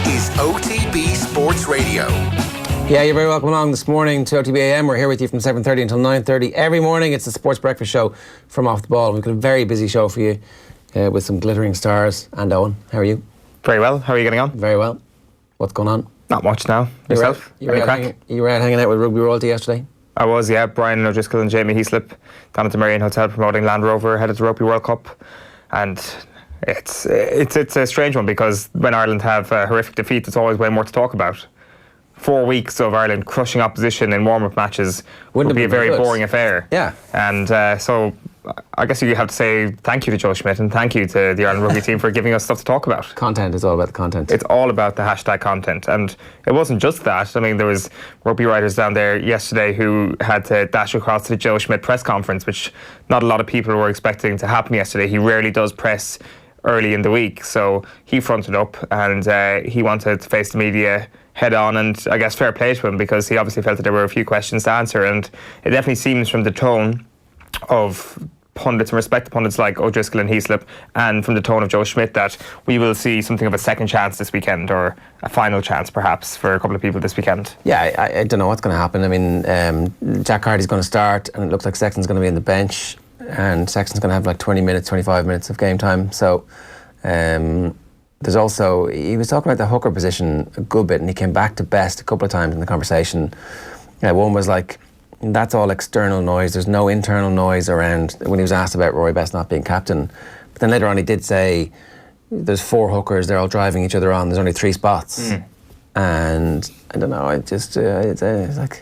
is OTB Sports Radio. Yeah, you're very welcome along this morning to OTB AM. We're here with you from 7:30 until 9:30 every morning. It's the Sports Breakfast Show from Off the Ball. We've got a very busy show for you with some glittering stars. And Owen, how are you? Very well. How are you getting on? Very well. What's going on? Not much now. Yourself? You were out hanging out with rugby royalty yesterday? I was, yeah. Brian O'Driscoll and Jamie Heaslip down at the Marion Hotel promoting Land Rover ahead of the Rugby World Cup. And it's a strange one because when Ireland have a horrific defeat, there's always way more to talk about. 4 weeks of Ireland crushing opposition in warm-up matches would be a very boring affair. Yeah. And so I guess you have to say thank you to Joe Schmidt and thank you to the Ireland rugby team for giving us stuff to talk about. Content is all about the content. It's all about the hashtag content. And it wasn't just that. I mean, there was rugby writers down there yesterday who had to dash across to the Joe Schmidt press conference, which not a lot of people were expecting to happen yesterday. He rarely does press early in the week. So he fronted up and he wanted to face the media head on, and I guess fair play to him because he obviously felt that there were a few questions to answer, and it definitely seems from the tone of pundits and respect to pundits like O'Driscoll and Heaslip and from the tone of Joe Schmidt that we will see something of a second chance this weekend, or a final chance perhaps for a couple of people this weekend. Yeah, I don't know what's going to happen. I mean, Jack Hardy's going to start and it looks like Sexton's going to be in the bench, and Sexton's going to have like 20 minutes, 25 minutes of game time. So there's also, he was talking about the hooker position a good bit, and he came back to Best a couple of times in the conversation. One was like, that's all external noise, there's no internal noise around, when he was asked about Rory Best not being captain. But then later on he did say there's 4 hookers, they're all driving each other on, there's only 3 spots. And I don't know, it's like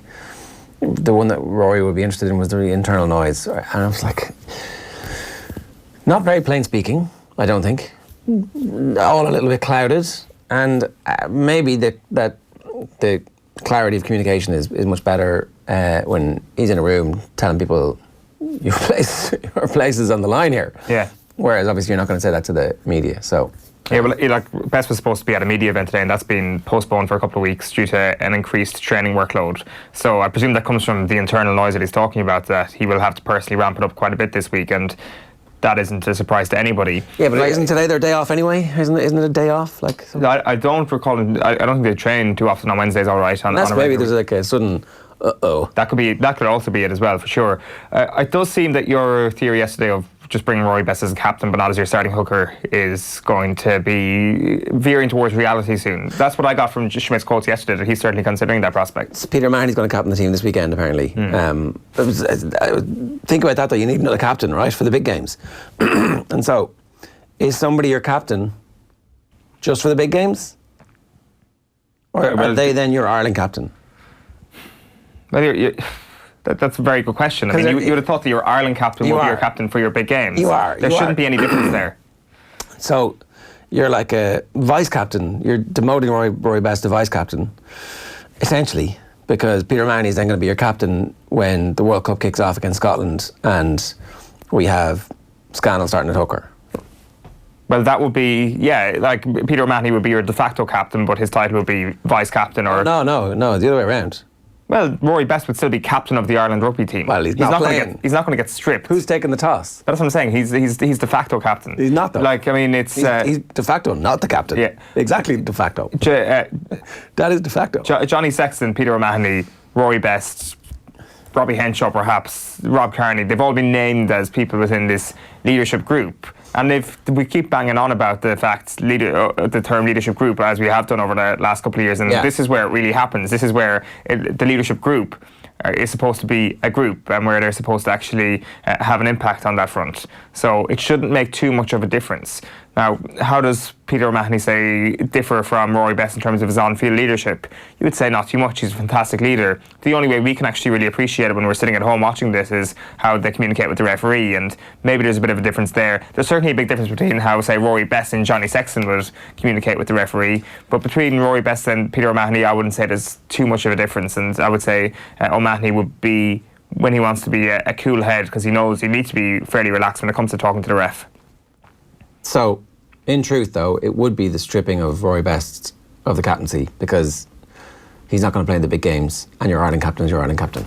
the one that Rory would be interested in was the internal noise, and I was like, not very plain speaking, I don't think. All a little bit clouded, and maybe the clarity of communication is much better when he's in a room telling people your place is on the line here. Yeah. Whereas obviously you're not going to say that to the media. So yeah, well, like Best was supposed to be at a media event today, and that's been postponed for a couple of weeks due to an increased training workload. So I presume that comes from the internal noise that he's talking about, that he will have to personally ramp it up quite a bit this week, and that isn't a surprise to anybody. Yeah, but isn't today their day off anyway? Isn't it a day off? Like I don't recall. I don't think they train too often on Wednesdays. All right, that's maybe there's like a sudden. That could also be it as well, for sure. It does seem that your theory yesterday of just bringing Rory Best as a captain but not as your starting hooker is going to be veering towards reality soon. That's what I got from Schmidt's quotes yesterday, that he's certainly considering that prospect. Peter Mahoney's going to captain the team this weekend, apparently. Think about that though, you need another captain, right, for the big games. And so, is somebody your captain just for the big games? Or are they then your Ireland captain? Well, that's a very good question. I mean, you would have thought that your Ireland captain would be your captain for your big games. There shouldn't be any difference there. So, you're like a vice captain. You're demoting Rory Best to vice captain, essentially, because Peter Mahoney is then going to be your captain when the World Cup kicks off against Scotland and we have Scannell starting at hooker. Well, that would be, yeah, like Peter Mahoney would be your de facto captain, but his title would be vice captain, or... No, the other way around. Well, Rory Best would still be captain of the Ireland rugby team. Well, he's not playing. He's not going to get stripped. Who's taking the toss? That's what I'm saying. He's de facto captain. He's not though. Like, I mean, it's... He's de facto, not the captain. Yeah. Exactly de facto. That is de facto. Johnny Sexton, Peter O'Mahony, Rory Best, Robbie Henshaw perhaps, Rob Kearney, they've all been named as people within this leadership group. And we keep banging on about the fact, the term leadership group, as we have done over the last couple of years, and this is where it really happens. This is where the leadership group is supposed to be a group, and where they're supposed to actually have an impact on that front. So it shouldn't make too much of a difference. Now, how does Peter O'Mahony say differ from Rory Best in terms of his on-field leadership? You would say not too much. He's a fantastic leader. The only way we can actually really appreciate it when we're sitting at home watching this is how they communicate with the referee, and maybe there's a bit of a difference there. There's certainly a big difference between how, say, Rory Best and Johnny Sexton would communicate with the referee, but between Rory Best and Peter O'Mahony, I wouldn't say there's too much of a difference, and I would say O'Mahony would be, when he wants to be a cool head, because he knows he needs to be fairly relaxed when it comes to talking to the ref. So, in truth, though, it would be the stripping of Rory Best of the captaincy, because he's not going to play in the big games, and your Ireland captain is your Ireland captain.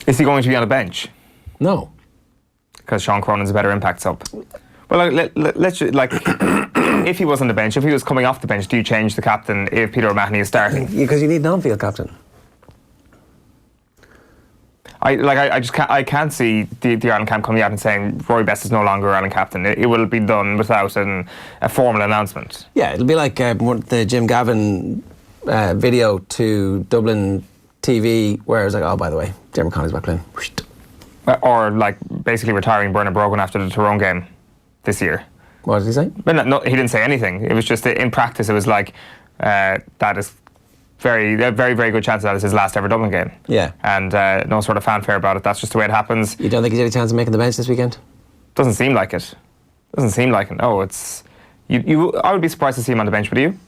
Is he going to be on a bench? No. Because Sean Cronin's a better impact sub. Well, let's like if he was on the bench, if he was coming off the bench, do you change the captain if Peter O'Mahony is starting? Because you need an on-field captain. I can't see the Ireland camp coming out and saying Rory Best is no longer Ireland captain. It will be done without a formal announcement. Yeah, it'll be like the Jim Gavin video to Dublin TV, where it was like, oh, by the way, Dermot Connolly's back playing. Or like basically retiring Bernard Brogan after the Tyrone game this year. What did he say? Well, no, he didn't say anything. It was just in practice. It was like that is very good chance that is his last ever Dublin game. Yeah. And no sort of fanfare about it. That's just the way it happens. You don't think he's any chance of making the bench this weekend? Doesn't seem like it. Doesn't seem like it. No, it's you. I would be surprised to see him on the bench. Would you?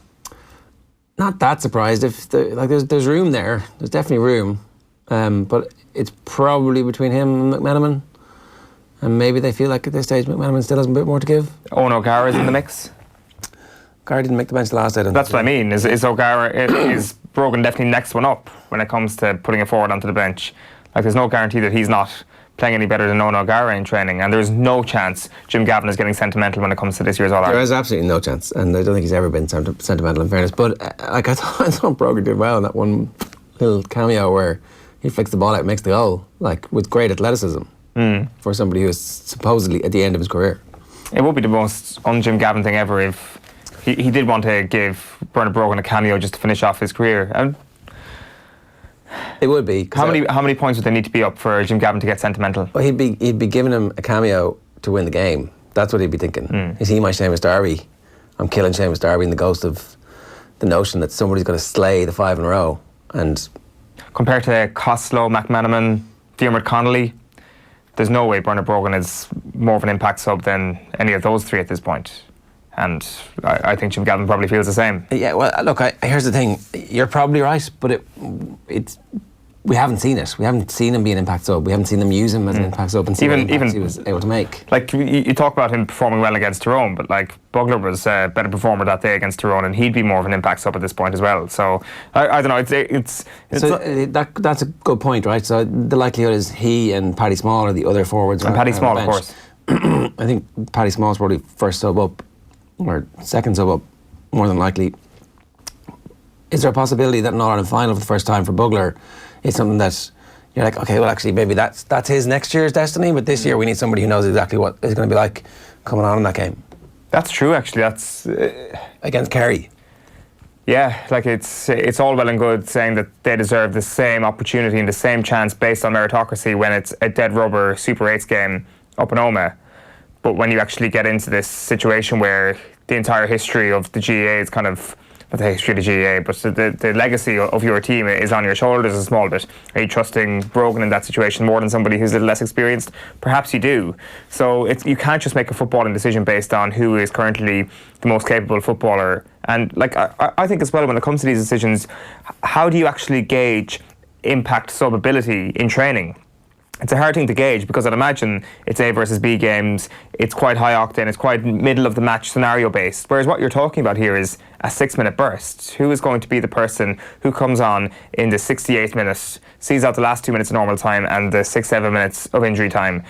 Not that surprised. If there's room there. There's definitely room, but it's probably between him and McMenamin, and maybe they feel like at this stage McMenamin still has a bit more to give. Owen O'Gara is in the mix. O'Gara didn't make the bench the last day. That's what I mean. Is O'Gara is Brogan definitely next one up when it comes to putting it forward onto the bench? Like there's no guarantee that he's not playing any better than Owen O'Gara in training, and there's no chance Jim Gavin is getting sentimental when it comes to this year's All-Ireland. There is absolutely no chance, and I don't think he's ever been sentimental in fairness, but I thought Brogan did well in that one little cameo where he flicks the ball out and makes the goal, like with great athleticism for somebody who is supposedly at the end of his career. It would be the most un-Jim Gavin thing ever if he did want to give Bernard Brogan a cameo just to finish off his career. And it would be. How many points would they need to be up for Jim Gavin to get sentimental? Well, he'd be giving him a cameo to win the game. That's what he'd be thinking. Is he my Seamus Darby? I'm killing Seamus Darby in the ghost of the notion that somebody's going to slay the 5 in a row. And compared to Costello, McMenamin, Diarmuid Connolly, there's no way Bernard Brogan is more of an impact sub than any of those three at this point. And I think Jim Gavin probably feels the same. Yeah, well, look, here's the thing. You're probably right, but we haven't seen it. We haven't seen him be an impact sub. We haven't seen them use him as an impact sub and see what impact he was able to make. Like, you talk about him performing well against Tyrone, but like Bugler was a better performer that day against Tyrone, and he'd be more of an impact sub at this point as well. So I don't know. That's a good point, right? So the likelihood is he and Paddy Small are the other forwards. And Paddy Small, of course. I think Paddy Small's probably first sub up or second sub up, more than likely. Is there a possibility that an All-Ireland final for the first time for Bugler is something that you're like, okay, well, actually, maybe that's his next year's destiny, but this year we need somebody who knows exactly what it's going to be like coming on in that game? That's true, actually. That's against Kerry. Yeah, like it's all well and good saying that they deserve the same opportunity and the same chance based on meritocracy when it's a dead rubber Super 8s game up in Omagh. But when you actually get into this situation where the entire history of the GAA is kind of, not the history of the GAA, but the legacy of your team is on your shoulders a small bit. Are you trusting Brogan in that situation more than somebody who's a little less experienced? Perhaps you do. So you can't just make a footballing decision based on who is currently the most capable footballer. And like I think as well, when it comes to these decisions, how do you actually gauge impact sub ability in training? It's a hard thing to gauge because I'd imagine it's A versus B games, it's quite high octane, it's quite middle of the match scenario based. Whereas what you're talking about here is a 6-minute burst. Who is going to be the person who comes on in the 68th minute, sees out the last 2 minutes of normal time and the 6-7 minutes of injury time?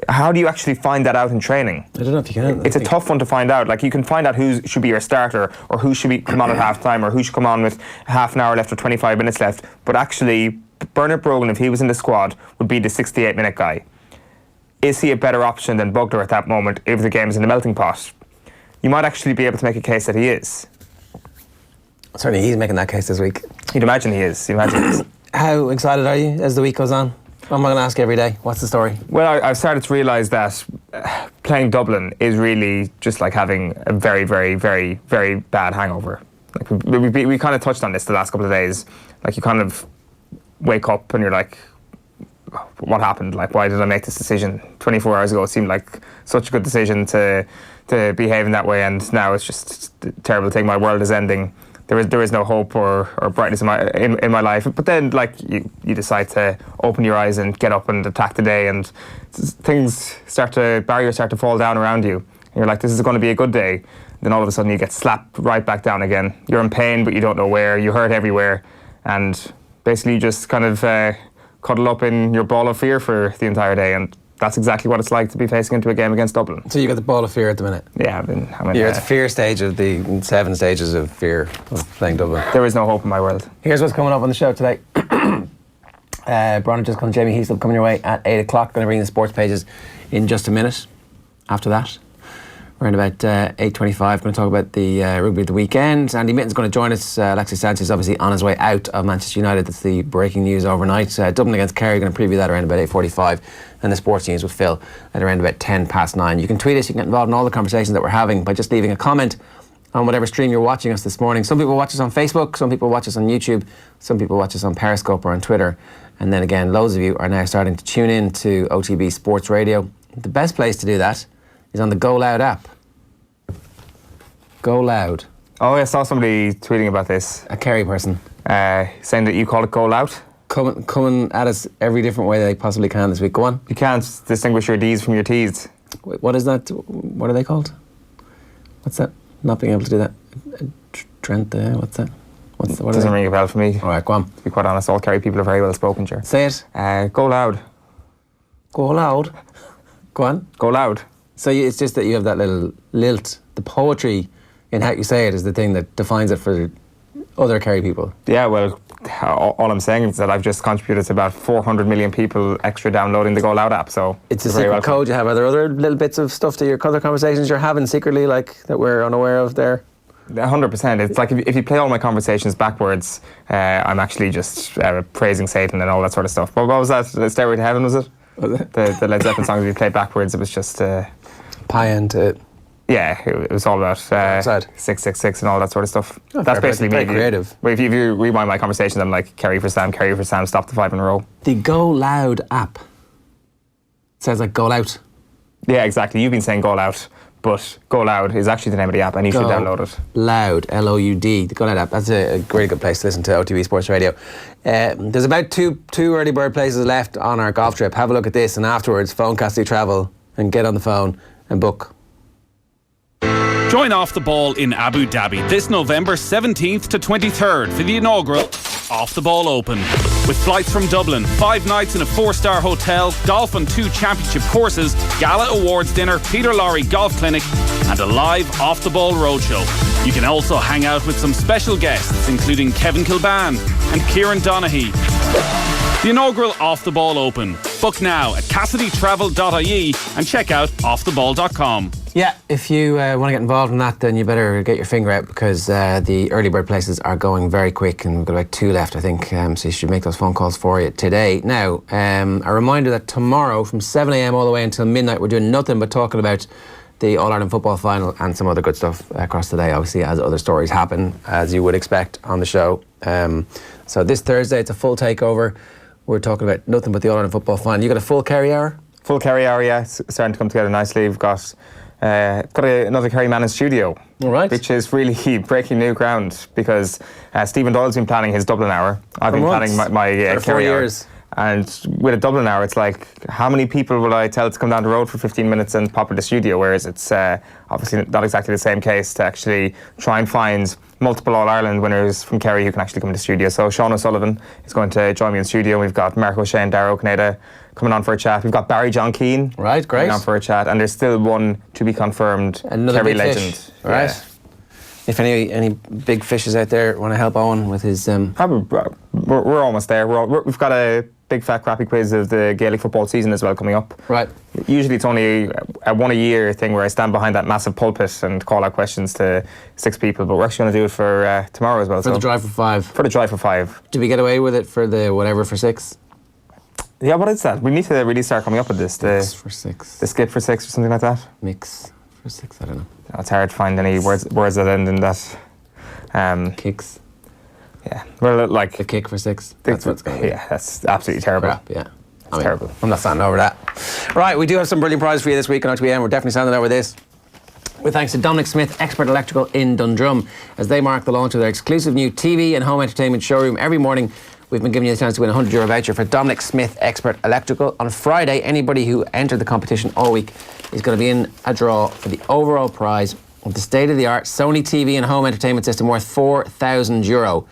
How do you actually find that out in training? I don't know if you can. It's a tough one to find out. Like, you can find out who should be your starter or who should come on at half time or who should come on with half an hour left or 25 minutes left. But actually, Bernard Brogan, if he was in the squad, would be the 68-minute guy. Is he a better option than Bugler at that moment if the game is in the melting pot? You might actually be able to make a case that he is. Certainly he's making that case this week. You'd imagine he is. How excited are you as the week goes on? What am I going to ask you every day? What's the story? Well, I've started to realise that playing Dublin is really just like having a very, very, very, very bad hangover. Like we kind of touched on this the last couple of days. Like, you kind of wake up and you're like, what happened? Like, why did I make this decision 24 hours ago? It seemed like such a good decision to behave in that way, and now it's just a terrible thing. My world is ending. There is no hope or brightness in my life. But then, like, you decide to open your eyes and get up and attack the day, and barriers start to fall down around you. And you're like, this is going to be a good day. Then all of a sudden you get slapped right back down again. You're in pain, but you don't know where. You hurt everywhere, and basically you just kind of cuddle up in your ball of fear for the entire day. And that's exactly what it's like to be facing into a game against Dublin. So you got the ball of fear at the minute. Yeah, You're at the fear stage of the 7 stages of fear of playing Dublin. there is no hope in my world. Here's what's coming up on the show today. Bronagh just called Jamie Heaslip coming your way at 8 o'clock. Going to bring the sports pages in just a minute. After that, around about 8:25, going to talk about the rugby of the weekend. Andy Mitten's going to join us. Alexis Sanchez obviously on his way out of Manchester United. That's the breaking news overnight. Dublin against Kerry, going to preview that around about 8:45. And the sports news with Phil at around about 9:10. You can tweet us, you can get involved in all the conversations that we're having by just leaving a comment on whatever stream you're watching us this morning. Some people watch us on Facebook, some people watch us on YouTube, some people watch us on Periscope or on Twitter. And then again, loads of you are now starting to tune in to OTB Sports Radio. The best place to do that is on the Go Loud app. Go Loud. Oh, I saw somebody tweeting about this. A Kerry person. Saying that you call it Go Loud. Coming at us every different way they possibly can this week. Go on. You can't distinguish your D's from your T's. Wait, what is that? What are they called? What's that? Not being able to do that. Trent, what's that? What Doesn't ring a bell for me. All right, go on. To be quite honest, all Kerry people are very well spoken, sure. Say it. Go Loud. Go Loud. Go on. Go Loud. So it's just that you have that little lilt. The poetry in how you say it is the thing that defines it for other Kerry people. Yeah, well, all I'm saying is that I've just contributed to about 400 million people extra downloading the Go Loud app, so it's a secret code you have. Are there other little bits of stuff to your other conversations you're having secretly, like, that we're unaware of there? 100%. It's like if you play all my conversations backwards, I'm actually just praising Satan and all that sort of stuff. But what was that? Stairway to Heaven, was it? Was it? The Led Zeppelin song, if you play backwards, it was just... Pie into... Yeah, it was all about 666 and all that sort of stuff. Oh, that's basically very me. creative. But if you rewind my conversations, I'm like, Kerry for Sam, stop the 5 in a row. The Go Loud app. Sounds like Go Loud. Yeah, exactly. You've been saying Go Loud, but Go Loud is actually the name of the app, and you should download it. Loud, L-O-U-D, the Go Loud app. That's a really good place to listen to OTB Sports Radio. There's about two early bird places left on our golf trip. Have a look at this, and afterwards, phone Cassie Travel and get on the phone and book. Join Off the Ball in Abu Dhabi this November 17th to 23rd for the inaugural Off the Ball Open. With flights from Dublin, 5 nights in a 4-star hotel, golf on 2 championship courses, gala awards dinner, Peter Lorry golf clinic, and a live Off the Ball roadshow. You can also hang out with some special guests, including Kevin Kilban and Kieran Donaghy. The inaugural Off the Ball Open. Book now at CassidyTravel.ie and check out offtheball.com. Yeah, if you want to get involved in that, then you better get your finger out, because the early bird places are going very quick, and we've got about 2 left, I think. So you should make those phone calls for you today. Now, a reminder that tomorrow from 7 a.m. all the way until midnight, we're doing nothing but talking about the All-Ireland football final and some other good stuff across the day, obviously, as other stories happen, as you would expect on the show. So this Thursday, it's a full takeover. We're talking about nothing but the All-Ireland football final. You got a full Kerry hour? Full Kerry hour, yeah. It's starting to come together nicely. We've got another Kerry man in studio. All right. Which is really breaking new ground, because Stephen Doyle's been planning his Dublin hour. I've been planning my Kerry hour. And with a Dublin hour, it's like, how many people will I tell to come down the road for 15 minutes and pop in the studio? Whereas it's obviously not exactly the same case to actually try and find multiple All-Ireland winners from Kerry who can actually come to the studio. So Sean O'Sullivan is going to join me in the studio. We've got Mark O'Shea and Darragh O'Conada coming on for a chat. We've got Barry John Keane coming on for a chat. And there's still one to be confirmed, another Kerry big legend. Fish. Right. Yeah. If any big fishes out there want to help Owen with his... We're almost there. We've got a big fat crappy quiz of the Gaelic football season as well coming up. Right. Usually it's only a one a year thing where I stand behind that massive pulpit and call out questions to 6 people, but we're actually going to do it for tomorrow as well. For the Drive for 5. For the Drive for 5. Did we get away with it for the whatever for 6? Yeah, what is that? We need to really start coming up with this. Mix for 6. The skip for 6 or something like that? Mix for 6, I don't know. It's hard to find any words that end in that. Kicks. Yeah. Well, like... The kick for 6. That's what it's going to be. Yeah, that's absolutely terrible. Crap, yeah. It's terrible. I'm not standing over that. Right, we do have some brilliant prizes for you this week on OTBN. We're definitely standing over this. With thanks to Dominic Smith, Expert Electrical in Dundrum, as they mark the launch of their exclusive new TV and home entertainment showroom. Every morning, we've been giving you the chance to win a €100 voucher for Dominic Smith Expert Electrical. On Friday, anybody who entered the competition all week is going to be in a draw for the overall prize of the state-of-the-art Sony TV and home entertainment system worth €4,000.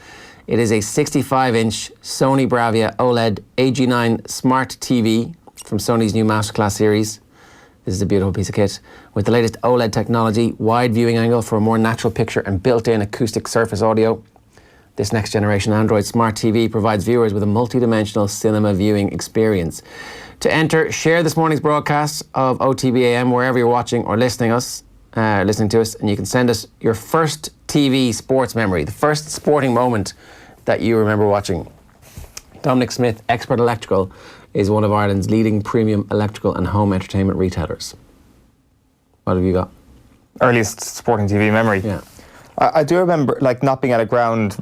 It is a 65-inch Sony Bravia OLED AG9 Smart TV, from Sony's new Masterclass series. This is a beautiful piece of kit. With the latest OLED technology, wide viewing angle for a more natural picture and built-in acoustic surface audio. This next generation Android Smart TV provides viewers with a multi-dimensional cinema viewing experience. To enter, share this morning's broadcast of OTBAM wherever you're watching or listening to us, and you can send us your first TV sports memory, the first sporting moment that you remember watching. Dominic Smith, Expert Electrical, is one of Ireland's leading premium electrical and home entertainment retailers. What have you got? Earliest sporting TV memory. Yeah. I do remember not being at a ground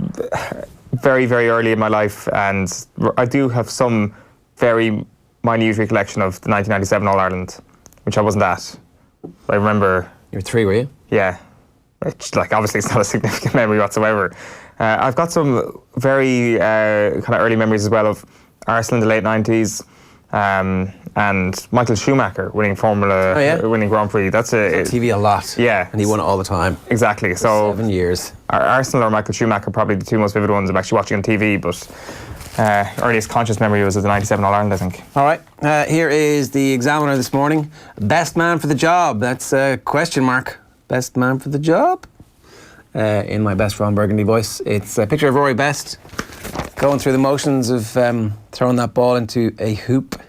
very, very early in my life, and I do have some very minute recollection of the 1997 All-Ireland, which I wasn't at. I remember... You were 3, were you? Yeah. Which, obviously it's not a significant memory whatsoever. I've got some very kind of early memories as well of Arsenal in the late 90s, and Michael Schumacher winning winning Grand Prix. That's TV a lot. Yeah. And he won it all the time. Exactly. For so 7 years. Arsenal or Michael Schumacher, probably the two most vivid ones I'm actually watching on TV, but earliest conscious memory was of the 97 All-Ireland, I think. All right. Here is the Examiner this morning. Best man for the job. That's a question mark. Best man for the job. In my best Ron Burgundy voice. It's a picture of Rory Best going through the motions of throwing that ball into a hoop.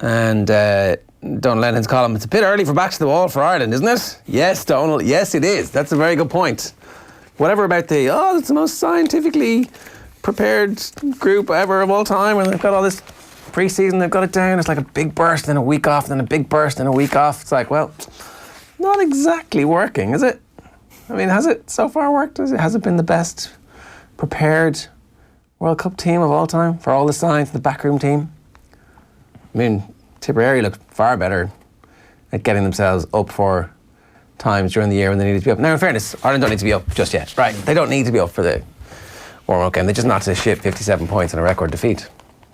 And Donald Lennon's column, it's a bit early for backs to the wall for Ireland, isn't it? Yes, Donald, yes it is. That's a very good point. Whatever about it's the most scientifically prepared group ever of all time, and they've got all this pre-season, they've got it down, it's like a big burst, then a week off, then a big burst, and a week off. It's like, well, not exactly working, is it? I mean, has it so far worked? Has it been the best prepared World Cup team of all time for all the science, the backroom team? I mean, Tipperary looked far better at getting themselves up for times during the year when they needed to be up. Now, in fairness, Ireland don't need to be up just yet. Right, they don't need to be up for the warm-up game. They just knocked to shit 57 points in a record defeat.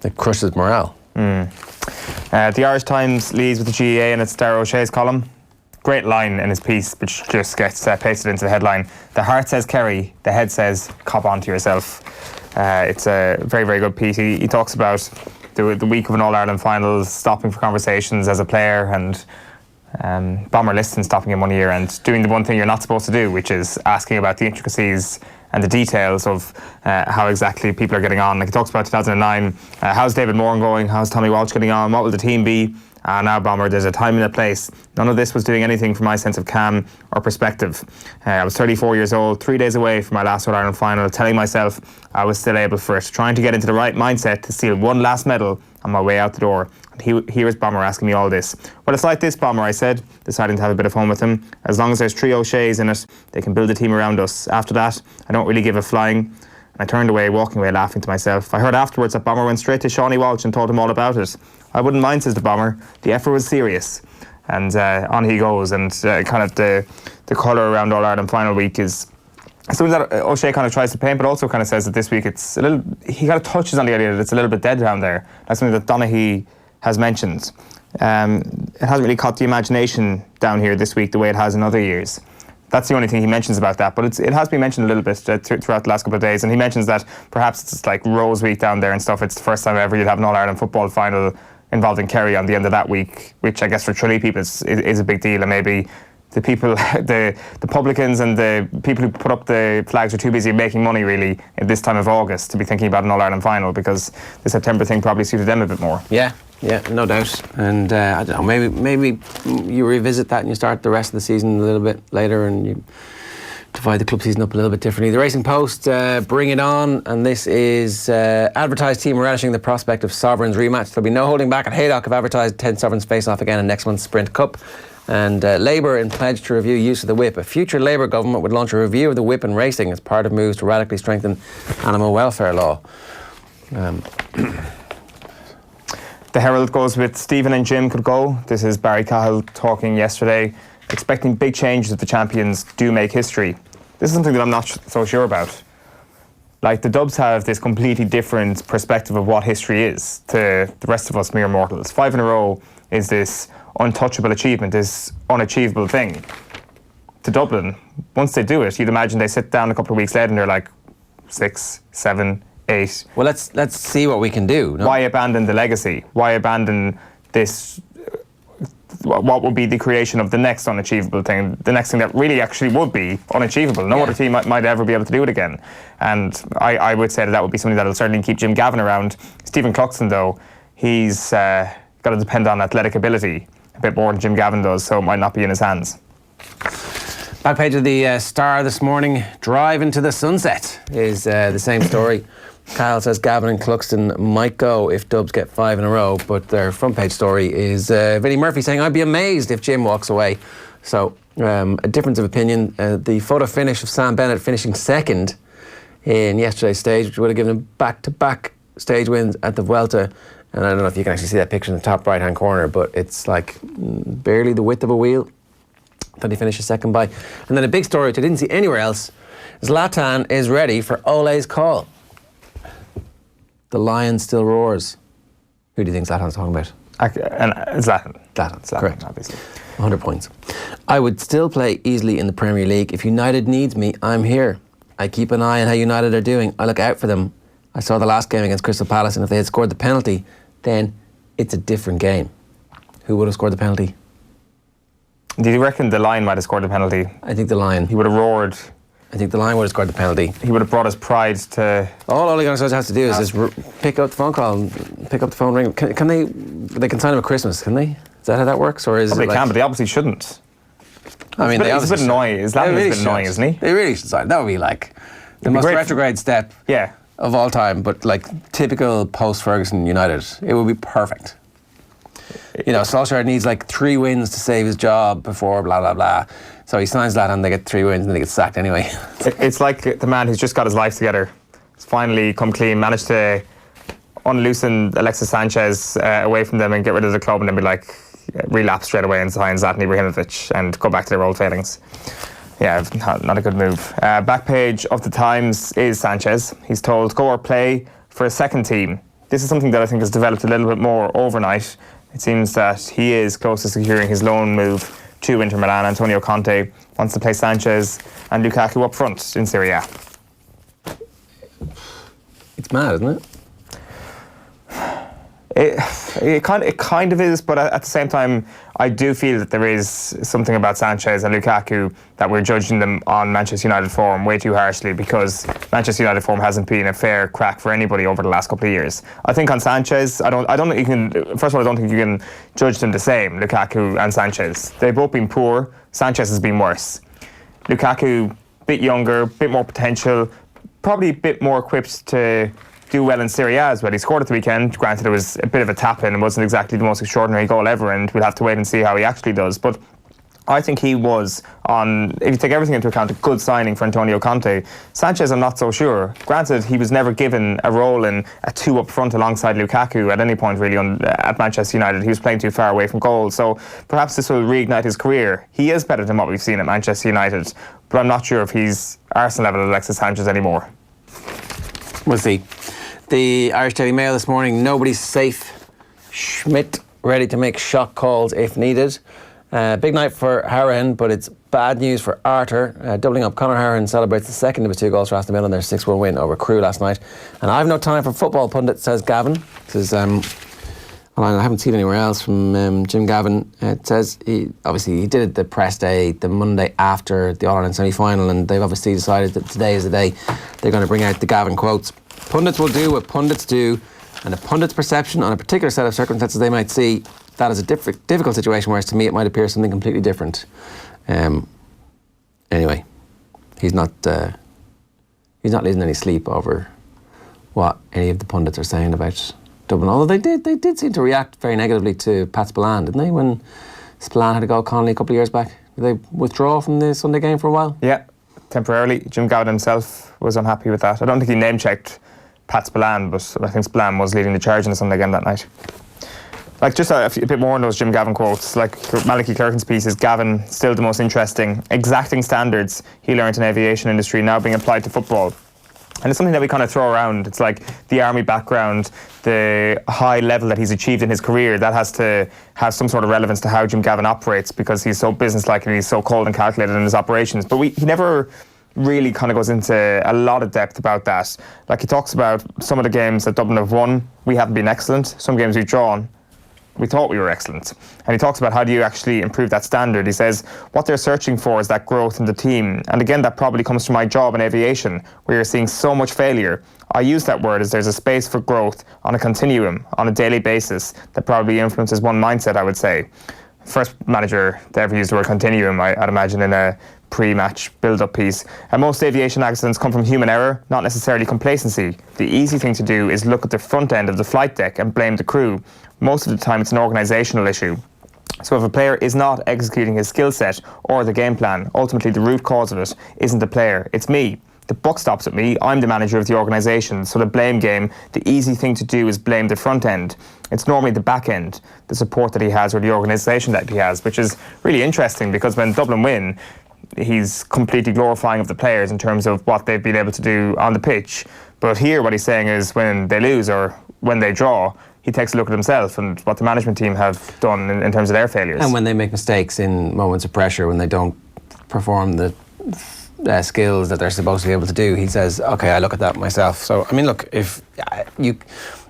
It crushes morale. The Irish Times leads with the GAA and it's Darragh O'Shea's column. Great line in his piece, which just gets pasted into the headline. The heart says Kerry, the head says cop on to yourself. It's a very, very good piece. He talks about the week of an All-Ireland final, stopping for conversations as a player, and Bomber Liston stopping him 1 year and doing the one thing you're not supposed to do, which is asking about the intricacies and the details of how exactly people are getting on. Like he talks about 2009, how's David Moran going? How's Tommy Walsh getting on? What will the team be? Now, Bomber, there's a time and a place. None of this was doing anything for my sense of calm or perspective. I was 34 years old, 3 days away from my last All-Ireland final, telling myself I was still able for it, trying to get into the right mindset to steal one last medal on my way out the door. And here is Bomber asking me all this. Well, it's like this, Bomber, I said, deciding to have a bit of fun with him. As long as there's 3 O'Sheas in it, they can build a team around us. After that, I don't really give a flying. And I turned away, walking away, laughing to myself. I heard afterwards that Bomber went straight to Shawnee Walsh and told him all about it. I wouldn't mind, says the Bomber. The effort was serious. And on he goes. And kind of the colour around All-Ireland final week is something that O'Shea kind of tries to paint, but also kind of says that this week it's a little... He kind of touches on the idea that it's a little bit dead down there. That's something that Donaghy has mentioned. It hasn't really caught the imagination down here this week the way it has in other years. That's the only thing he mentions about that, but it has been mentioned a little bit throughout the last couple of days, and he mentions that perhaps it's like Rose Week down there and stuff. It's the first time ever you'd have an All-Ireland football final involving Kerry on the end of that week, which I guess for Tralee people is a big deal, and maybe the people, the publicans and the people who put up the flags are too busy making money really at this time of August to be thinking about an All-Ireland final, because the September thing probably suited them a bit more. Yeah, no doubt. And I don't know, maybe you revisit that and you start the rest of the season a little bit later and you divide the club season up a little bit differently. The Racing Post, bring it on, and this is advertised team relishing the prospect of Sovereign's rematch. There'll be no holding back at Haydock have advertised 10 Sovereigns face off again in next month's Sprint Cup. And Labour in pledge to review use of the whip. A future Labour government would launch a review of the whip in racing as part of moves to radically strengthen animal welfare law. The Herald goes with Stephen and Jim could go. This is Barry Cahill talking yesterday, expecting big changes if the champions do make history. This is something that I'm not so sure about. Like, the Dubs have this completely different perspective of what history is to the rest of us mere mortals. 5 in a row is this untouchable achievement, this unachievable thing. To Dublin, once they do it, you'd imagine they sit down a couple of weeks later and they're like 6, 7, 8. Well, let's see what we can do. No? Why abandon the legacy? Why abandon this. What would be the creation of the next unachievable thing, the next thing that really actually would be unachievable. No other team might ever be able to do it again. And I would say that would be something that will certainly keep Jim Gavin around. Stephen Cluxton, though, he's got to depend on athletic ability a bit more than Jim Gavin does, so it might not be in his hands. Back page of the Star this morning, Drive into the Sunset is the same story. Kyle says Gavin and Cluxton might go if Dubs get 5 in a row, but their front page story is Vinnie Murphy saying, I'd be amazed if Jim walks away. So, a difference of opinion. The photo finish of Sam Bennett finishing second in yesterday's stage, which would have given him back-to-back stage wins at the Vuelta. And I don't know if you can actually see that picture in the top right-hand corner, but it's like barely the width of a wheel that he finishes second by. And then a big story which I didn't see anywhere else, Zlatan is ready for Ole's call. The lion still roars. Who do you think Zlatan's talking about? Zlatan. Zlatan, correct. Obviously. 100 points. I would still play easily in the Premier League. If United needs me, I'm here. I keep an eye on how United are doing. I look out for them. I saw the last game against Crystal Palace, and if they had scored the penalty, then it's a different game. Who would have scored the penalty? Do you reckon the Lion might have scored the penalty? I think the Lion. He would have roared. I think the Lion would have scored the penalty. He would have brought his pride to... All Ole Gunnar Solskjaer has to do is just pick up the phone call, pick up the phone ring. Can they? They can sign him at Christmas, can they? Is that how that works, or is Probably it like, can, but they obviously shouldn't. I mean, It's a bit annoying. Zlatan's a bit annoying, isn't he? They really should sign. That would be like the most retrograde step of all time, but like typical post-Ferguson United. It would be perfect. You know, Solskjaer needs like 3 wins to save his job before blah, blah, blah. So he signs that and they get 3 wins and then they get sacked anyway. It's like the man who's just got his life together. He's finally come clean, managed to unloosen Alexis Sanchez away from them and get rid of the club, and then be like, relapse straight away and sign Zlatan Ibrahimovic and go back to their old failings. Yeah, not a good move. Back page of the Times is Sanchez. He's told go or play for a second team. This is something that I think has developed a little bit more overnight. It seems that he is close to securing his loan move to Inter Milan. Antonio Conte wants to play Sanchez and Lukaku up front in Serie A. It's mad, isn't it? It kind of is, but at the same time, I do feel that there is something about Sanchez and Lukaku that we're judging them on Manchester United form way too harshly, because Manchester United form hasn't been a fair crack for anybody over the last couple of years. I think on Sanchez, I don't think you can. First of all, I don't think you can judge them the same, Lukaku and Sanchez. They've both been poor. Sanchez has been worse. Lukaku, bit younger, bit more potential, probably a bit more equipped to do well in Serie A as well. He scored at the weekend. Granted, it was a bit of a tap-in. It wasn't exactly the most extraordinary goal ever, and we'll have to wait and see how he actually does. But I think he was, if you take everything into account, a good signing for Antonio Conte. Sanchez, I'm not so sure. Granted, he was never given a role in a 2 up front alongside Lukaku at any point really at Manchester United. He was playing too far away from goal, so perhaps this will reignite his career. He is better than what we've seen at Manchester United, but I'm not sure if he's Arsenal level Alexis Sanchez anymore. We'll see. The Irish Daily Mail this morning, nobody's safe. Schmidt ready to make shock calls if needed. Big night for Harran, but it's bad news for Arthur. Doubling up, Conor Harran celebrates the second of his 2 goals for Aston Villa in their 6-1 win over Crewe last night. And I've no time for football, pundit, says Gavin. This is, well, I haven't seen it anywhere else from Jim Gavin. It says, he did it the press day, the Monday after the All-Ireland semi-final, and they've obviously decided that today is the day they're going to bring out the Gavin quotes. Pundits will do what pundits do, and a pundit's perception on a particular set of circumstances they might see, that is a difficult situation, whereas to me it might appear something completely different. Anyway, he's not losing any sleep over what any of the pundits are saying about Dublin. Although they did seem to react very negatively to Pat Spillane, didn't they? When Spillane had to go Connolly a couple of years back, did they withdraw from the Sunday game for a while? Yeah, temporarily. Jim Gavin himself was unhappy with that. I don't think he name-checked Pat Spillane, but I think Spillane was leading the charge in the Sunday game that night. Like, just a bit more on those Jim Gavin quotes. Like Malachy Clerkin's piece is Gavin still the most interesting. Exacting standards he learned in aviation industry now being applied to football. And it's something that we kind of throw around. It's like the army background, the high level that he's achieved in his career, that has to have some sort of relevance to how Jim Gavin operates, because he's so businesslike and he's so cold and calculated in his operations. But he never really kind of goes into a lot of depth about that. Like, he talks about some of the games that Dublin have won, we haven't been excellent. Some games we've drawn, we thought we were excellent. And he talks about how do you actually improve that standard. He says what they're searching for is that growth in the team. And again, that probably comes from my job in aviation, where you're seeing so much failure. I use that word as there's a space for growth on a continuum, on a daily basis, that probably influences one mindset, I would say. First manager to ever use the word continuum, I'd imagine, in a pre-match build-up piece. And most aviation accidents come from human error, not necessarily complacency. The easy thing to do is look at the front end of the flight deck and blame the crew. Most of the time it's an organisational issue. So if a player is not executing his skill set or the game plan, ultimately the root cause of it isn't the player, it's me. The buck stops at me. I'm the manager of the organisation. So the blame game, the easy thing to do is blame the front end. It's normally the back end, the support that he has or the organisation that he has, which is really interesting because when Dublin win, he's completely glorifying of the players in terms of what they've been able to do on the pitch. But here what he's saying is when they lose or when they draw, he takes a look at himself and what the management team have done in terms of their failures. And when they make mistakes in moments of pressure, when they don't perform the skills that they're supposed to be able to do, he says, okay, I look at that myself. So, I mean, look, if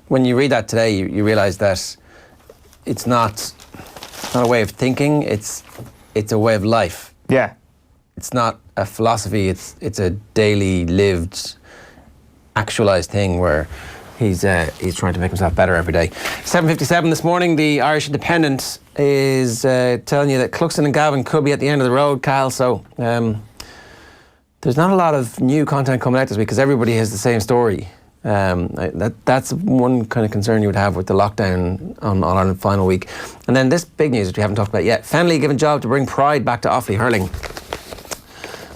when you read that today, you realise that it's not a way of thinking, it's a way of life. Yeah. It's not a philosophy, it's a daily lived, actualised thing where he's trying to make himself better every day. 7:57 this morning, the Irish Independent is telling you that Cluxton and Gavin could be at the end of the road, Kyle, so there's not a lot of new content coming out this week because everybody has the same story. That's one kind of concern you would have with the lockdown on All-Ireland final week. And then this big news, which we haven't talked about yet. Fennelly given job to bring pride back to Offaly hurling.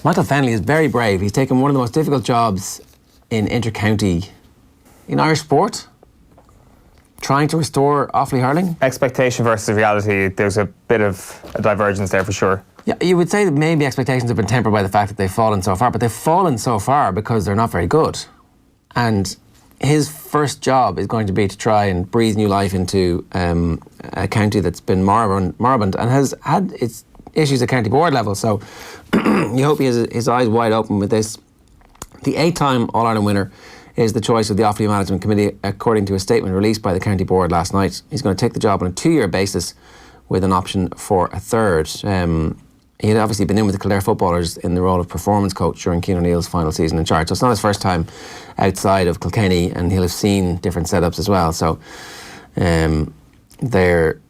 Michael Fennelly is very brave. He's taken one of the most difficult jobs in inter-county, in Irish sport, trying to restore Offaly hurling. Expectation versus reality, there's a bit of a divergence there for sure. Yeah, you would say that maybe expectations have been tempered by the fact that they've fallen so far, but they've fallen so far because they're not very good. And his first job is going to be to try and breathe new life into a county that's been moribund and has had its issues at county board level. So you hope he has his eyes wide open with this. The 8-time All-Ireland winner is the choice of the Offaly Management Committee, according to a statement released by the county board last night. He's going to take the job on a 2-year basis with an option for a third. He had obviously been in with the Kildare footballers in the role of performance coach during Cian O'Neill's final season in charge. So it's not his first time outside of Kilkenny, and he'll have seen different setups as well. So they're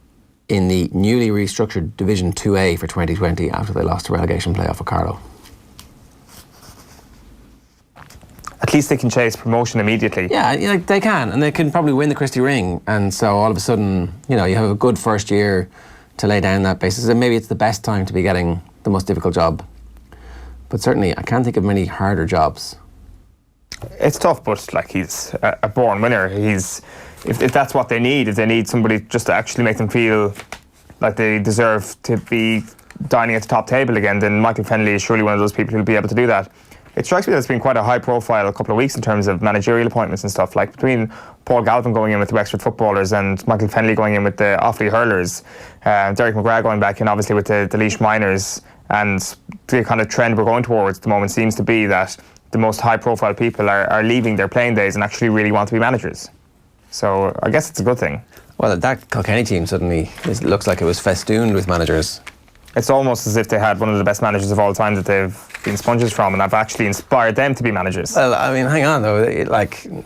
in the newly restructured Division 2A for 2020 after they lost the relegation playoff of Carlow. At least they can chase promotion immediately. Yeah, they can, and they can probably win the Christie Ring. And so all of a sudden, you have a good first year to lay down that basis. And maybe it's the best time to be getting the most difficult job. But certainly, I can't think of many harder jobs. It's tough, but he's a born winner. If that's what they need, if they need somebody just to actually make them feel like they deserve to be dining at the top table again, then Michael Fennelly is surely one of those people who'll be able to do that. It strikes me that it's been quite a high profile a couple of weeks in terms of managerial appointments and stuff, like between Paul Galvin going in with the Wexford footballers and Michael Fennelly going in with the Offaly hurlers, Derek McGrath going back in obviously with the Laois Miners, and the kind of trend we're going towards at the moment seems to be that the most high profile people are leaving their playing days and actually really want to be managers. So I guess it's a good thing. Well, that Kilkenny team suddenly looks like it was festooned with managers. It's almost as if they had one of the best managers of all time that they've been sponges from, and I've actually inspired them to be managers. Well, I mean, hang on though.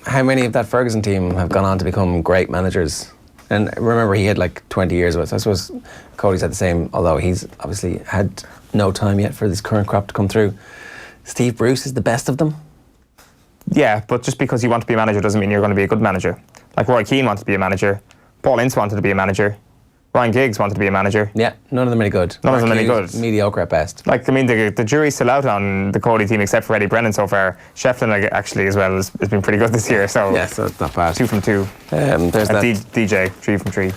How many of that Ferguson team have gone on to become great managers? And remember, he had 20 years of it. So I suppose Cody's had the same, although he's obviously had no time yet for this current crop to come through. Steve Bruce is the best of them. Yeah, but just because you want to be a manager doesn't mean you're going to be a good manager. Like Roy Keane wanted to be a manager. Paul Ince wanted to be a manager. Ryan Giggs wanted to be a manager. Yeah, none of them any good. None of them any good. Mediocre at best. The jury's still out on the Cody team except for Eddie Brennan so far. Shefflin actually as well has been pretty good this year. So yeah, so it's not bad. 2 from 2. There's that. DJ, 3 from 3.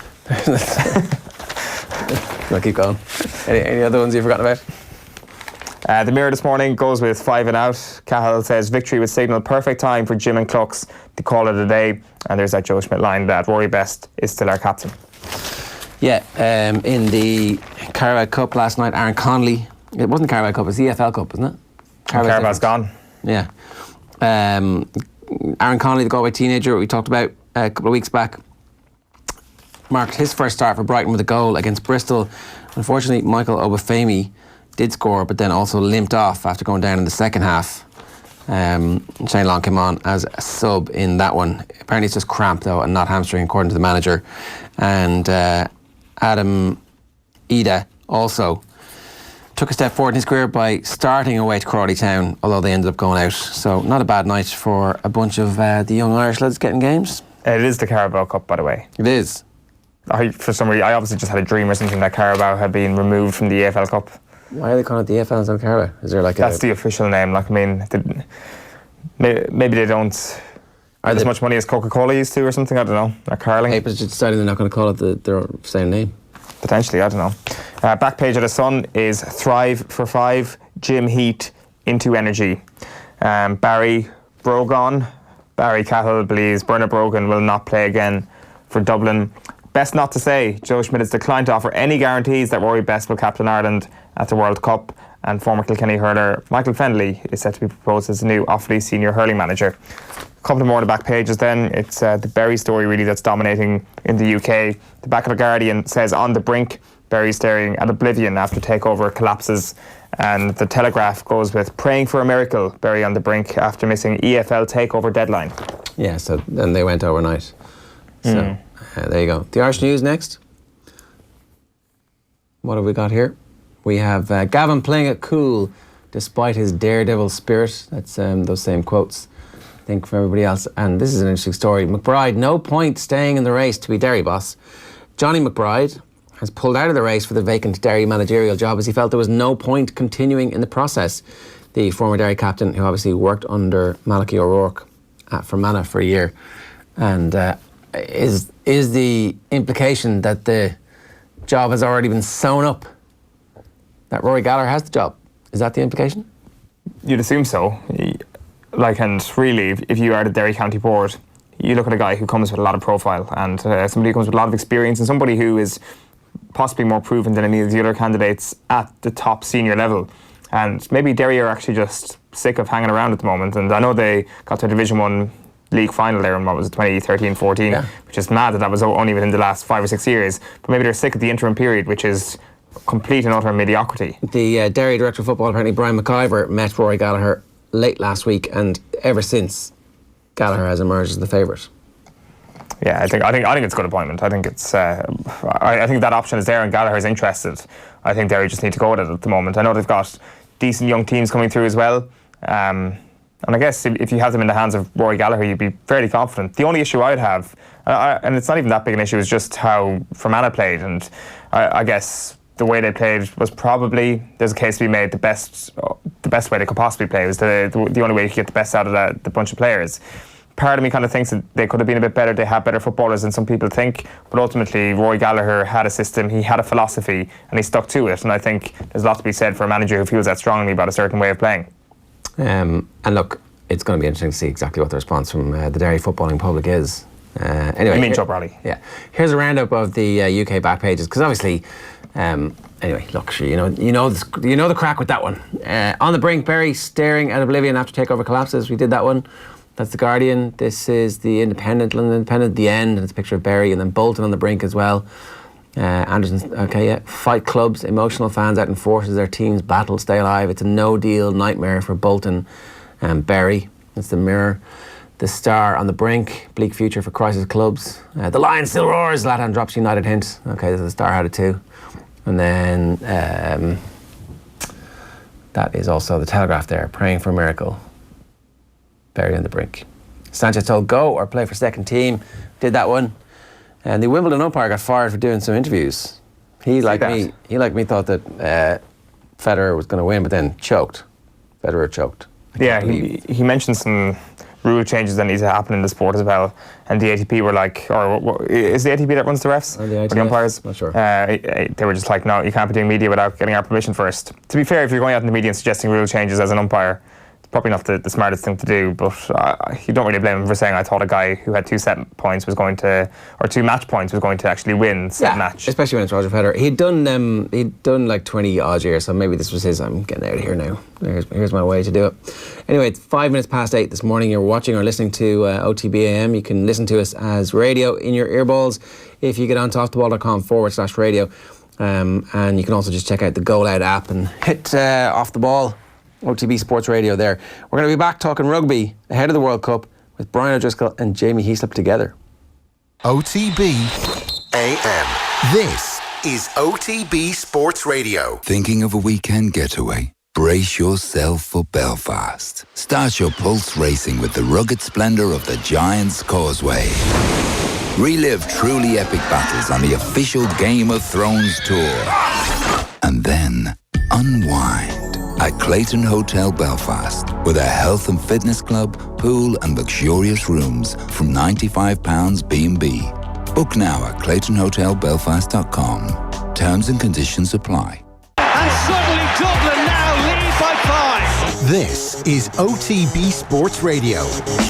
I'll keep going. Any other ones you've forgotten about? The Mirror this morning goes with 5 and out. Cahill says victory would signal perfect time for Jim and Clux to call it a day. And there's that Joe Schmidt line that Rory Best is still our captain. Yeah, in the Carabao Cup last night, Aaron Connolly. It wasn't the Carabao Cup, it was the EFL Cup, wasn't it? Carabao's gone. Yeah. Aaron Connolly, the Galway teenager we talked about a couple of weeks back. marked his first start for Brighton with a goal against Bristol. Unfortunately, Michael Obafemi did score, but then also limped off after going down in the second half. Shane Long came on as a sub in that one. Apparently it's just cramp though and not hamstring according to the manager. And Adam Ida also took a step forward in his career by starting away to Crawley Town, although they ended up going out. So not a bad night for a bunch of the young Irish lads getting games. It is the Carabao Cup, by the way. It is. For some reason, I obviously just had a dream or something that Carabao had been removed from the EFL Cup. Why are they calling it the EFL instead of Carabao? Is there like That's the official name. Like, I mean, maybe they don't have as much money as Coca-Cola used to or something, I don't know. Or Carling. Papers just decided they're not going to call it their same name. Potentially, I don't know. Back page of the Sun is Thrive for 5, Jim Heat into energy. Barry Brogan, Barry Cahill believes Bernard Brogan will not play again for Dublin. Best not to say, Joe Schmidt has declined to offer any guarantees that Rory Best will captain Ireland at the World Cup, and former Kilkenny hurler Michael Fennelly is set to be proposed as the new Offaly senior hurling manager. A couple more on the back pages then. It's the Berry story really that's dominating in the UK. The back of the Guardian says, on the brink, Berry staring at oblivion after takeover collapses. And the Telegraph goes with praying for a miracle, Berry on the brink after missing EFL takeover deadline. Yeah, so then they went overnight. So there you go. The Irish News next. What have we got here? We have Gavin playing it cool despite his daredevil spirit. That's those same quotes, I think, for everybody else. And this is an interesting story. McBride, no point staying in the race to be Derry boss. Johnny McBride has pulled out of the race for the vacant Derry managerial job as he felt there was no point continuing in the process. The former Derry captain, who obviously worked under Malachy O'Rourke at Fermanagh for a year. And is the implication that the job has already been sewn up? That Rory Gallagher has the job? Is that the implication? You'd assume so. Like, and really, if you are the Derry County Board, you look at a guy who comes with a lot of profile and somebody who comes with a lot of experience and somebody who is possibly more proven than any of the other candidates at the top senior level. And maybe Derry are actually just sick of hanging around at the moment. And I know they got to a Division 1 league final there in, what was it, 2013-14, which is mad that was only within the last 5 or 6 years. But maybe they're sick of the interim period, which is complete and utter mediocrity. The Derry Director of Football, apparently Brian McIver, met Rory Gallagher late last week, and ever since, Gallagher has emerged as the favourite. Yeah, I think it's a good appointment. I think it's I think that option is there and Gallagher's interested. I think Derry just need to go with it at the moment. I know they've got decent young teams coming through as well. And I guess if you have them in the hands of Rory Gallagher, you'd be fairly confident. The only issue I'd have, and it's not even that big an issue, is just how Fermanagh played. And I guess the way they played was probably, there's a case to be made, the best way they could possibly play. It was the only way you could get the best out of the bunch of players. Part of me kind of thinks that they could have been a bit better. They have better footballers than some people think. But ultimately, Rory Gallagher had a system, he had a philosophy, and he stuck to it. And I think there's a lot to be said for a manager who feels that strongly about a certain way of playing. And look, it's going to be interesting to see exactly what the response from the Derry footballing public is. Anyway, you mean Joe Bradley? Yeah. Here's a roundup of the UK back pages, because obviously, anyway, look, sure, you know the crack with that one. On the brink, Berry staring at oblivion after takeover collapses. We did that one. That's the Guardian. This is the Independent, London Independent, the end, and it's a picture of Berry, and then Bolton on the brink as well. Anderson, okay, yeah. Fight clubs, emotional fans out in forces, their teams battle, stay alive. It's a no-deal nightmare for Bolton and Berry. That's the Mirror. The Star on the brink, bleak future for crisis clubs. The Lion still roars, Zlatan drops United hint. Okay, the Star had it too. And then that is also the Telegraph there, praying for a miracle. Berry on the brink. Sanchez told go or play for second team. Did that one. And the Wimbledon umpire got fired for doing some interviews. He, like me, thought that Federer was going to win, but then choked. Federer choked. Yeah, he mentioned some rule changes that need to happen in the sport as well. And the ATP were like, or is the ATP that runs the refs? Or the umpires? Not sure. They were just like, no, you can't be doing media without getting our permission first. To be fair, if you're going out in the media and suggesting rule changes as an umpire, probably not the smartest thing to do, but you don't really blame him for saying, I thought a guy who had 2 set points was going to, or 2 match points was going to actually win set match. Especially when it's Roger Federer. He'd done like 20 odd years, so maybe this was his, I'm getting out of here now. Here's my way to do it. Anyway, it's 8:05 this morning. You're watching or listening to OTBAM. You can listen to us as radio in your earballs. if you get onto offtheball.com/radio. And you can also just check out the Goal Out app and hit Off the Ball, OTB Sports Radio there. We're going to be back talking rugby ahead of the World Cup with Brian O'Driscoll and Jamie Heaslip together. OTB AM. This is OTB Sports Radio. Thinking of a weekend getaway? Brace yourself for Belfast. Start your pulse racing with the rugged splendour of the Giants Causeway. Relive truly epic battles on the official Game of Thrones tour. And then unwind at Clayton Hotel Belfast with a health and fitness club, pool and luxurious rooms from £95 B&B. Book now at claytonhotelbelfast.com. Terms and conditions apply. And suddenly Dublin now lead by 5. This is OTB Sports Radio.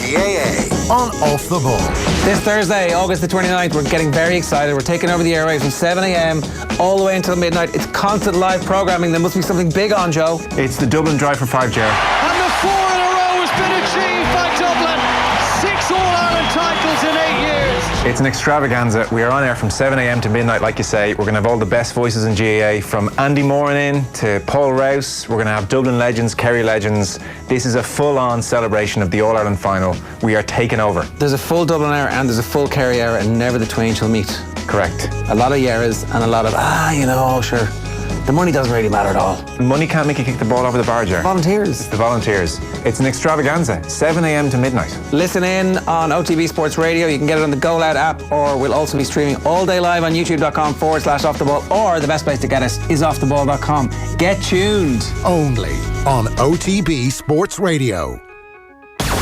GAA on Off the Ball. This Thursday, August the 29th, we're getting very excited. We're taking over the airwaves from 7 a.m. all the way until midnight. It's constant live programming. There must be something big on, Joe. It's the Dublin Drive for 5, Ger. And the 4 in a row has been achieved by Dublin. 6 All-Ireland titles in 8 years. It's an extravaganza. We are on air from 7 a.m. to midnight, like you say. We're going to have all the best voices in GAA, from Andy Moran to Paul Rouse. We're going to have Dublin legends, Kerry legends. This is a full-on celebration of the All-Ireland final. We are taking over. There's a full Dublin hour and there's a full Kerry hour, and never the twain shall meet. Correct. A lot of yeras and a lot of, sure. The money doesn't really matter at all. Money can't make you kick the ball over the bar, Ger. Volunteers. The volunteers. It's an extravaganza. 7 a.m. to midnight. Listen in on OTB Sports Radio. You can get it on the Goal Out app, or we'll also be streaming all day live on youtube.com/offtheball, or the best place to get us is offtheball.com. Get tuned. Only on OTB Sports Radio.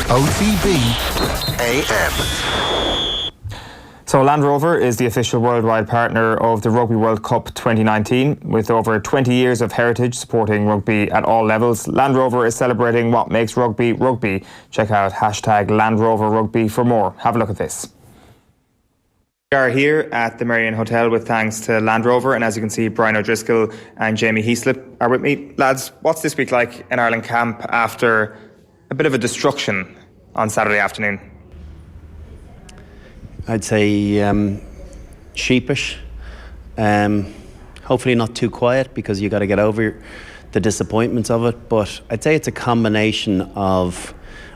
OTB AM. So Land Rover is the official worldwide partner of the Rugby World Cup 2019. With over 20 years of heritage supporting rugby at all levels, Land Rover is celebrating what makes rugby rugby. Check out #Land Rover Rugby for more. Have a look at this. We are here at the Marion Hotel with thanks to Land Rover, and as you can see, Brian O'Driscoll and Jamie Heaslip are with me. Lads, what's this week like in Ireland camp after a bit of a destruction on Saturday afternoon? I'd say sheepish. Hopefully not too quiet, because you got to get over the disappointments of it. But I'd say it's a combination of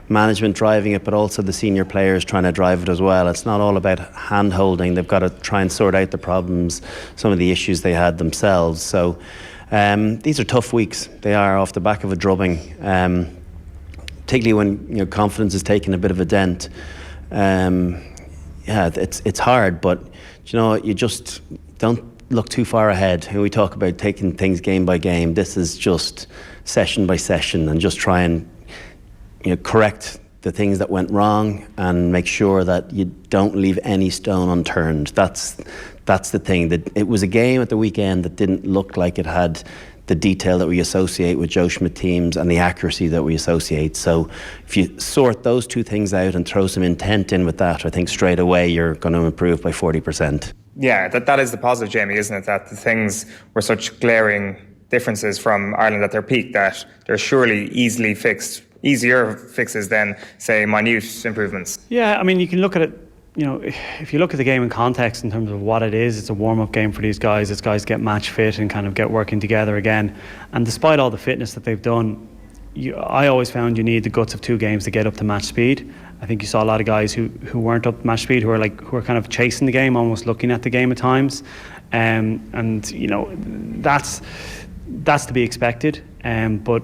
management driving it, but also the senior players trying to drive it as well. It's not all about hand holding. They've got to try and sort out the problems, some of the issues they had themselves. So these are tough weeks. They are, off the back of a drubbing, particularly when confidence is taking a bit of a dent. It's hard, but you just don't look too far ahead. We talk about taking things game by game. This is just session by session, and just try and correct the things that went wrong and make sure that you don't leave any stone unturned. That's the thing. That it was a game at the weekend that didn't look like it had the detail that we associate with Joe Schmidt teams and the accuracy that we associate. So if you sort those two things out and throw some intent in with that, I think straight away you're going to improve by 40%. Yeah, that is the positive, Jamie, isn't it? That the things were such glaring differences from Ireland at their peak that they're surely easier fixes than, say, minute improvements. Yeah, I mean, you can look at it, if you look at the game in context in terms of what it is, it's a warm-up game for these guys. It's guys get match fit and kind of get working together again. And despite all the fitness that they've done, I always found you need the guts of 2 games to get up to match speed. I think you saw a lot of guys who weren't up to match speed, who are kind of chasing the game, almost looking at the game at times. That's to be expected. But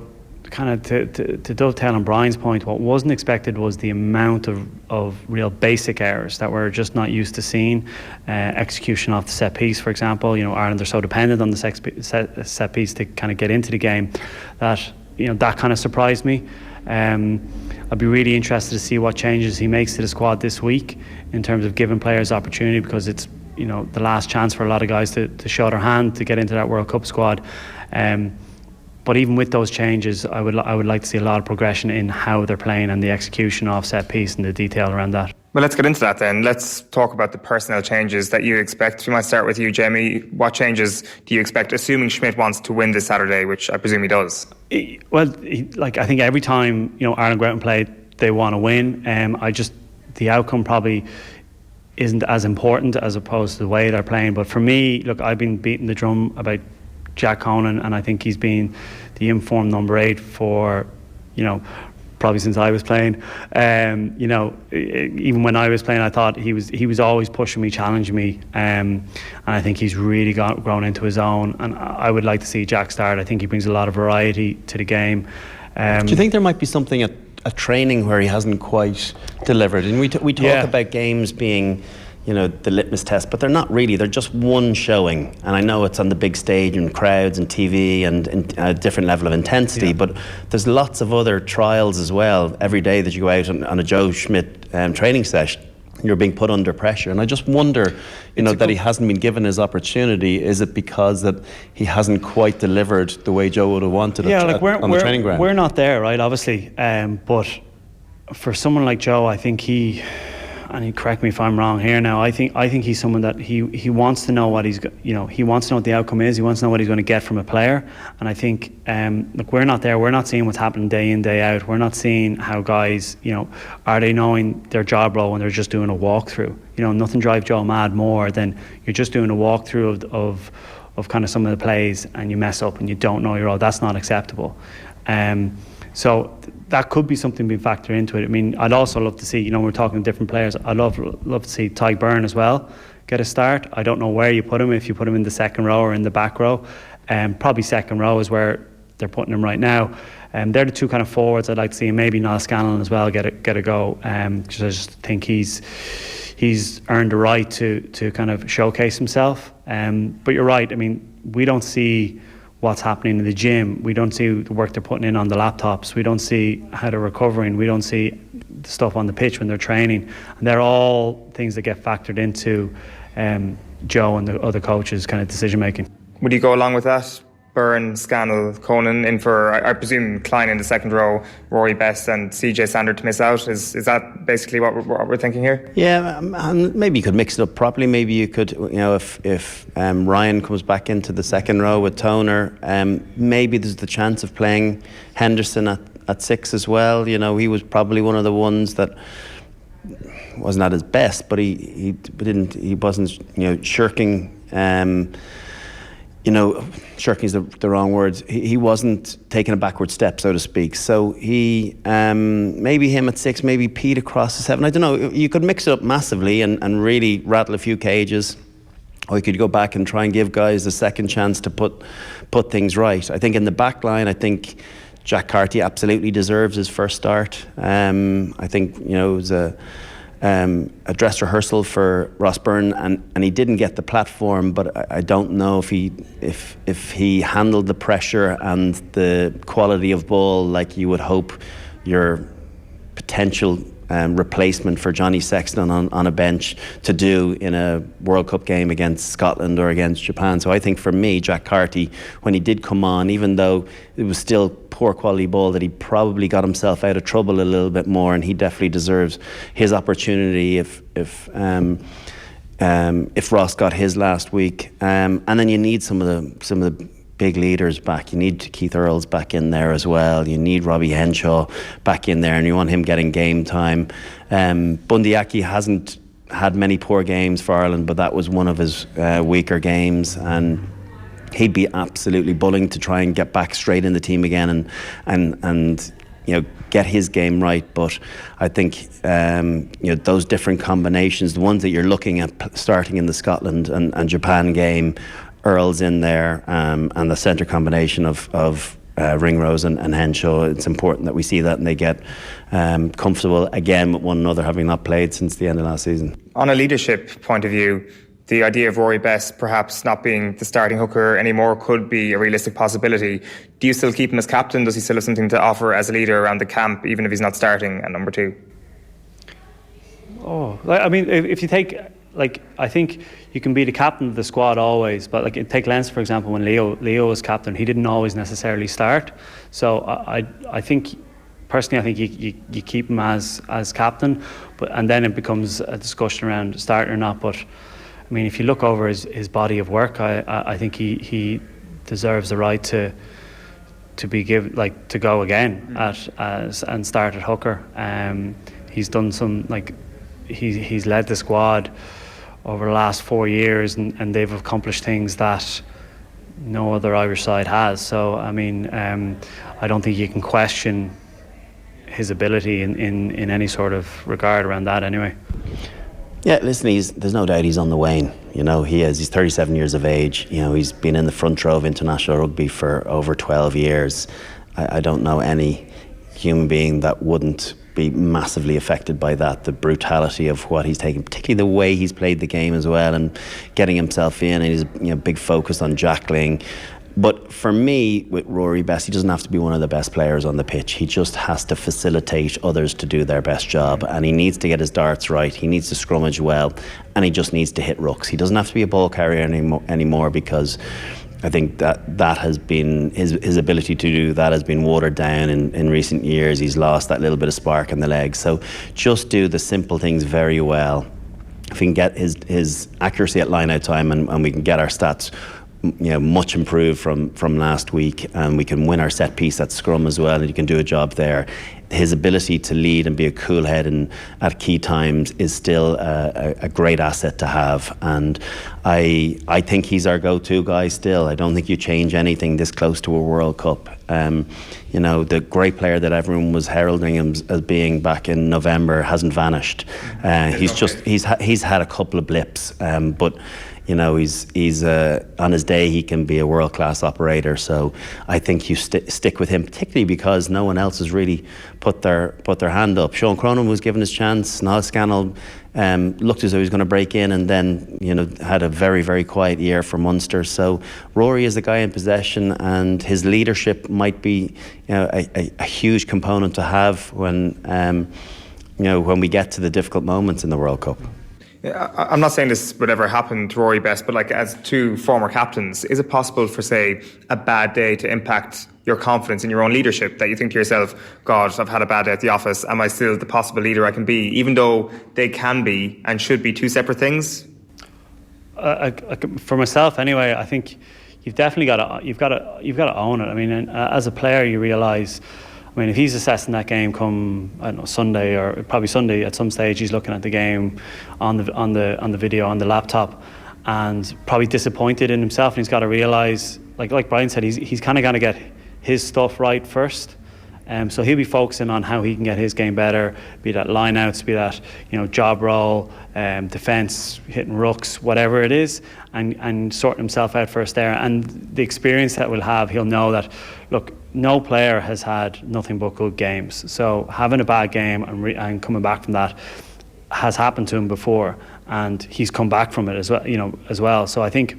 kind of to dovetail on Brian's point, what wasn't expected was the amount of real basic errors that we're just not used to seeing. Execution off the set piece, for example. Ireland are so dependent on the set piece to kind of get into the game that that kind of surprised me. I'd be really interested to see what changes he makes to the squad this week in terms of giving players opportunity, because it's the last chance for a lot of guys to show their hand to get into that World Cup squad. But even with those changes, I would like to see a lot of progression in how they're playing and the execution off set piece and the detail around that. Well, let's get into that then. Let's talk about the personnel changes that you expect. We might start with you, Jamie. What changes do you expect, assuming Schmidt wants to win this Saturday, which I presume he does? Well, I think every time Ireland go out and play, they want to win. The outcome probably isn't as important as opposed to the way they're playing. But for me, look, I've been beating the drum about Jack Conan, and I think he's been the informed number 8 for, probably since I was playing. Even when I was playing, I thought he was always pushing me, challenging me, and I think he's really grown into his own. And I would like to see Jack start. I think he brings a lot of variety to the game. Do you think there might be something at training where he hasn't quite delivered? And we talk about games being, the litmus test, but they're not really. They're just one showing, and I know it's on the big stage and crowds and TV and a different level of intensity, but there's lots of other trials as well. Every day that you go out on a Joe Schmidt training session, you're being put under pressure, and I just wonder, that he hasn't been given his opportunity. Is it because that he hasn't quite delivered the way Joe would have wanted it on the training ground? We're not there, right? Obviously, but for someone like Joe, I think and he correct me if I'm wrong here now, I think he's someone that he wants to know what he wants to know what the outcome is. He wants to know what he's going to get from a player. And I think look, we're not there. We're not seeing what's happening day in, day out. We're not seeing how guys, are they knowing their job role when they're just doing a walkthrough. Nothing drives Joe mad more than you're just doing a walkthrough of kind of some of the plays and you mess up and you don't know your role. That's not acceptable. So that could be something being factored into it. I mean, I'd also love to see, we're talking different players, I'd love to see Tadhg Beirne as well get a start. I don't know where you put him, if you put him in the second row or in the back row. Probably second row is where they're putting him right now. They're the two kind of forwards I'd like to see, and maybe Niall Scanlon as well get a go. Because I just think he's earned the right to kind of showcase himself. But you're right, I mean, we don't see what's happening in the gym. We don't see the work they're putting in on the laptops. We don't see how they're recovering. We don't see the stuff on the pitch when they're training. And they're all things that get factored into Joe and the other coaches' kind of decision making. Would you go along with that? Beirne, Scannell, Conan in for, I presume, Klein in the second row, Rory Best and CJ Sander to miss out. Is that basically what we're thinking here? Yeah, and maybe you could mix it up properly. Maybe you could, if Ryan comes back into the second row with Toner, maybe there's the chance of playing Henderson at 6 as well. He was probably one of the ones that wasn't at his best, but he wasn't shirking. Shirking is the wrong word. He wasn't taking a backward step, so to speak. So he, maybe him at 6, maybe Pete across to 7. I don't know. You could mix it up massively and really rattle a few cages. Or you could go back and try and give guys a second chance to put things right. I think in the back line, I think Jack Carty absolutely deserves his first start. I think, it was a dress rehearsal for Ross Byrne, and he didn't get the platform, but I don't know if he handled the pressure and the quality of ball like you would hope your potential replacement for Johnny Sexton on a bench to do in a World Cup game against Scotland or against Japan. So I think for me, Jack Carty, when he did come on, even though it was still poor quality ball, that he probably got himself out of trouble a little bit more, and he definitely deserves his opportunity if Ross got his last week. And then you need some of the big leaders back. You need Keith Earls back in there as well. You need Robbie Henshaw back in there, and you want him getting game time. Bundy Aki hasn't had many poor games for Ireland, but that was one of his weaker games, and he'd be absolutely bulling to try and get back straight in the team again and get his game right. But I think those different combinations, the ones that you're looking at starting in the Scotland and Japan game, Earls in there, and the centre combination of Ringrose and Henshaw, it's important that we see that and they get comfortable again with one another, having not played since the end of last season. On a leadership point of view, the idea of Rory Best perhaps not being the starting hooker anymore could be a realistic possibility. Do you still keep him as captain? Does he still have something to offer as a leader around the camp, even if he's not starting at number 2? If you take... I think you can be the captain of the squad always, but take Leinster for example. When Leo was captain, he didn't always necessarily start. So I think personally, I think you keep him as captain, and then it becomes a discussion around starting or not. But I mean, if you look over his body of work, I think he deserves the right to be to go again and start at hooker. He's done some he's led the squad over the last 4 years, and they've accomplished things that no other Irish side has. So I mean, I don't think you can question his ability in any sort of regard around that anyway. Yeah, listen, there's no doubt he's on the wane. You know, he's 37 years of age. You know, he's been in the front row of international rugby for over 12 years. I don't know any human being that wouldn't be massively affected by that, the brutality of what he's taken, particularly the way he's played the game as well, and getting himself in, and his big focus on jackling. But for me, with Rory Best, he doesn't have to be one of the best players on the pitch. He just has to facilitate others to do their best job, and he needs to get his darts right. He needs to scrummage well, and he just needs to hit rucks. He doesn't have to be a ball carrier anymore, because I think that has been his ability to do that has been watered down in recent years. He's lost that little bit of spark in the legs. So just do the simple things very well. If we can get his accuracy at line out time, and we can get our stats much improved from last week, and we can win our set piece at scrum as well, and you can do a job there. His ability to lead and be a cool head at key times is still a great asset to have, and I think he's our go-to guy still. I don't think you change anything this close to a World Cup. The great player that everyone was heralding him as being back in November hasn't vanished. He's had a couple of blips, but he's on his day he can be a world-class operator. So I think you stick with him, particularly because no one else has really put their hand up. Sean Cronin was given his chance. Niall Scannell looked as though he was going to break in, and then had a very, very quiet year for Munster. So Rory is the guy in possession, and his leadership might be a huge component to have when we get to the difficult moments in the World Cup. I'm not saying this would ever happen to Rory Best, but as two former captains, is it possible for, say, a bad day to impact your confidence in your own leadership, that you think to yourself, God, I've had a bad day at the office, am I still the possible leader I can be, even though they can be and should be two separate things? For myself anyway, I think you've definitely got to own it. I mean, as a player, you realise, I mean, if he's assessing that game come, I don't know, Sunday, or probably Sunday at some stage, he's looking at the game on the video on the laptop, and probably disappointed in himself, and he's got to realise, like Brian said, he's kind of going to get his stuff right first. So he'll be focusing on how he can get his game better, be that line-outs, be that job role, defence, hitting rucks, whatever it is, and sorting himself out first there. And the experience that we'll have, he'll know that, look, no player has had nothing but good games. So having a bad game and coming back from that has happened to him before, and he's come back from it as well. So I think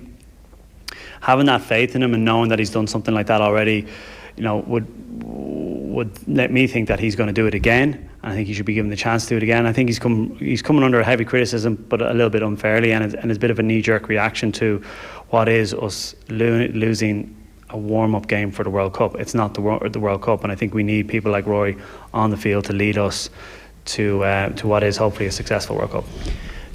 having that faith in him and knowing that he's done something like that already, would let me think that he's going to do it again. I think he should be given the chance to do it again. I think he's coming under heavy criticism, but a little bit unfairly, and it's a bit of a knee-jerk reaction to what is us losing a warm-up game for the World Cup. It's not the World Cup, and I think we need people like Rory on the field to lead us to what is hopefully a successful World Cup.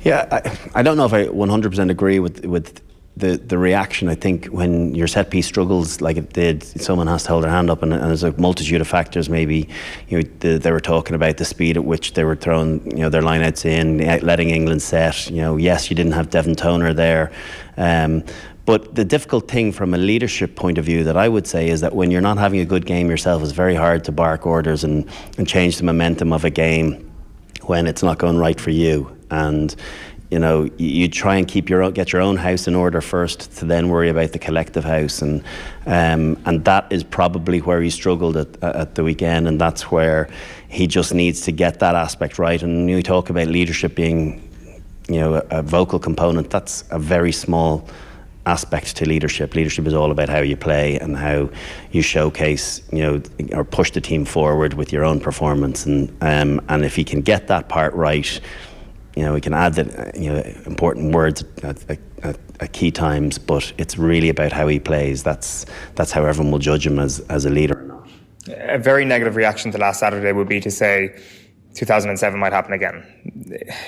Yeah, I don't know if I 100% agree with the reaction. I think when your set piece struggles like it did, someone has to hold their hand up, and there's a multitude of factors. Maybe they were talking about the speed at which they were throwing their lineouts in, letting England set. Yes, you didn't have Devon Toner there, but the difficult thing from a leadership point of view that I would say is that when you're not having a good game yourself, it's very hard to bark orders and change the momentum of a game when it's not going right for you. And you try and get your own house in order first, to then worry about the collective house, and that is probably where he struggled at the weekend, and that's where he just needs to get that aspect right. And you talk about leadership being, a vocal component. That's a very small aspect to leadership. Leadership is all about how you play and how you showcase, or push the team forward with your own performance, and if he can get that part right. We can add the important words at key times, but it's really about how he plays. That's how everyone will judge him as a leader or not. A very negative reaction to last Saturday would be to say 2007 might happen again.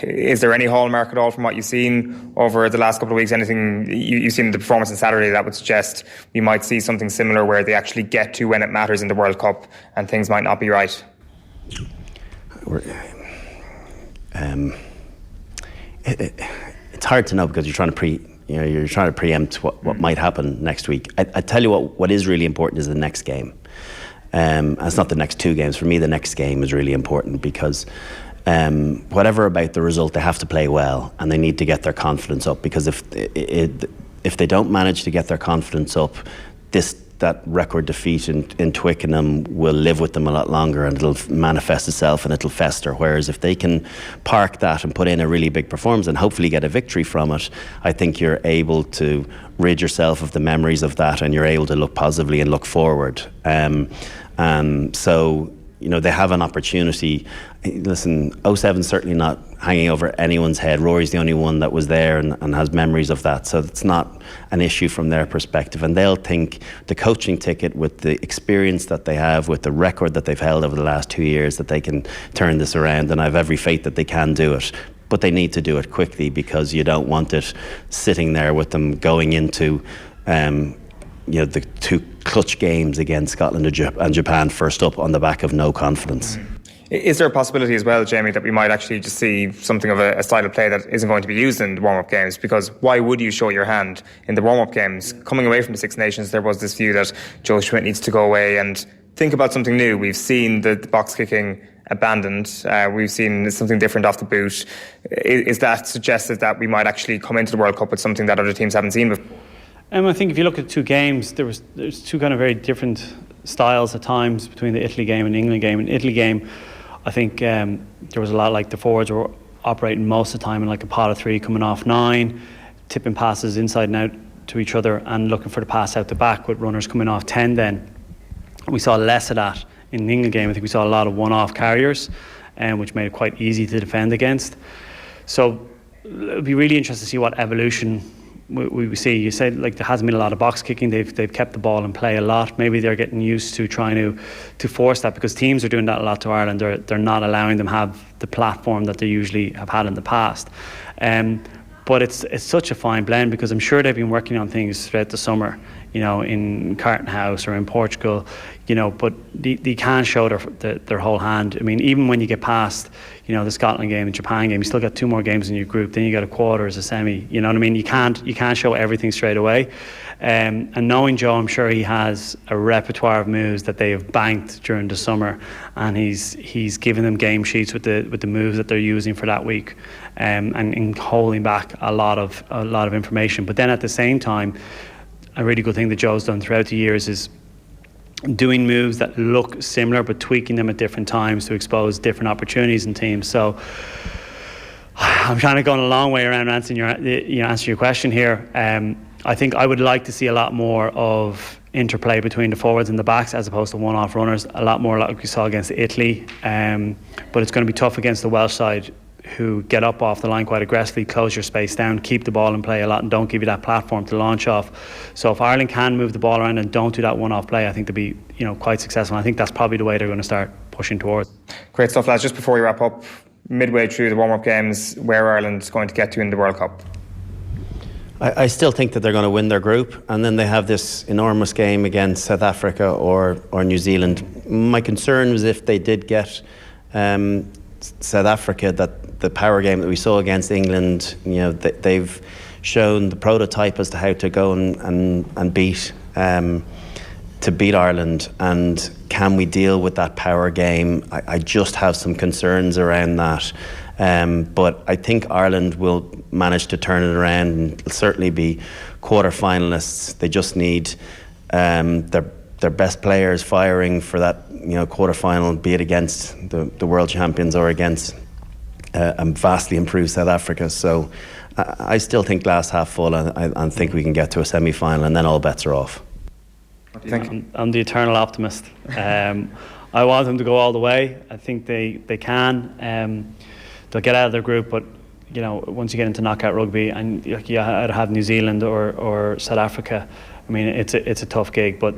Is there any hallmark at all from what you've seen over the last couple of weeks? Anything you've seen in the performance on Saturday that would suggest we might see something similar where they actually get to when it matters in the World Cup and things might not be right? it's hard to know because you're trying to preempt what might happen next week. I tell you what is really important is the next game. It's not the next 2 games. For me, the next game is really important because whatever about the result, they have to play well and they need to get their confidence up, because if they don't manage to get their confidence up, that record defeat in Twickenham will live with them a lot longer and it'll manifest itself and it'll fester. Whereas if they can park that and put in a really big performance and hopefully get a victory from it, I think you're able to rid yourself of the memories of that and you're able to look positively and look forward. So, they have an opportunity. Listen, 07's certainly not hanging over anyone's head. Rory's the only one that was there and has memories of that. So it's not an issue from their perspective. And they'll think the coaching ticket, with the experience that they have, with the record that they've held over the last 2 years, that they can turn this around. And I have every faith that they can do it. But they need to do it quickly, because you don't want it sitting there with them going into the 2 clutch games against Scotland and Japan first up on the back of no confidence. Is there a possibility as well, Jamie, that we might actually just see something of a style of play that isn't going to be used in the warm-up games? Because why would you show your hand in the warm-up games? Coming away from the Six Nations, there was this view that Joe Schmidt needs to go away and think about something new. We've seen the box kicking abandoned. We've seen something different off the boot. Is that suggested that we might actually come into the World Cup with something that other teams haven't seen before? I think if you look at 2 games, there's 2 kind of very different styles at times between the Italy game and the England game. In the Italy game, I think there was a lot, like the forwards were operating most of the time in like a pot of 3 coming off 9, tipping passes inside and out to each other and looking for the pass out the back with runners coming off 10 then. We saw less of that in the England game. I think we saw a lot of one-off carriers, which made it quite easy to defend against. So it'll be really interesting to see what evolution we see. You said like there hasn't been a lot of box kicking. They've kept the ball in play a lot. Maybe they're getting used to trying to force that, because teams are doing that a lot to Ireland. They're not allowing them have the platform that they usually have had in the past. But it's such a fine blend, because I'm sure they've been working on things throughout the summer, in Carton House or in Portugal, but they can't show their whole hand. I mean, even when you get past, the Scotland game and Japan game, you still got 2 more games in your group, then you got a quarters, a semi, you know what I mean? You can't show everything straight away. And knowing Joe, I'm sure he has a repertoire of moves that they have banked during the summer, and he's given them game sheets with the moves that they're using for that week, and holding back a lot of information. But then at the same time, a really good thing that Joe's done throughout the years is doing moves that look similar but tweaking them at different times to expose different opportunities in teams. So I'm trying to go a long way around answering your question here. I think I would like to see a lot more of interplay between the forwards and the backs, as opposed to one-off runners, a lot more like we saw against Italy. But it's going to be tough against the Welsh side, who get up off the line quite aggressively, close your space down, keep the ball in play a lot, and don't give you that platform to launch off. So if Ireland can move the ball around and don't do that one-off play, I think they'll be quite successful. And I think that's probably the way they're going to start pushing towards. Great stuff, lads. Just before we wrap up, midway through the warm-up games, where Ireland's going to get to in the World Cup? I still think that they're going to win their group, and then they have this enormous game against South Africa or New Zealand. My concern was if they did get South Africa, that the power game that we saw against England, they've shown the prototype as to how to go and beat Ireland. And can we deal with that power game? I just have some concerns around that. But I think Ireland will manage to turn it around and certainly be quarter-finalists. They just need their best players firing for that quarter-final, be it against the world champions or against a vastly improved South Africa. So I still think glass half full, and I think we can get to a semi-final, and then all bets are off. I'm the eternal optimist. I want them to go all the way. I think they can. They'll get out of their group, but once you get into knockout rugby, and you either have New Zealand or South Africa, I mean, it's a tough gig. But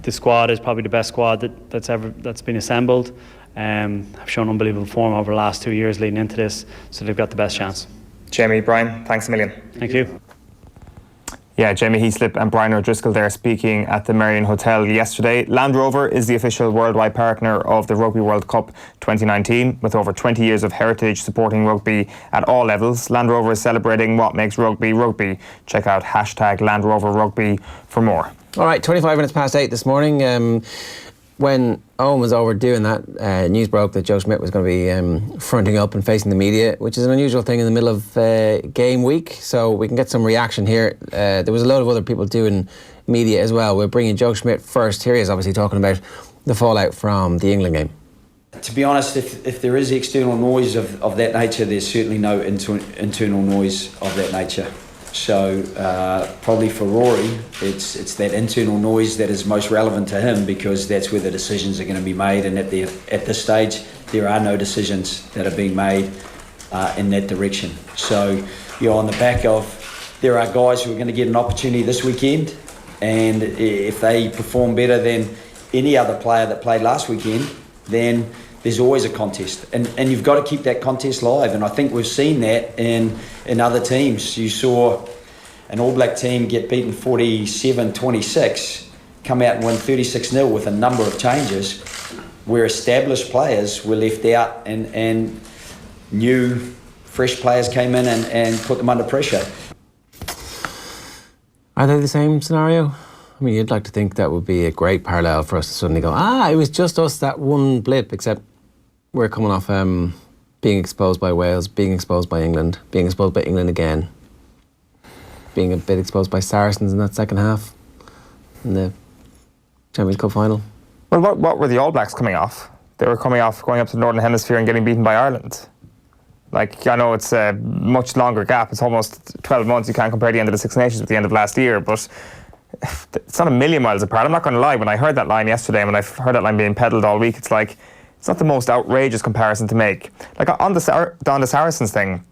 the squad is probably the best squad that's been assembled. Have shown unbelievable form over the last 2 years leading into this, so they've got the best chance. Jamie, Brian, thanks a million. Thank you. Yeah, Jamie Heaslip and Brian O'Driscoll there speaking at the Marion Hotel yesterday. Land Rover is the official worldwide partner of the Rugby World Cup 2019, with over 20 years of heritage supporting rugby at all levels. Land Rover is celebrating what makes rugby rugby. Check out #Land Rover Rugby for more. All right, 25 minutes past 8 this morning. When Owen was overdoing that, news broke that Joe Schmidt was going to be fronting up and facing the media, which is an unusual thing in the middle of game week. So we can get some reaction here. There was a load of other people doing media as well. We're bringing Joe Schmidt first. Here he is obviously talking about the fallout from the England game. To be honest, if there is external noise of that nature, there's certainly no internal noise of that nature. So probably for Rory, it's that internal noise that is most relevant to him, because that's where the decisions are going to be made. And at this stage, there are no decisions that are being made in that direction. So you're on the back of, there are guys who are going to get an opportunity this weekend, and if they perform better than any other player that played last weekend, then there's always a contest, and you've got to keep that contest live. And I think we've seen that in other teams. You saw an All Black team get beaten 47-26, come out and win 36-0 with a number of changes, where established players were left out and new, fresh players came in and put them under pressure. Are they the same scenario? I mean, you'd like to think that would be a great parallel for us to suddenly go, it was just us, that one blip, except we're coming off being exposed by Wales, being exposed by England, being exposed by England again, being a bit exposed by Saracens in that second half in the Champions Cup final. Well, what were the All Blacks coming off? They were coming off going up to the Northern Hemisphere and getting beaten by Ireland. Like, I know it's a much longer gap. It's almost 12 months. You can't compare the end of the Six Nations with the end of last year, but it's not a million miles apart. I'm not going to lie. When I heard that line yesterday, and when I've heard that line being peddled all week, it's like, it's not the most outrageous comparison to make. Like, on the Saracens thing,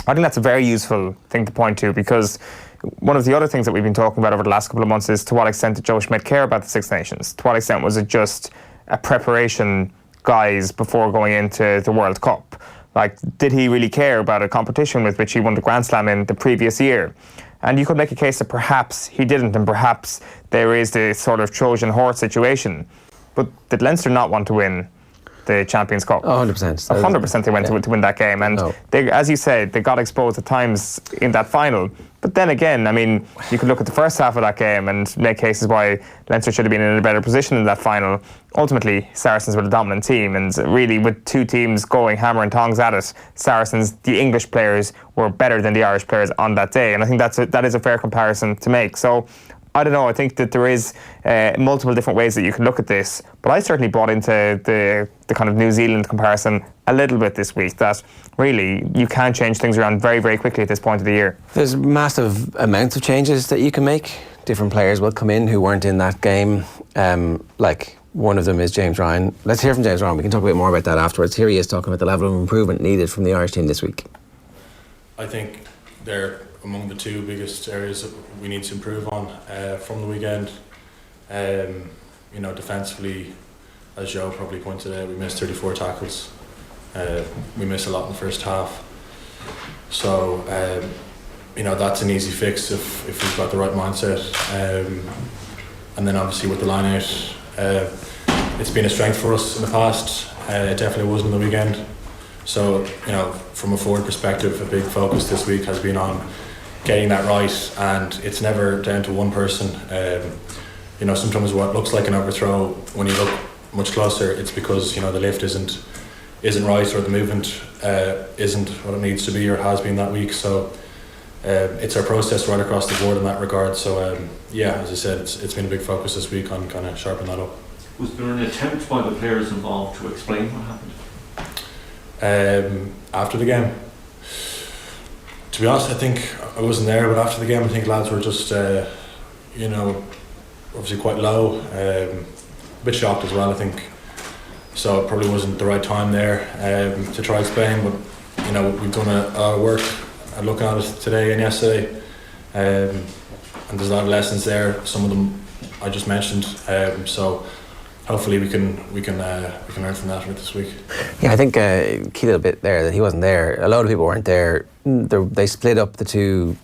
I think that's a very useful thing to point to, because one of the other things that we've been talking about over the last couple of months is to what extent did Joe Schmidt care about the Six Nations? To what extent was it just a preparation guise before going into the World Cup? Like, did he really care about a competition with which he won the Grand Slam in the previous year? And you could make a case that perhaps he didn't, and perhaps there is this sort of Trojan horse situation. But did Leinster not want to win the Champions Cup? 100%. 100% they went to win that game. And they, as you said, they got exposed at times in that final. But then again, I mean, you could look at the first half of that game and make cases why Leinster should have been in a better position in that final. Ultimately, Saracens were the dominant team, and really with two teams going hammer and tongs at it, Saracens, the English players, were better than the Irish players on that day. And I think that is a fair comparison to make. So, I don't know, I think that there is multiple different ways that you can look at this, but I certainly bought into the kind of New Zealand comparison a little bit this week, that really you can change things around very, very quickly at this point of the year. There's massive amounts of changes that you can make. Different players will come in who weren't in that game. Like, one of them is James Ryan. Let's hear from James Ryan. We can talk a bit more about that afterwards. Here he is talking about the level of improvement needed from the Irish team this week. I think they're among the two biggest areas that we need to improve on from the weekend. You know, defensively, as Joe probably pointed out, we missed 34 tackles. We missed a lot in the first half. So, you know, that's an easy fix if we've got the right mindset. And then obviously with the line out, it's been a strength for us in the past. It definitely wasn't the weekend. So, you know, from a forward perspective, a big focus this week has been on getting that right, and it's never down to one person. You know, sometimes what looks like an overthrow, when you look much closer, it's because, you know, the lift isn't right, or the movement isn't what it needs to be or has been that week. So it's our process right across the board in that regard. So yeah, as I said, it's been a big focus this week on kind of sharpening that up. Was there an attempt by the players involved to explain what happened? After the game, to be honest, I think I wasn't there, but after the game I think lads were just you know, obviously quite low, a bit shocked as well, I think. So it probably wasn't the right time there to try explain, but you know, we've done a work at looking at it today and yesterday, and there's a lot of lessons there. Some of them I just mentioned, so hopefully we can learn from that this week. Yeah, I think key little bit there that he wasn't there. A lot of people weren't there. They split up the two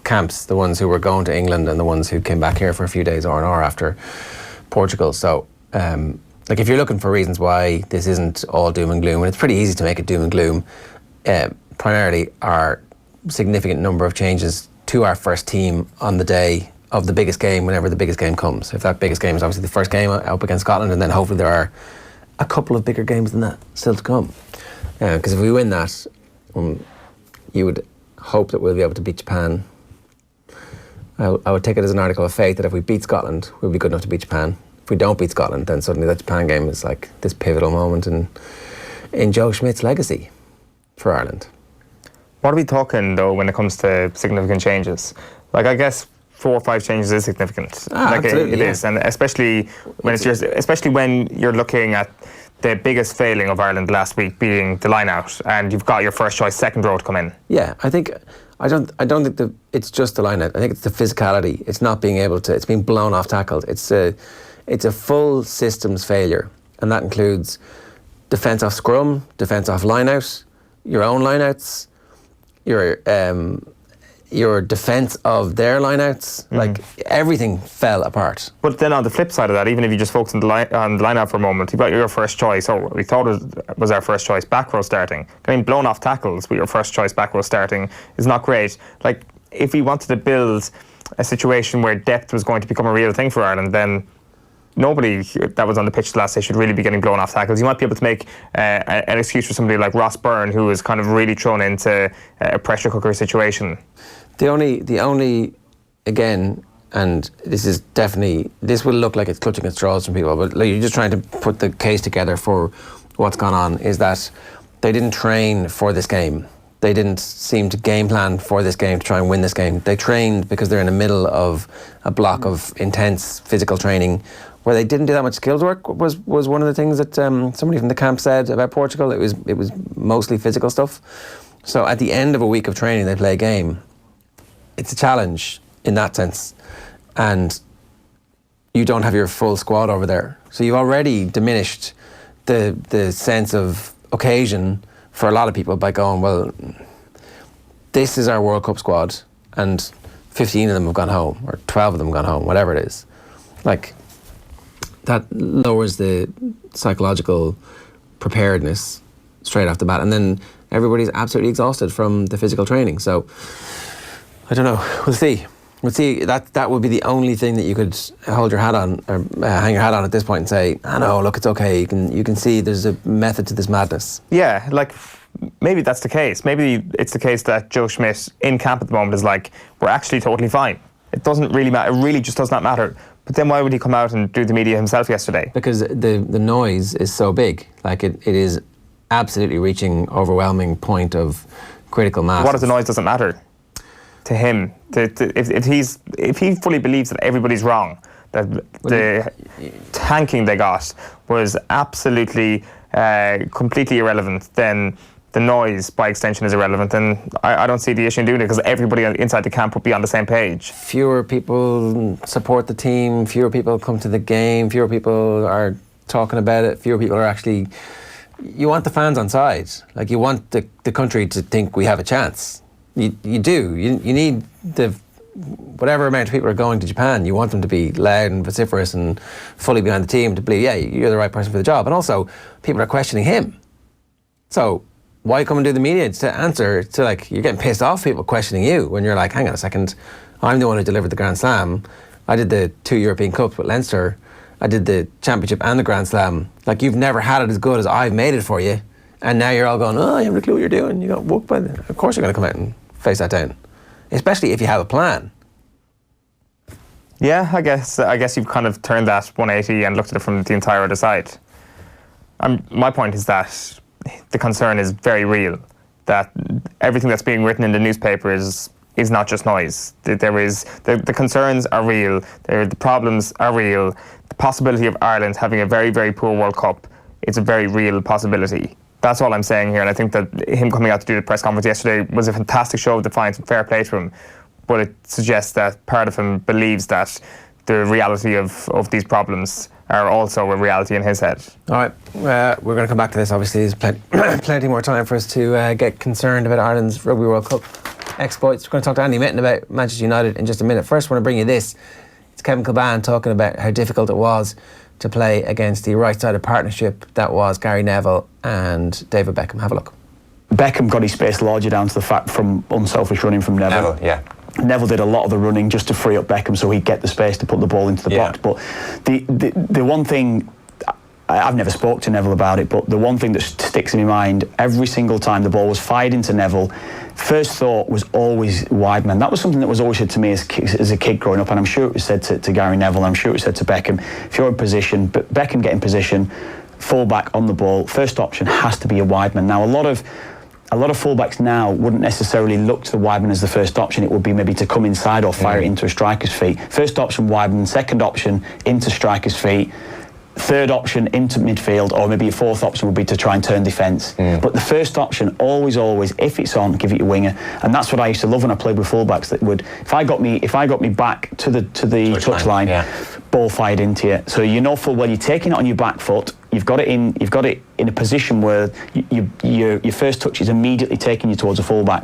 camps, the ones who were going to England and the ones who came back here for a few days R&R after Portugal. So, like, if you're looking for reasons why this isn't all doom and gloom, and it's pretty easy to make it doom and gloom, primarily our significant number of changes to our first team on the day of the biggest game, whenever the biggest game comes. If that biggest game is obviously the first game up against Scotland, and then hopefully there are a couple of bigger games than that still to come. Because if we win that, you would hope that we'll be able to beat Japan. I would take it as an article of faith that if we beat Scotland, we'll be good enough to beat Japan. If we don't beat Scotland, then suddenly that Japan game is like this pivotal moment in Joe Schmidt's legacy for Ireland. What are we talking, though, when it comes to significant changes? Like, I guess 4 or 5 changes is significant. Like absolutely, it is, and especially when you're looking at the biggest failing of Ireland last week being the line-out, and you've got your first choice second row to come in. Yeah, I don't think it's just the line-out. I think it's the physicality. It's not being able to. It's being blown off tackled. It's a full systems failure, and that includes defence off scrum, defence off line-out, your own line-outs, your defence of their lineouts, like everything fell apart. But then on the flip side of that, even if you just focus on the line-out for a moment, you've got your first choice, or we thought it was our first choice, back row starting. Getting blown off tackles with your first choice back row starting is not great. Like, if we wanted to build a situation where depth was going to become a real thing for Ireland, then nobody that was on the pitch last day should really be getting blown off tackles. You might be able to make an excuse for somebody like Ross Byrne, who was kind of really thrown into a pressure cooker situation. The only, again, and this will look like it's clutching at straws from people, but like, you're just trying to put the case together for what's gone on, is that they didn't train for this game. They didn't seem to game plan for this game to try and win this game. They trained because they're in the middle of a block of intense physical training where they didn't do that much skills work was one of the things that somebody from the camp said about Portugal. It was mostly physical stuff. So at the end of a week of training, they play a game. It's a challenge in that sense. And you don't have your full squad over there. So you've already diminished the sense of occasion for a lot of people by going, well, this is our World Cup squad and 15 of them have gone home, or 12 of them have gone home, whatever it is. Like, that lowers the psychological preparedness straight off the bat. And then everybody's absolutely exhausted from the physical training. So, I don't know. We'll see. That would be the only thing that you could hold your hat on, or hang your hat on at this point and say, no, look, it's okay. You can see there's a method to this madness. Yeah, like, maybe that's the case. Maybe it's the case that Joe Schmidt in camp at the moment is like, we're actually totally fine. It doesn't really matter. It really just does not matter. But then why would he come out and do the media himself yesterday? Because the noise is so big. Like, it is absolutely reaching overwhelming point of critical mass. What if the noise doesn't matter to him? If he fully believes that everybody's wrong, that the tanking they got was absolutely completely irrelevant, then the noise by extension is irrelevant, and I don't see the issue in doing it because everybody inside the camp would be on the same page. Fewer people support the team, fewer people come to the game, fewer people are talking about it, fewer people are actually... You want the fans on side. Like, you want the country to think we have a chance. You do. You need whatever amount of people are going to Japan, you want them to be loud and vociferous and fully behind the team to believe, yeah, you're the right person for the job. And also, people are questioning him. So why come and do the media to answer to, like, you're getting pissed off people questioning you when you're like, hang on a second, I'm the one who delivered the Grand Slam. I did the 2 European Cups with Leinster. I did the Championship and the Grand Slam. Like, you've never had it as good as I've made it for you. And now you're all going, you haven't a clue what you're doing. You got woke by the... Of course you're going to come out and face that down. Especially if you have a plan. Yeah, I guess you've kind of turned that 180 and looked at it from the entire other side. My point is that the concern is very real, that everything that's being written in the newspaper is not just noise. The concerns are real, the problems are real. The possibility of Ireland having a very, very poor World Cup is a very real possibility. That's all I'm saying here, and I think that him coming out to do the press conference yesterday was a fantastic show of defiance and fair play to him, but it suggests that part of him believes that the reality of these problems are also a reality in his head. All right, we're going to come back to this. Obviously, there's plenty more time for us to get concerned about Ireland's Rugby World Cup. exploits. We're going to talk to Andy Mitten about Manchester United in just a minute. First, I want to bring you this. It's Kevin Kilbane talking about how difficult it was to play against the right-sided partnership that was Gary Neville and David Beckham. Have a look. Beckham got his space larger down to the fact from unselfish running from Neville. Neville did a lot of the running just to free up Beckham so he'd get the space to put the ball into the box. But the one thing, I've never spoke to Neville about it, but the one thing that sticks in my mind, every single time the ball was fired into Neville, first thought was always wide man. That was something that was always said to me as a kid growing up, and I'm sure it was said to Gary Neville, and I'm sure it was said to Beckham. If you're in position, but Beckham get in position, fall back on the ball, first option has to be a wide man. Now, a lot of fullbacks now wouldn't necessarily look to the wide man as the first option. It would be maybe to come inside or fire it into a striker's feet. First option, wide man. Second option, into striker's feet. Third option, into midfield, or maybe a fourth option would be to try and turn defence. But the first option, always, if it's on, give it your winger. And that's what I used to love when I played with fullbacks. That would, if I got me back to the touchline, ball fired into you. So you know full well you're taking it on your back foot. You've got it in a position where your first touch is immediately taking you towards a fullback.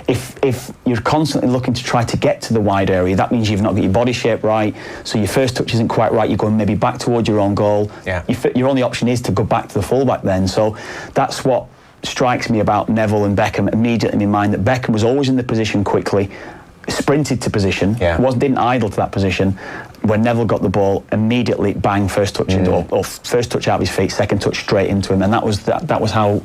If you're constantly looking to try to get to the wide area, that means you've not got your body shape right. So your first touch isn't quite right. You're going maybe back towards your own goal. Your only option is to go back to the fullback then. So that's what strikes me about Neville and Beckham immediately in my mind, that Beckham was always in the position quickly, sprinted to position, didn't idle to that position. When Neville got the ball, immediately bang, first touch or first touch out of his feet, second touch straight into him, and that was how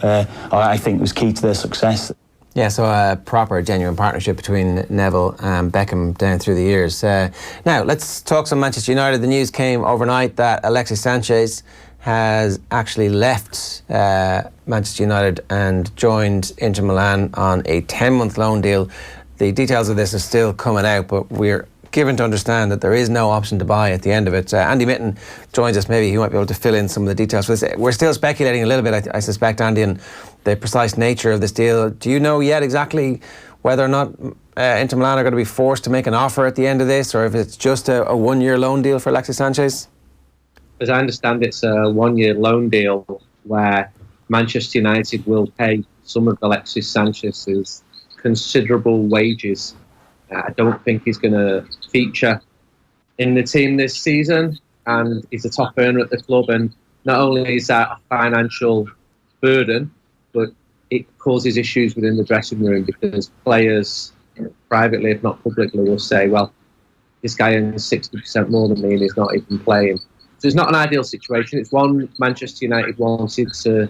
I think was key to their success. Yeah, so a proper, genuine partnership between Neville and Beckham down through the years. Now, let's talk some Manchester United. The news came overnight that Alexis Sanchez has actually left Manchester United and joined Inter Milan on a 10-month loan deal. The details of this are still coming out, but we're given to understand that there is no option to buy at the end of it. Andy Mitten joins us. Maybe he might be able to fill in some of the details for this. We're still speculating a little bit, I suspect, Andy, on the precise nature of this deal. Do you know yet exactly whether or not Inter Milan are going to be forced to make an offer at the end of this, or if it's just a one-year loan deal for Alexis Sanchez? As I understand, it's a one-year loan deal where Manchester United will pay some of Alexis Sanchez's considerable wages. I don't think he's going to feature in the team this season, and he's a top earner at the club, and not only is that a financial burden, but it causes issues within the dressing room, because players, privately if not publicly, will say, well, this guy earns 60% more than me and he's not even playing. So it's not an ideal situation. It's one Manchester United wanted to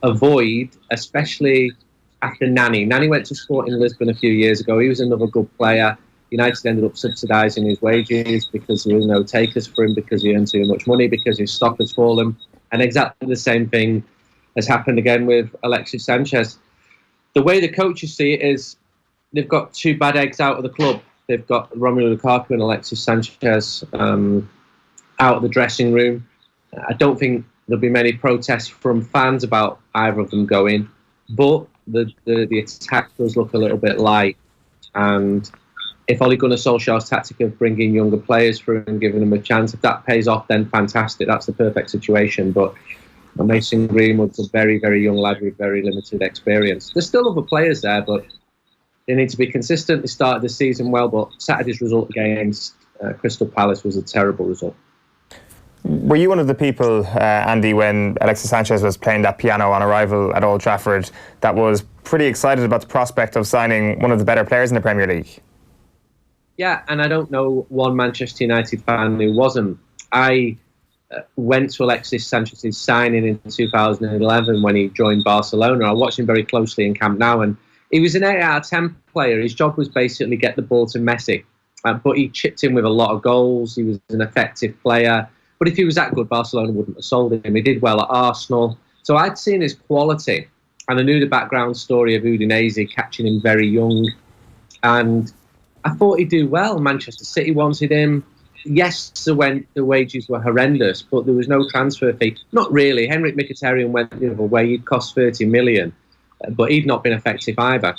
avoid, especially after Nani. Nani went to Sporting Lisbon a few years ago. He was another good player. United ended up subsidising his wages because there was no takers for him, because he earned too much money, because his stock has fallen. And exactly the same thing has happened again with Alexis Sanchez. The way the coaches see it is they've got two bad eggs out of the club. They've got Romelu Lukaku and Alexis Sanchez out of the dressing room. I don't think there'll be many protests from fans about either of them going, but the attack does look a little bit light. And if Ole Gunnar Solskjaer's tactic of bringing younger players through and giving them a chance, if that pays off, then fantastic. That's the perfect situation. But Mason Greenwood's a very, very young lad with very limited experience. There's still other players there, but they need to be consistent. They started the season well, but Saturday's result against Crystal Palace was a terrible result. Were you one of the people, Andy, when Alexis Sanchez was playing that piano on arrival at Old Trafford, that was pretty excited about the prospect of signing one of the better players in the Premier League? Yeah, and I don't know one Manchester United fan who wasn't. I went to Alexis Sanchez's signing in 2011 when he joined Barcelona. I watched him very closely in Camp Nou, and he was an 8 out of 10 player. His job was basically get the ball to Messi, but he chipped in with a lot of goals. He was an effective player. But if he was that good, Barcelona wouldn't have sold him. He did well at Arsenal. So I'd seen his quality, and I knew the background story of Udinese catching him very young. And I thought he'd do well. Manchester City wanted him. Yes, the wages were horrendous, but there was no transfer fee. Not really. Henrik Mkhitaryan went the other way. He'd cost 30 million, but he'd not been effective either.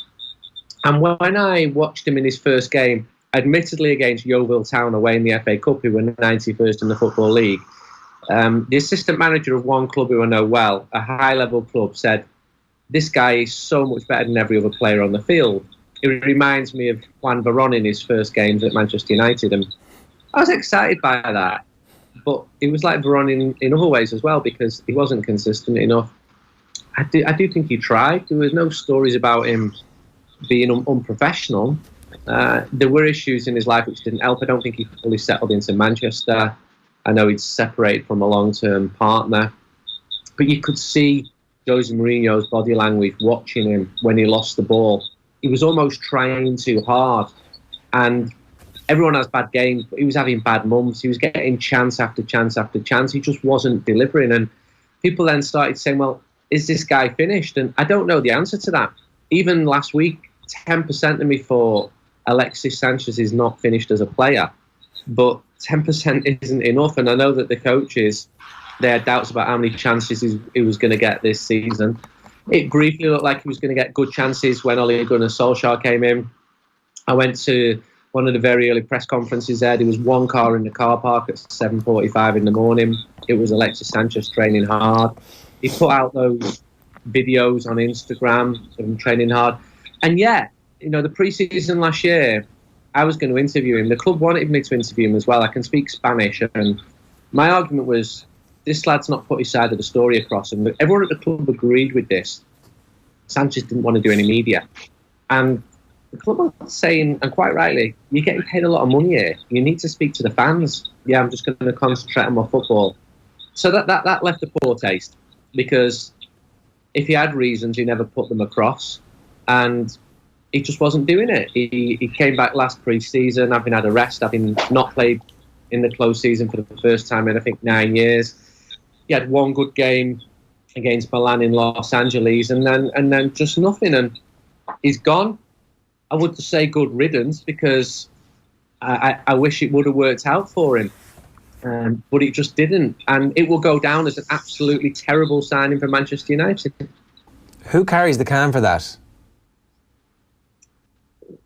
And when I watched him in his first game, admittedly against Yeovil Town away in the FA Cup, who were 91st in the Football League, the assistant manager of one club who I know well, a high-level club, said, this guy is so much better than every other player on the field. it reminds me of Juan Varane in his first games at Manchester United, and I was excited by that. But it was like Varane in other ways as well, because he wasn't consistent enough. I do think he tried. There was no stories about him being unprofessional. There were issues in his life which didn't help. I don't think he fully settled into Manchester. I know he'd separated from a long-term partner. But you could see Jose Mourinho's body language watching him when he lost the ball. He was almost trying too hard. And everyone has bad games, but he was having bad months. He was getting chance after chance after chance. He just wasn't delivering. And people then started saying, well, is this guy finished? And I don't know the answer to that. Even last week, 10% of me thought Alexis Sanchez is not finished as a player. But 10% isn't enough. And I know that the coaches, they had doubts about how many chances he was going to get this season. It briefly looked like he was going to get good chances when Ole Gunnar Solskjaer came in. I went to one of the very early press conferences there. There was one car in the car park at 7:45 in the morning. It was Alexis Sanchez training hard. He put out those videos on Instagram of him training hard. And yeah, you know, the pre-season last year, I was going to interview him. The club wanted me to interview him as well. I can speak Spanish. And my argument was, this lad's not put his side of the story across. And everyone at the club agreed with this. Sanchez didn't want to do any media. And the club was saying, and quite rightly, you're getting paid a lot of money here. You need to speak to the fans. Yeah, I'm just going to concentrate on my football. So that left a poor taste, because if he had reasons, he never put them across. And he just wasn't doing it. He came back last pre-season, having had a rest, having not played in the close season for the first time in, I think, 9 years. He had one good game against Milan in Los Angeles, and then just nothing. And he's gone. I would say good riddance, because I wish it would have worked out for him. But it just didn't. And it will go down as an absolutely terrible signing for Manchester United. Who carries the can for that?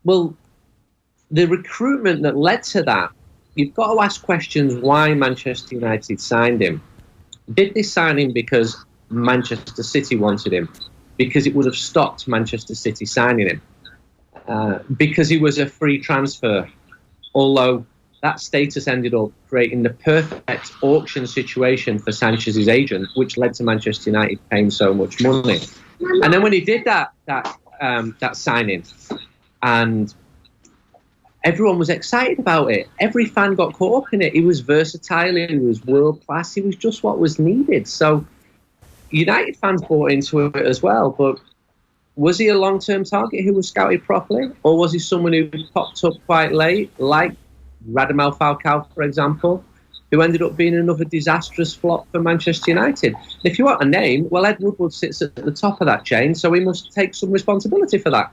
Well, the recruitment that led to that, you've got to ask questions why Manchester United signed him. Did they sign him because Manchester City wanted him? Because it would have stopped Manchester City signing him? Because he was a free transfer, although that status ended up creating the perfect auction situation for Sanchez's agent, which led to Manchester United paying so much money. And then when he did that signing, and everyone was excited about it, every fan got caught up in it. He was versatile, he was world class, he was just what was needed. So United fans bought into it as well, but was he a long-term target who was scouted properly? Or was he someone who popped up quite late, like Radamel Falcao, for example, who ended up being another disastrous flop for Manchester United? If you want a name, well, Ed Woodward sits at the top of that chain, so he must take some responsibility for that.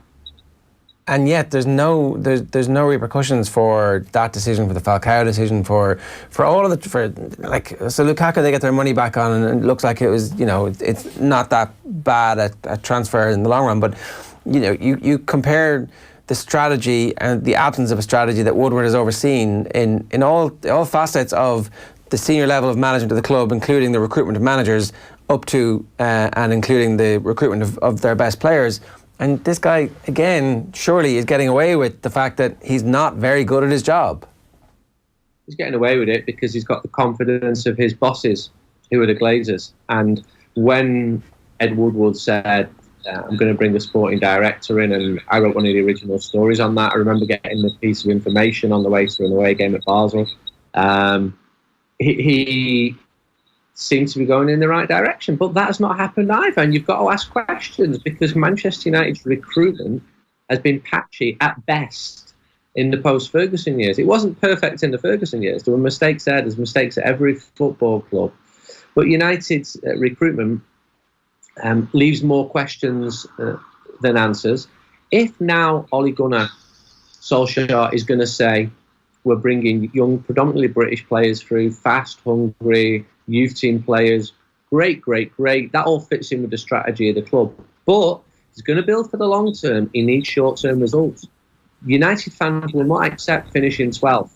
And yet there's no repercussions for that decision, for the Falcao decision, for all of so Lukaku, they get their money back on, and it looks like it was, you know, it's not that bad a transfer in the long run. But you know, you compare the strategy and the absence of a strategy that Woodward has overseen in all facets of the senior level of management of the club, including the recruitment of managers, up to and including the recruitment of their best players. And this guy, again, surely is getting away with the fact that he's not very good at his job. He's getting away with it because he's got the confidence of his bosses, who are the Glazers. And when Ed Woodward said, I'm going to bring the sporting director in, and I wrote one of the original stories on that. I remember getting the piece of information on the way to an away game at Basel. He seemed to be going in the right direction, but that has not happened either. And you've got to ask questions, because Manchester United's recruitment has been patchy at best in the post-Ferguson years. It wasn't perfect in the Ferguson years. There were mistakes there. There's mistakes at every football club. But United's recruitment leaves more questions than answers. If now Ole Gunnar Solskjaer is going to say, we're bringing young, predominantly British players through, fast, hungry, youth team players, great. That all fits in with the strategy of the club. But he's going to build for the long term. He needs short-term results. United fans will not accept finishing 12th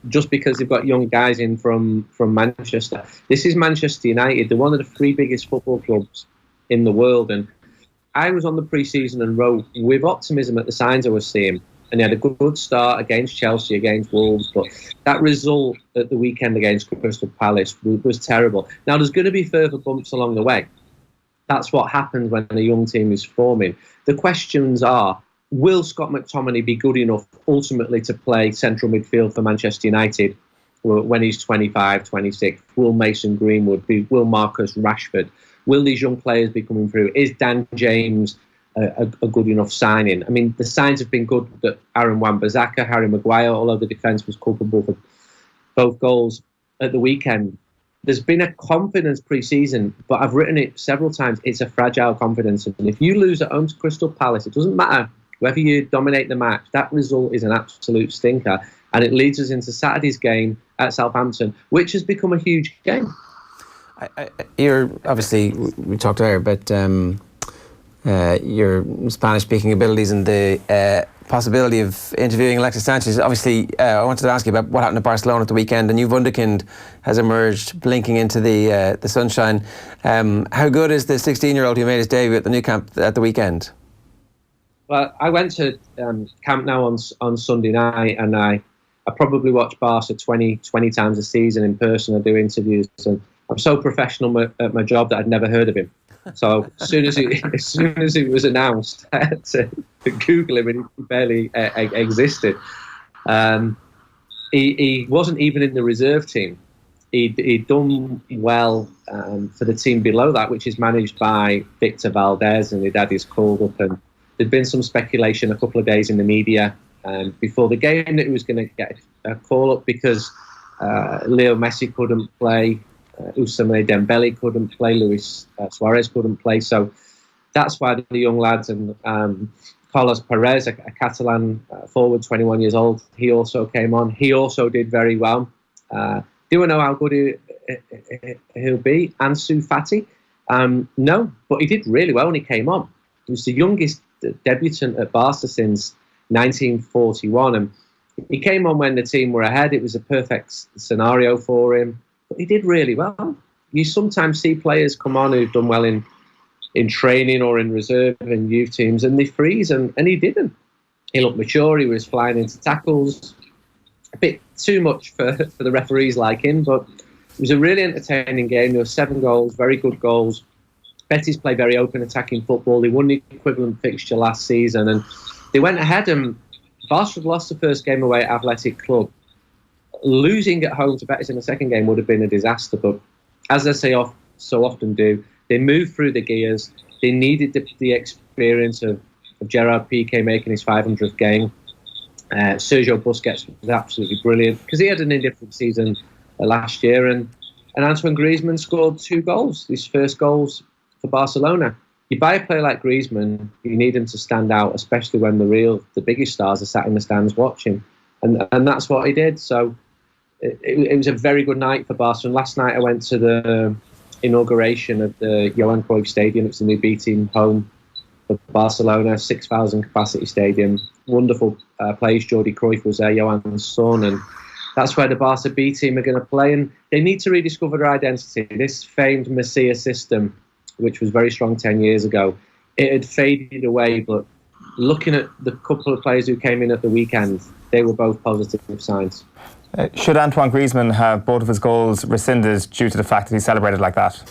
just because they've got young guys in from Manchester. This is Manchester United. They're one of the three biggest football clubs in the world. And I was on the pre-season and wrote with optimism at the signs I was seeing. And he had a good start against Chelsea, against Wolves, but that result at the weekend against Crystal Palace was terrible. Now, there's going to be further bumps along the way. That's what happens when a young team is forming. The questions are, will Scott McTominay be good enough ultimately to play central midfield for Manchester United when he's 25, 26? Will Mason Greenwood be? Will Marcus Rashford? Will these young players be coming through? Is Dan James a good enough signing? I mean, the signs have been good that Aaron Wan-Bissaka, Harry Maguire, although the defence was culpable for both goals at the weekend. There's been a confidence pre-season, but I've written it several times. It's a fragile confidence. And if you lose at home to Crystal Palace, it doesn't matter whether you dominate the match. That result is an absolute stinker. And it leads us into Saturday's game at Southampton, which has become a huge game. You're obviously, we talked earlier about your Spanish-speaking abilities and the possibility of interviewing Alexis Sanchez. Obviously, I wanted to ask you about what happened to Barcelona at the weekend. A new Wunderkind has emerged, blinking into the sunshine. How good is the 16-year-old who made his debut at the Nou Camp at the weekend? Well, I went to Camp Nou on Sunday night, and I probably watch Barca 20 times a season in person. I do interviews, and I'm so professional at my job that I'd never heard of him. So as soon as it was announced, I had to Google him, and he barely existed. He wasn't even in the reserve team. He'd done well for the team below that, which is managed by Victor Valdez, and he'd had his called up. And there'd been some speculation a couple of days in the media before the game that he was going to get a call up because Leo Messi couldn't play. Ousmane Dembele couldn't play, Luis Suarez couldn't play, so that's why the young lads and Carlos Perez, a Catalan forward, 21 years old, he also came on. He also did very well. Do I know how good he'll be? Ansu Fati? No, but he did really well when he came on. He was the youngest debutant at Barca since 1941, and he came on when the team were ahead. It was a perfect scenario for him. But he did really well. You sometimes see players come on who've done well in training or in reserve in youth teams, and they freeze, and he didn't. He looked mature. He was flying into tackles. A bit too much for the referees like him, but it was a really entertaining game. There were 7 goals, very good goals. Betis play very open attacking football. They won the equivalent fixture last season, and they went ahead, and Barca lost the first game away at Athletic Club. Losing at home to Betis in the second game would have been a disaster, but as they so often do, they moved through the gears. They needed the experience of Gerard Piqué making his 500th game. Sergio Busquets was absolutely brilliant because he had an indifferent season last year, and Antoine Griezmann scored 2 goals, his first goals for Barcelona. You buy a player like Griezmann, you need him to stand out, especially when the biggest stars are sat in the stands watching, and that's what he did. So it was a very good night for Barca. And last night I went to the inauguration of the Johan Cruyff Stadium. It's the new B team home for Barcelona, 6,000 capacity stadium. Wonderful place. Jordi Cruyff was there, Johan's son, and that's where the Barca B team are going to play. And they need to rediscover their identity. This famed Masia system, which was very strong 10 years ago, it had faded away. But looking at the couple of players who came in at the weekend, they were both positive signs. Should Antoine Griezmann have both of his goals rescinded due to the fact that he celebrated like that?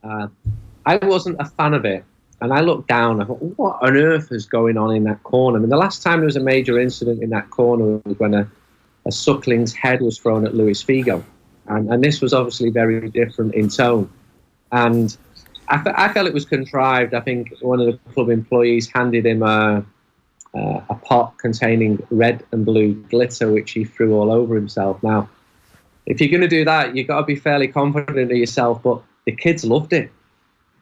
I wasn't a fan of it. And I looked down, I thought, what on earth is going on in that corner? I mean, the last time there was a major incident in that corner was when a suckling's head was thrown at Luis Figo. And this was obviously very different in tone. And I felt it was contrived. I think one of the club employees handed him a pot containing red and blue glitter, which he threw all over himself. Now, if you're going to do that, you've got to be fairly confident of yourself, but the kids loved it.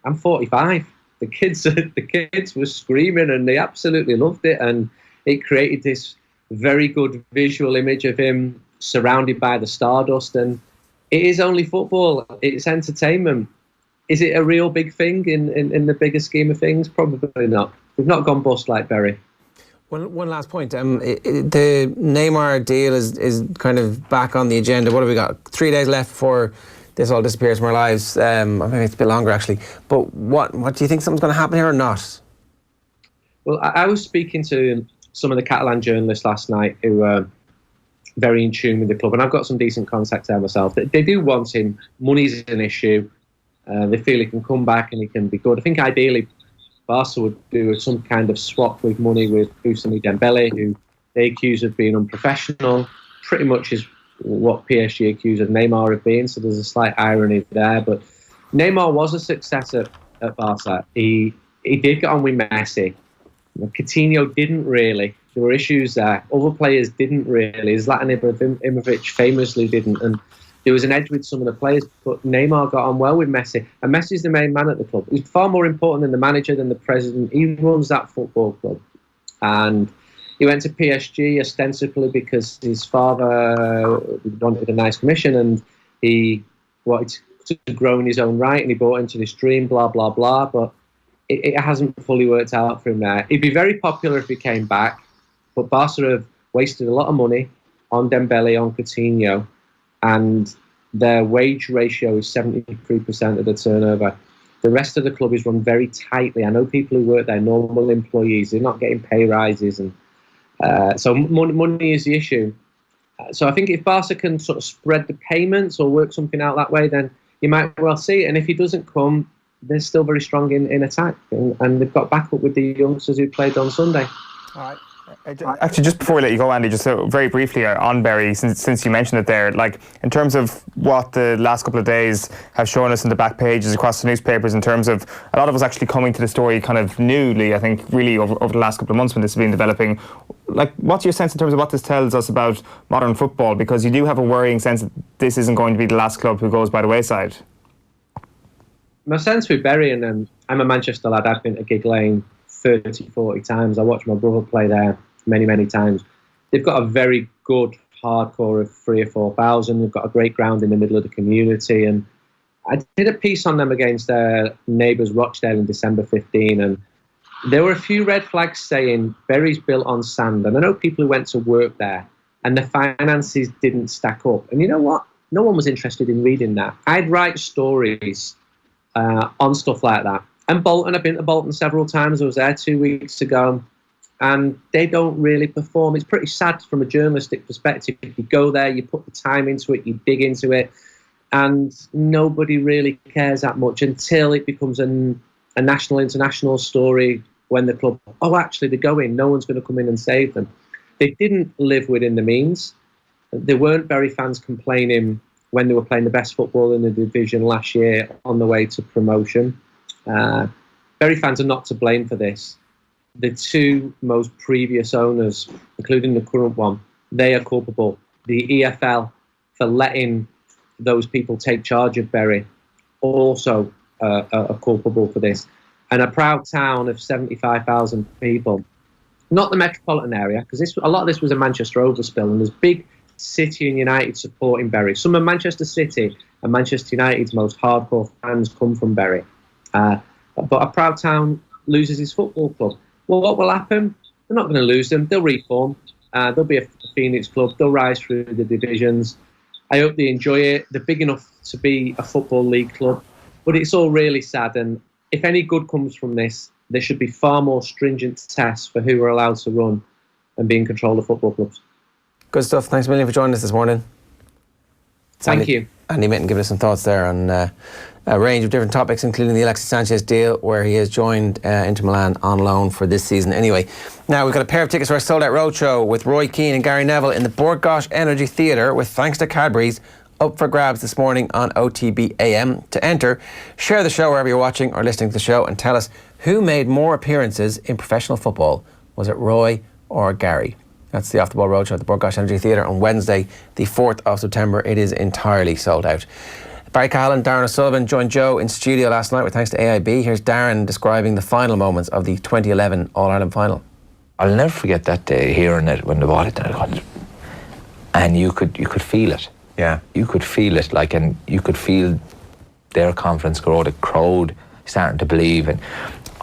I'm 45. The kids were screaming and they absolutely loved it, and it created this very good visual image of him surrounded by the stardust. And it is only football. It's entertainment. Is it a real big thing in the bigger scheme of things? Probably not. We've not gone bust like Bury. One last point. The Neymar deal is kind of back on the agenda. What have we got? 3 days left before this all disappears from our lives. Maybe it's a bit longer actually. But what do you think something's going to happen here or not? Well, I was speaking to some of the Catalan journalists last night who were very in tune with the club, and I've got some decent contacts there myself. They do want him. Money's an issue. They feel he can come back and he can be good. I think ideally Barca would do some kind of swap with money with Ousmane Dembele, who they accuse of being unprofessional. Pretty much is what PSG accused of Neymar of being, so there's a slight irony there. But Neymar was a success at Barca. He did get on with Messi. Coutinho didn't really. There were issues there. Other players didn't really. Zlatan Ibrahimovic famously didn't. And there was an edge with some of the players, but Neymar got on well with Messi. And Messi's the main man at the club. He's far more important than the manager, than the president. He runs that football club. And he went to PSG ostensibly because his father wanted a nice commission and he wanted to grow in his own right, and he bought into this dream, blah, blah, blah. But it hasn't fully worked out for him there. He'd be very popular if he came back, but Barca have wasted a lot of money on Dembele, on Coutinho, and their wage ratio is 73% of the turnover. The rest of the club is run very tightly. I know people who work there, normal employees, they're not getting pay rises, and so money is the issue. So I think if Barca can sort of spread the payments or work something out that way, then you might well see it. And if he doesn't come, they're still very strong in attack, and they've got backup with the youngsters who played on Sunday. All right. Actually, just before we let you go, Andy, just very briefly on Bury, since you mentioned it there, like in terms of what the last couple of days have shown us in the back pages across the newspapers, in terms of a lot of us actually coming to the story kind of newly, I think, really over the last couple of months when this has been developing. Like, what's your sense in terms of what this tells us about modern football? Because you do have a worrying sense that this isn't going to be the last club who goes by the wayside. My sense with Bury, and I'm a Manchester lad, I've been to Gig Lane 30, 40 times. I watched my brother play there many, many times. They've got a very good hardcore of 3,000 or 4,000. They've got a great ground in the middle of the community. And I did a piece on them against their neighbours Rochdale in December 15. And there were a few red flags saying Bury's built on sand. And I know people who went to work there and the finances didn't stack up. And you know what? No one was interested in reading that. I'd write stories on stuff like that. And Bolton, I've been to Bolton several times. I was there 2 weeks ago, and they don't really perform. It's pretty sad from a journalistic perspective. You go there, you put the time into it, you dig into it, and nobody really cares that much until it becomes a national, international story when the club, oh, actually, they're going. No one's going to come in and save them. They didn't live within the means. There weren't Bury fans complaining when they were playing the best football in the division last year on the way to promotion. Bury fans are not to blame for this. The two most previous owners, including the current one, they are culpable. The EFL, for letting those people take charge of Bury, also are culpable for this. And a proud town of 75,000 people, not the metropolitan area, because a lot of this was a Manchester overspill, and there's big City and United supporting Bury. Some of Manchester City and Manchester United's most hardcore fans come from Bury. But a proud town loses its football club. Well, what will happen? They're not going to lose them. They'll reform. They'll be a Phoenix club. They'll rise through the divisions. I hope they enjoy it. They're big enough to be a football league club. But it's all really sad. And if any good comes from this, there should be far more stringent tests for who are allowed to run and be in control of football clubs. Good stuff. Thanks a million for joining us this morning. Thank you. Andy Mitten giving us some thoughts there on a range of different topics, including the Alexis Sanchez deal, where he has joined Inter Milan on loan for this season. Anyway, now we've got a pair of tickets for our sold-out roadshow with Roy Keane and Gary Neville in the Bord Gáis Energy Theatre with Thanks to Cadbury's up for grabs this morning on OTB AM. To enter, share the show wherever you're watching or listening to the show and tell us who made more appearances in professional football. Was it Roy or Gary? That's the Off the Ball Roadshow at the Bord Gáis Energy Theatre on Wednesday, the 4th of September. It is entirely sold out. Barry Cahallan, Darren O'Sullivan joined Joe in studio last night with thanks to AIB. Here's Darren describing the final moments of the 2011 All-Ireland final. I'll never forget that day, hearing it when the ball hit it. And you could feel it. Yeah. You could feel it, and you could feel their confidence grow, the crowd starting to believe. And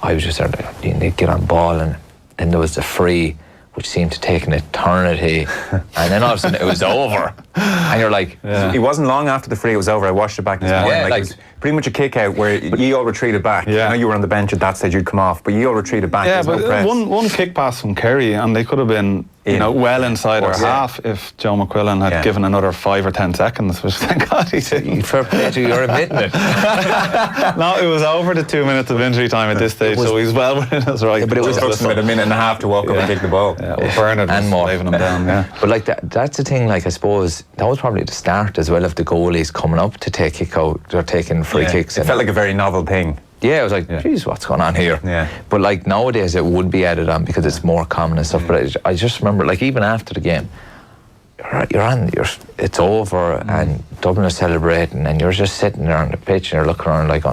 I was just starting to get on ball, and then there was the free which seemed to take an eternity, and then all of a sudden it was over, and you're like, It wasn't long after the free it was over. I watched it back this morning. Yeah, it was pretty much a kick out where ye all retreated back. I know you were on the bench at that stage, you'd come off, but ye all retreated back. Yeah, There's but no press. one kick pass from Kerry, and they could have been well inside our half if Joe McQuillan had given another 5 or 10 seconds, which thank God he didn't. Fair play to you, you're admitting it. No, it was over the 2 minutes of injury time at this stage, so he's well within his right. But it was took him about a minute and a half to walk up and kick the ball. Yeah, well, Bernard was waving him down. But like that's the thing. Like I suppose that was probably the start as well of the goalies coming up to take kick out or taking free kicks. It felt like a very novel thing. Yeah, I was like, geez, what's going on here? Yeah. But like nowadays it would be added on because it's more common and stuff. But I just remember, like even after the game, it's over and Dublin are celebrating, and you're just sitting there on the pitch and you're looking around like,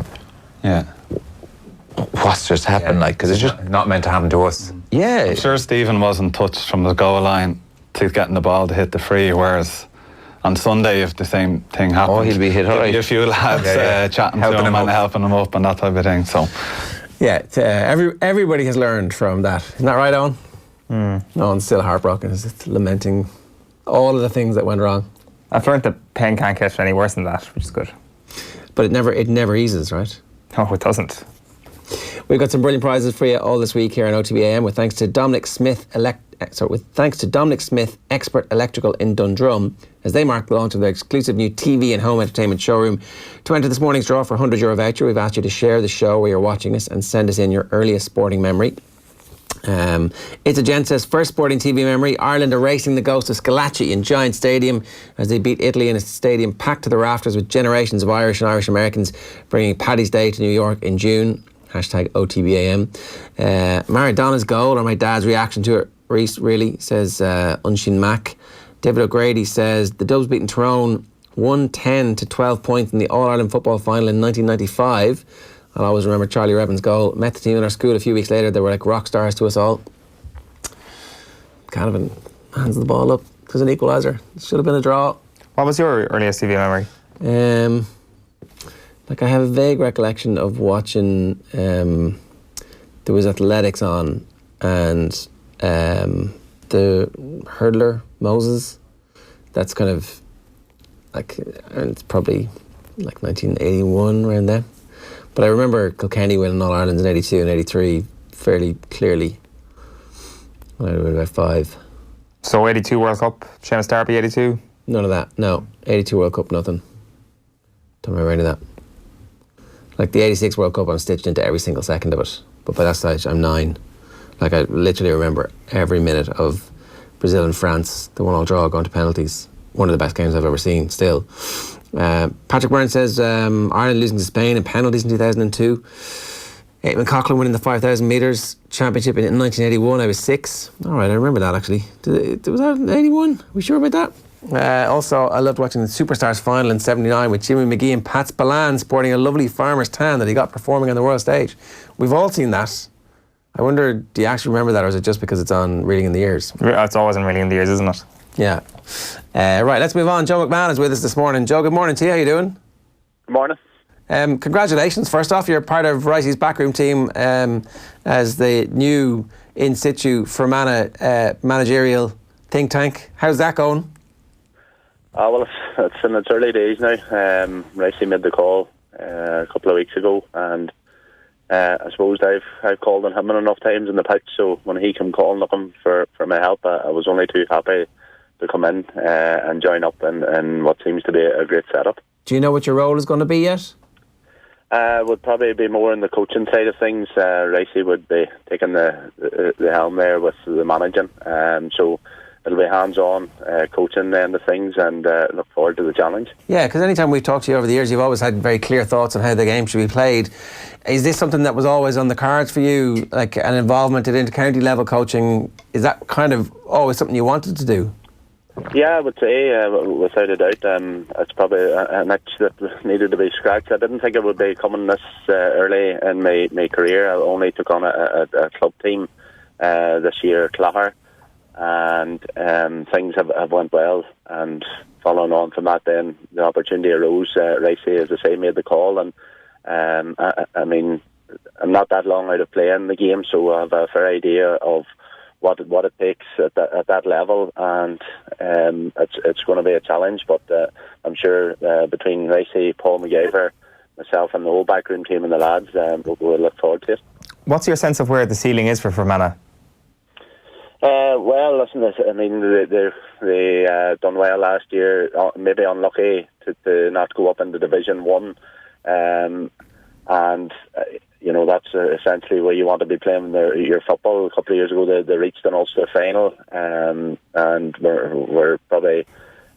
what's just happened? Like, because it's just not meant to happen to us. Yeah, I'm sure Stephen wasn't touched from the goal line to getting the ball to hit the free, whereas on Sunday, if the same thing happened, he'll be hit all right. A few lads chatting to him and helping him up and that type of thing. So, yeah, everybody has learned from that. Isn't that right, Owen? No one's still heartbroken. It's just lamenting all of the things that went wrong. I've learned that pain can't get any worse than that, which is good. But it never eases, right? No, it doesn't. We've got some brilliant prizes for you all this week here on OTBAM with thanks to Dominic Smith Expert Electrical in Dundrum as they mark the launch of their exclusive new TV and home entertainment showroom. To enter this morning's draw for a €100 voucher, we've asked you to share the show where you're watching us and send us in your earliest sporting memory. It's a Jen says, first sporting TV memory, Ireland erasing the ghost of Scalacci in Giant Stadium as they beat Italy in a stadium packed to the rafters with generations of Irish and Irish Americans bringing Paddy's Day to New York in June. Hashtag OTBAM. Maradona's goal, or my dad's reaction to it, Reese, really, says Unshin Mac. David O'Grady says, the Dubs beating Tyrone 110 to 12 points in the All-Ireland football final in 1995. I'll always remember Charlie Rebbin's goal. Met the team in our school a few weeks later. They were like rock stars to us all. Canavan hands the ball up. It was an equaliser. It should have been a draw. What was your earliest TV memory? Like I have a vague recollection of watching, there was athletics on and the hurdler, Moses, that's kind of like, and it's probably like 1981 around then. But I remember Kilkenny winning All Ireland in 82 and 83 fairly clearly when I was about 5. So 82 World Cup, Seamus Darby 82? None of that, no. 82 World Cup, nothing. Don't remember any of that. Like the 86 World Cup, I'm stitched into every single second of it. But by that stage, I'm 9. Like I literally remember every minute of Brazil and France, the 1-1 draw going to penalties. One of the best games I've ever seen still. Patrick Byrne says Ireland losing to Spain in penalties in 2002. Eamon Coughlin winning the 5,000 metres championship in 1981. I was 6. All right, I remember that actually. Was that in 81? Are we sure about that? Also, I loved watching the Superstars final in 79 with Jimmy McGee and Pat Spillane sporting a lovely farmer's tan that he got performing on the world stage. We've all seen that. I wonder, do you actually remember that, or is it just because it's on Reading in the Ears? It's always on Reading in the Ears, isn't it? Yeah. Right, let's move on. Joe McMahon is with us this morning. Joe, good morning to you. How you doing? Good morning. Congratulations. First off, you're part of Ricey's backroom team as the new in situ Fermanagh managerial think tank. How's that going? Well, it's in its early days now. Ricey made the call a couple of weeks ago, and I suppose I've called on him enough times in the pitch, so when he came calling looking for my help, I was only too happy to come in and join up in what seems to be a great setup. Do you know what your role is going to be yet? Would probably be more on the coaching side of things. Ricey would be taking the helm there with the managing, so it'll be hands-on coaching the end of things, and look forward to the challenge. Yeah, because anytime we've talked to you over the years, you've always had very clear thoughts on how the game should be played. Is this something that was always on the cards for you, like an involvement at inter-county level coaching? Is that kind of always something you wanted to do? Yeah, I would say, without a doubt, it's probably an itch that needed to be scratched. I didn't think it would be coming this early in my career. I only took on a club team this year, Clare, and things have went well. And following on from that, then the opportunity arose. Ricey, as I say, made the call, and I mean, I'm not that long out of playing the game, so I have a fair idea of what it takes at that level, and it's going to be a challenge. But I'm sure between Racey, Paul McGaver, myself, and the whole backroom team and the lads, we'll look forward to it. What's your sense of where the ceiling is for Fermanagh? Well, listen, I mean, they done well last year. Maybe unlucky to not go up into Division 1, and that's essentially where you want to be playing your football. A couple of years ago, they reached an Ulster final, and we're probably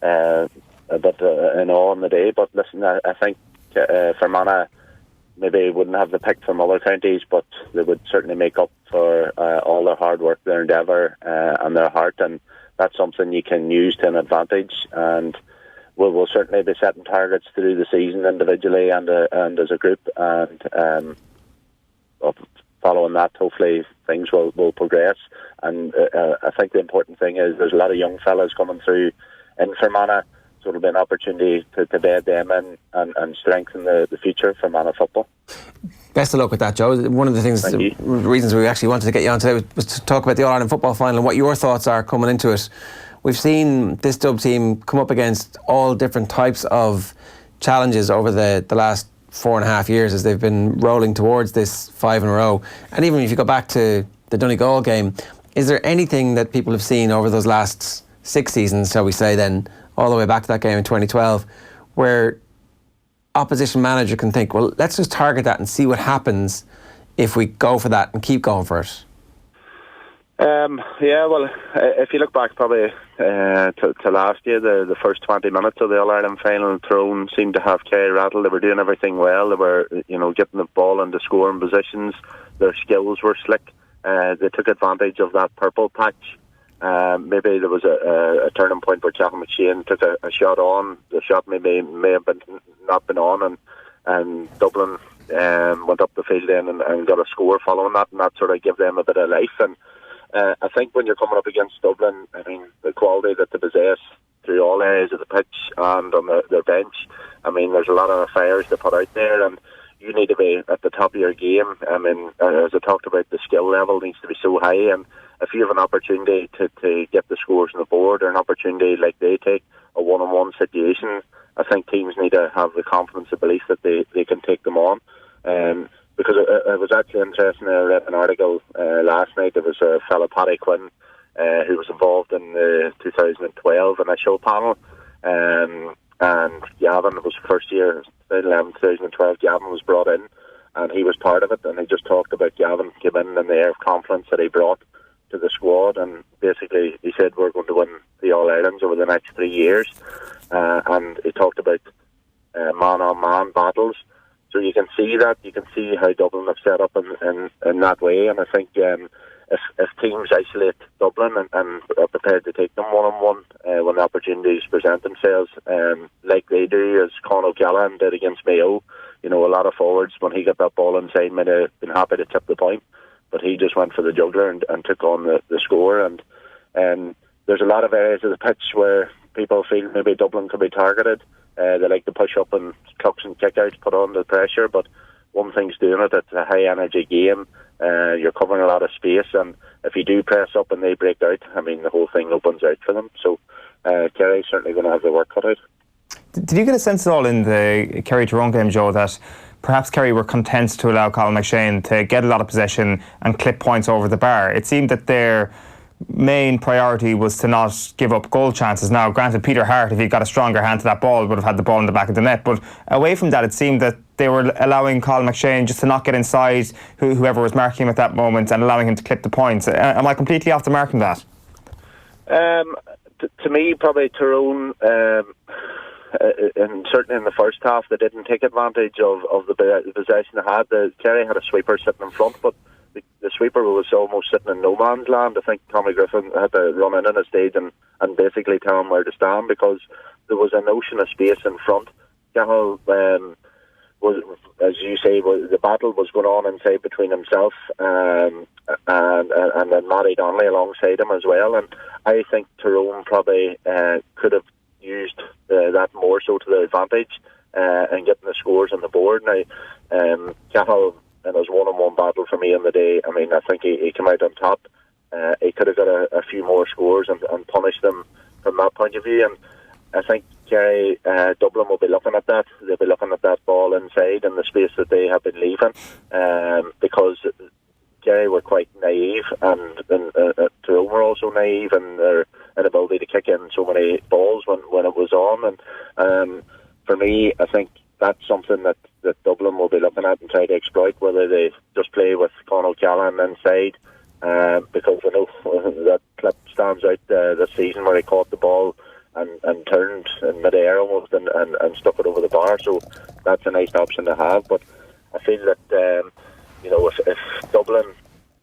a bit in awe on the day. But listen, I think Fermanagh maybe wouldn't have the pick from other counties, but they would certainly make up for all their hard work, their endeavour, and their heart, and that's something you can use to an advantage. And we'll certainly be setting targets through the season individually and as a group, and following that, hopefully things will progress. And I think the important thing is there's a lot of young fellas coming through in Fermanagh, so it'll be an opportunity to bed them in and strengthen the future for Fermanagh football. Best of luck with that, Joe. One of the reasons we actually wanted to get you on today was to talk about the All-Ireland football final and what your thoughts are coming into it. We've seen this Dub team come up against all different types of challenges over the last 4.5 years as they've been rolling towards this 5 in a row. And even if you go back to the Donegal game, is there anything that people have seen over those last 6 seasons, shall we say then, all the way back to that game in 2012, where opposition manager can think, well, let's just target that and see what happens if we go for that and keep going for it? Well, if you look back probably to last year, the first 20 minutes of the All-Ireland final, Tyrone seemed to have Kerry rattled. They were doing everything well. They were, getting the ball into scoring positions. Their skills were slick. They took advantage of that purple patch. Maybe there was a turning point where Chatham McShane took a shot on. The shot may have not been on, and Dublin went up the field then and got a score following that, and that sort of gave them a bit of life. And I think when you're coming up against Dublin, I mean, the quality that they possess through all areas of the pitch and on their bench, I mean, there's a lot of fires to put out there, and you need to be at the top of your game. I mean, as I talked about, the skill level needs to be so high, and if you have an opportunity to get the scores on the board, or an opportunity like they take, a one-on-one situation, I think teams need to have the confidence and belief that they can take them on. Because it was actually interesting. I read an article last night. There was a fellow, Paddy Quinn, who was involved in the 2012 initial panel, and Gavin, it was the first year, 2011-2012, Gavin was brought in, and he was part of it, and he just talked about Gavin came in and the air of confidence that he brought to the squad, and basically he said we're going to win the All-Irelands over the next 3 years, and he talked about man-on-man battles. So you can see how Dublin have set up in that way, and I think if teams isolate Dublin and are prepared to take them one-on-one when the opportunities present themselves, like they do, as Con O'Callaghan did against Mayo, a lot of forwards, when he got that ball inside, might have been happy to tip the point, but he just went for the juggler and took on the score. And there's a lot of areas of the pitch where people feel maybe Dublin could be targeted. They like to push up and tucks and kickouts, put on the pressure, but one thing's doing it, it's a high energy game. You're covering a lot of space, and if you do press up and they break out, I mean, the whole thing opens out for them. So Kerry's certainly going to have the work cut out. Did you get a sense at all in the Kerry-Tyrone game, Joe, that perhaps Kerry were content to allow Colin McShane to get a lot of possession and clip points over the bar? It seemed that their main priority was to not give up goal chances. Now, granted, Peter Hart, if he got a stronger hand to that ball, would have had the ball in the back of the net, but away from that, it seemed that they were allowing Colin McShane just to not get inside whoever was marking him at that moment and allowing him to clip the points. Am I completely off the mark in that? To me, probably Tyrone, and certainly in the first half, they didn't take advantage of the possession they had. Kerry had a sweeper sitting in front, but the sweeper was almost sitting in no man's land. I think Tommy Griffin had to run in a stage and basically tell him where to stand, because there was an ocean of space in front. Cahill was, as you say, the battle was going on inside between himself and then Matty Donnelly alongside him as well. And I think Tyrone probably could have used that more so to their advantage and getting the scores on the board. Now, Cahill, in his one-on-one battle for me in the day, I mean, I think he came out on top. he could have got a few more scores and punished them from that point of view. And I think Kerry, Dublin will be looking at that. They'll be looking at that ball inside and the space that they have been leaving, because Kerry were quite naive, and Tyrone were also naive in their inability to kick in so many balls when it was on. And for me, I think that's something that Dublin will be looking at and try to exploit, whether they just play with Con O'Callaghan inside, because I know that clip stands out this season where he caught the ball and turned in mid-air almost and stuck it over the bar. So that's a nice option to have. But I feel that if Dublin,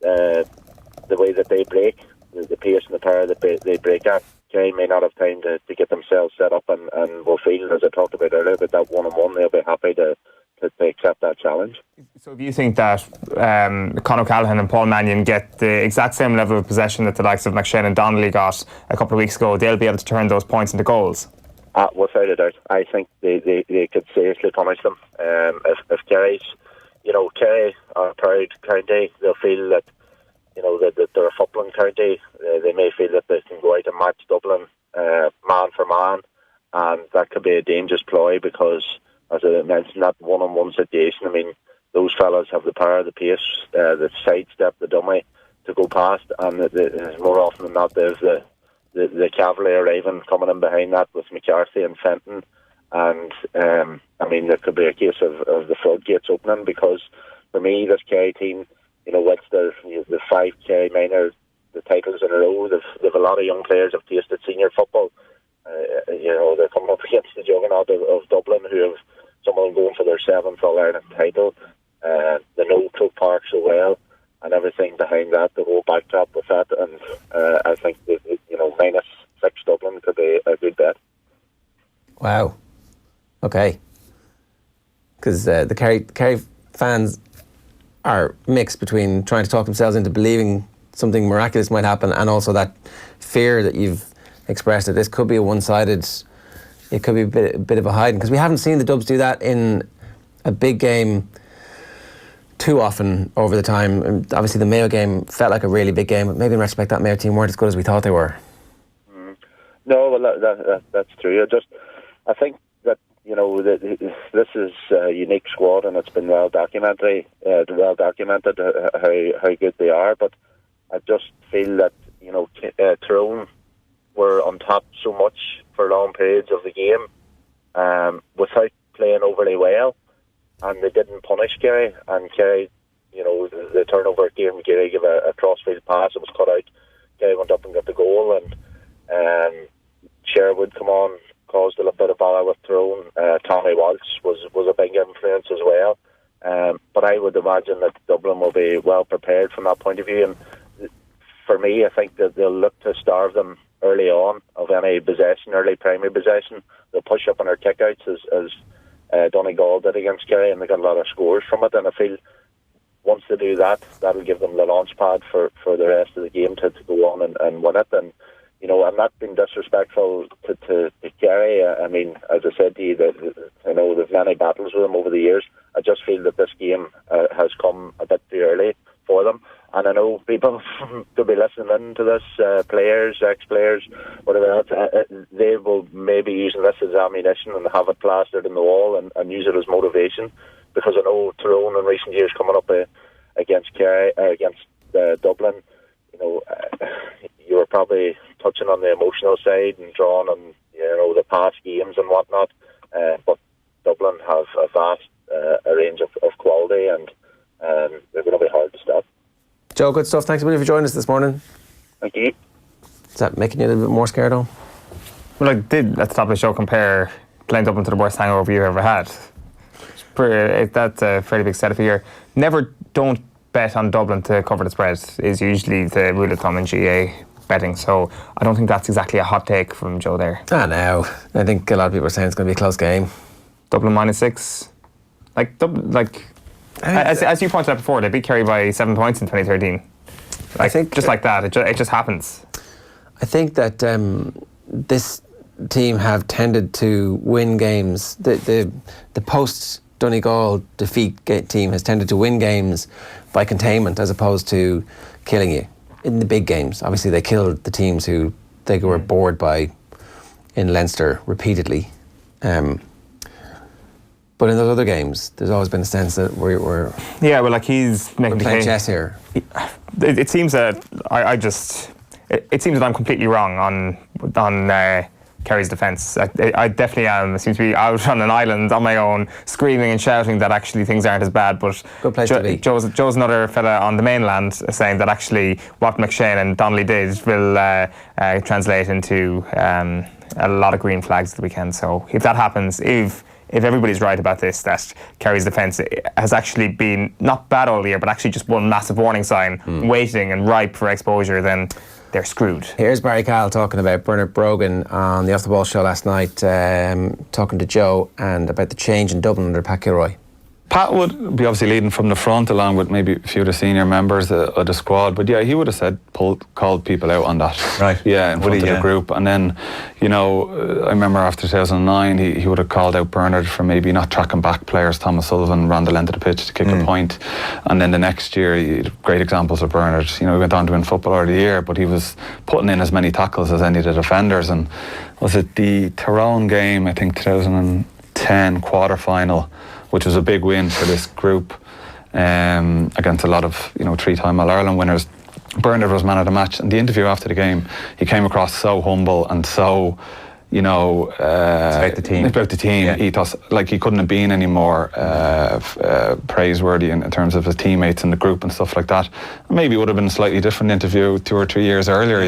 the way that they break, the pace and the power that they break at, Kerry may not have time to get themselves set up, and will feel, as I talked about earlier, about that one-on-one, they'll be happy to accept that challenge. So if you think that Con O'Callaghan and Paul Mannion get the exact same level of possession that the likes of McShane and Donnelly got a couple of weeks ago, they'll be able to turn those points into goals? Without a doubt. I think they could seriously punish them. If Kerry's, Kerry are a proud county, they'll feel that that they're a footballing county. They may feel that they can go out and match Dublin man for man, and that could be a dangerous ploy because, as I mentioned, that one-on-one situation, I mean, those fellas have the power, the pace, the sidestep, the dummy to go past, and more often than not there's the cavalry arriving, coming in behind that with McCarthy and Fenton, and I mean, there could be a case of the floodgates opening, because for me, this Kerry team, what's the 5 Kerry minor, the titles in a row, they've a lot of young players have tasted senior football. They're coming up against the juggernaut of Dublin, who have some of them going for their 7th All-Ireland title. They know Croke Park so well, and everything behind that, the whole backdrop with that, and I think that, -6 Dublin could be a good bet. Wow. Okay. Because the Kerry fans are mixed between trying to talk themselves into believing something miraculous might happen, and also that fear that you've expressed that this could be a one-sided, it could be a bit of a hiding, because we haven't seen the Dubs do that in a big game too often over the time. And obviously the Mayo game felt like a really big game, but maybe in retrospect that Mayo team weren't as good as we thought they were. No, well, that's true. I think that this is a unique squad, and it's been well documented how good they are. But I just feel that Tyrone were on top so much for long periods of the game, without playing overly well, and they didn't punish Kerry. And Kerry, the turnover game, Kerry gave a crossfield pass, it was cut out. Kerry went up and got the goal, and Sherwood come on, caused a little bit of bother with Tyrone. Tommy Walsh was a big influence as well. But I would imagine that Dublin will be well prepared from that point of view. And for me, I think that they'll look to starve them early on of any possession, early primary possession. They'll push up on their kickouts as Donegal did against Kerry, and they got a lot of scores from it. And I feel once they do that, that'll give them the launch pad for the rest of the game to go on and win it. And I'm not being disrespectful to Kerry. I mean, as I said to you, I know there's many battles with them over the years. I just feel that this game has come a bit too early for them. And I know people could be listening in to this, players, ex-players, whatever else. They will maybe using this as ammunition and have it plastered in the wall and use it as motivation. Because I know Tyrone in recent years coming up against Kerry, against Dublin, you were probably touching on the emotional side and drawing on the past games and whatnot, but Dublin have a vast a range of quality, and they're going to be hard to stop. Joe, good stuff. Thanks a million for joining us this morning. Thank you. Is that making you a little bit more scared, though? Well, I did at the top of the show compare playing Dublin to the worst hangover you've ever had. That's a fairly big setup here. Don't bet on Dublin to cover the spread is usually the rule of thumb in GA betting, so I don't think that's exactly a hot take from Joe there. No, I think a lot of people are saying it's going to be a close game. Dublin -6, as you pointed out before, they beat Kerry by 7 points in 2013. I think just like that, it just happens. I think that this team have tended to win games. The post Donegal defeat team has tended to win games by containment as opposed to killing you. in the big games. Obviously, they killed the teams who they were bored by in Leinster repeatedly. But in those other games, there's always been a sense that we're he's making playing chess here. It seems that it seems that I'm completely wrong on Kerry's defence. I definitely am. I seem to be out on an island on my own, screaming and shouting that actually things aren't as bad. But good place to be. Joe's another fella on the mainland saying that actually what McShane and Donnelly did will translate into a lot of green flags at the weekend. So if that happens, if everybody's right about this, that Kerry's defence has actually been not bad all year, but actually just one massive warning sign, waiting and ripe for exposure, then they're screwed. Here's Barry Cahill talking about Bernard Brogan on the Off the Ball show last night, talking to Joe and about the change in Dublin under Pat Kilroy. Pat would be obviously leading from the front along with maybe a few of the senior members of the squad, but yeah, he would have said, called people out on that. Right. Yeah, in front of the group. And then, I remember after 2009, he would have called out Bernard for maybe not tracking back players. Thomas Sullivan ran the length of the pitch to kick a point. And then the next year, he had great examples of Bernard. He went on to win Footballer of the Year, but he was putting in as many tackles as any of the defenders. And was it the Tyrone game, I think 2010 quarter-final, which was a big win for this group against a lot of three-time All-Ireland winners. Bernard was man of the match, and the interview after the game, he came across so humble and so, about the team. About the team ethos, like he couldn't have been any more praiseworthy in terms of his teammates in the group and stuff like that. Maybe it would have been a slightly different interview 2 or 3 years earlier,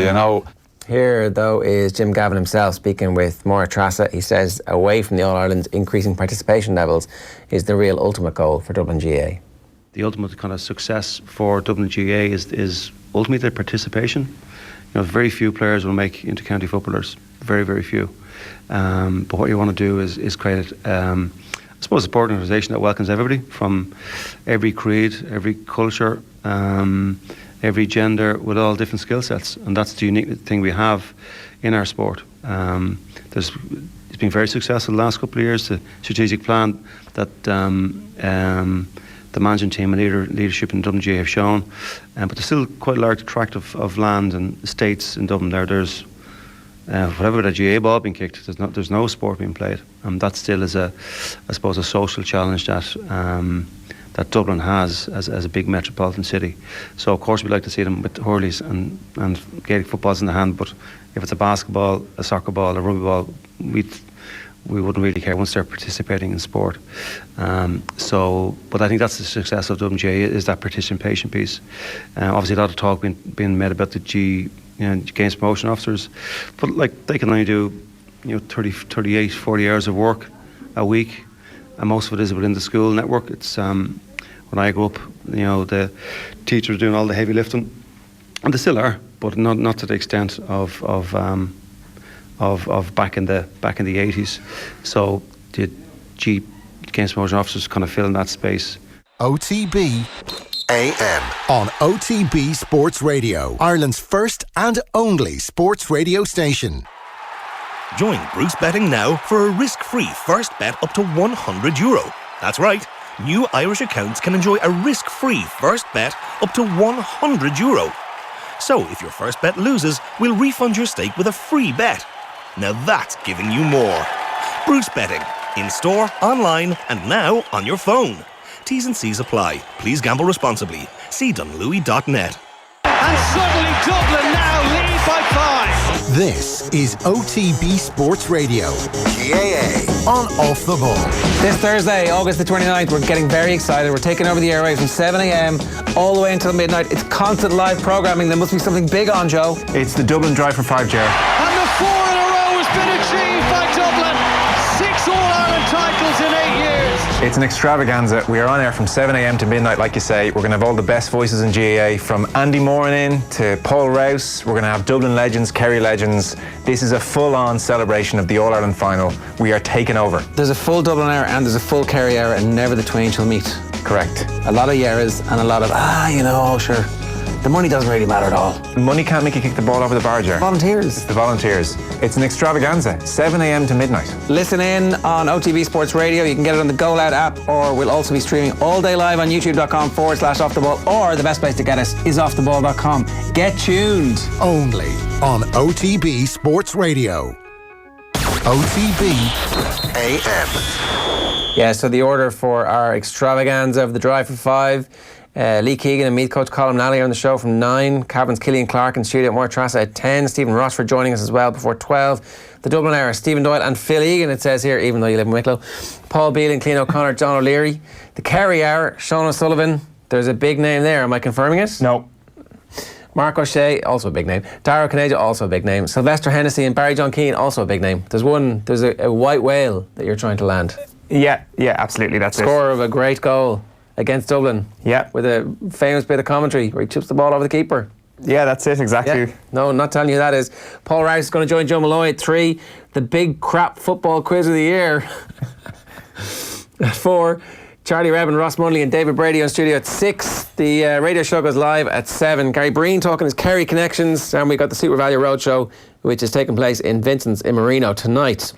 Here, though, is Jim Gavin himself speaking with Maura Trassa. He says away from the All-Ireland, increasing participation levels is the real ultimate goal for Dublin GAA. The ultimate kind of success for Dublin GAA is ultimately their participation. Very few players will make inter-county footballers. Very, very few. But what you want to do is create, I suppose, a sport organisation that welcomes everybody from every creed, every culture, every gender, with all different skill sets, and that's the unique thing we have in our sport. It's been very successful the last couple of years. The strategic plan that the management team and leadership in Dublin GAA have shown, but there's still quite a large tract of land and estates in Dublin. There's whatever the GAA ball being kicked, there's no sport being played, and that still is I suppose a social challenge that Dublin has as a big metropolitan city. So of course we'd like to see them with hurleys and Gaelic footballs in the hand, but if it's a basketball, a soccer ball, a rugby ball, we wouldn't really care once they're participating in sport. But I think that's the success of Dublin GAA, is that participation piece. Obviously a lot of talk being made about the games promotion officers, but like they can only do 30, 38, 40 hours of work a week, and most of it is within the school network. It's when I grew up, the teachers were doing all the heavy lifting, and they still are, but not to the extent of back in the 80s. So the games promotion officers kind of fill in that space. OTB AM on OTB Sports Radio, Ireland's first and only sports radio station. Join Bruce Betting now for a risk-free first bet up to €100. That's right. New Irish accounts can enjoy a risk-free first bet up to €100. So if your first bet loses, we'll refund your stake with a free bet. Now that's giving you more. Bruce Betting. In store, online, and now on your phone. T's and C's apply. Please gamble responsibly. See dunlewy.net. And suddenly Dublin now lead by 5. This is OTB Sports Radio, GAA on Off the Ball. This Thursday, August the 29th, we're getting very excited. We're taking over the airwaves from 7 a.m. all the way until midnight. It's constant live programming. There must be something big on, Joe. It's the Dublin Drive for 5, Ger. And the 4 in a row has been achieved by Dublin. 6 All-Ireland titles in 8 years. It's an extravaganza. We are on air from 7 a.m. to midnight, like you say. We're going to have all the best voices in GAA, from Andy Moranin to Paul Rouse. We're going to have Dublin legends, Kerry legends. This is a full-on celebration of the All-Ireland final. We are taking over. There's a full Dublin hour and there's a full Kerry hour, and never the twain shall meet. Correct. A lot of yeras and a lot of, sure. The money doesn't really matter at all. Money can't make you kick the ball over the bar, Ger. Volunteers. It's the volunteers. It's an extravaganza. 7 a.m. to midnight. Listen in on OTB Sports Radio. You can get it on the Go Loud app, or we'll also be streaming all day live on youtube.com/offtheball, or the best place to get us is offtheball.com. Get tuned. Only on OTB Sports Radio. OTB AM. Yeah, so the order for our extravaganza of the Drive for 5. Lee Keegan and Meath coach Colin Nally are on the show from 9. Cabin's Killian Clark in studio at Moore Trassa at 10. Stephen Rossford joining us as well before 12. The Dublin Hour, Stephen Doyle and Phil Egan, it says here, even though you live in Wicklow. Paul Beale and Clean O'Connor, John O'Leary. The Kerry Hour, Sean O'Sullivan. There's a big name there. Am I confirming it? No. Mark O'Shea, also a big name. Dara Caneja, also a big name. Sylvester Hennessy and Barry John Keane, also a big name. There's a white whale that you're trying to land. Yeah, absolutely. That's it. Scorer of a great goal against Dublin. Yeah. With a famous bit of commentary where he chips the ball over the keeper. Yeah, that's it, exactly. Yeah. No, not telling you who that is. Paul Rouse is going to join Joe Malloy at 3. The big crap football quiz of the year. At 4. Charlie Rebb and Ross Munley and David Brady on studio at 6. The radio show goes live at 7. Gary Breen talking his Kerry connections. And we got the Super Value Roadshow, which is taking place in Vincent's in Marino tonight.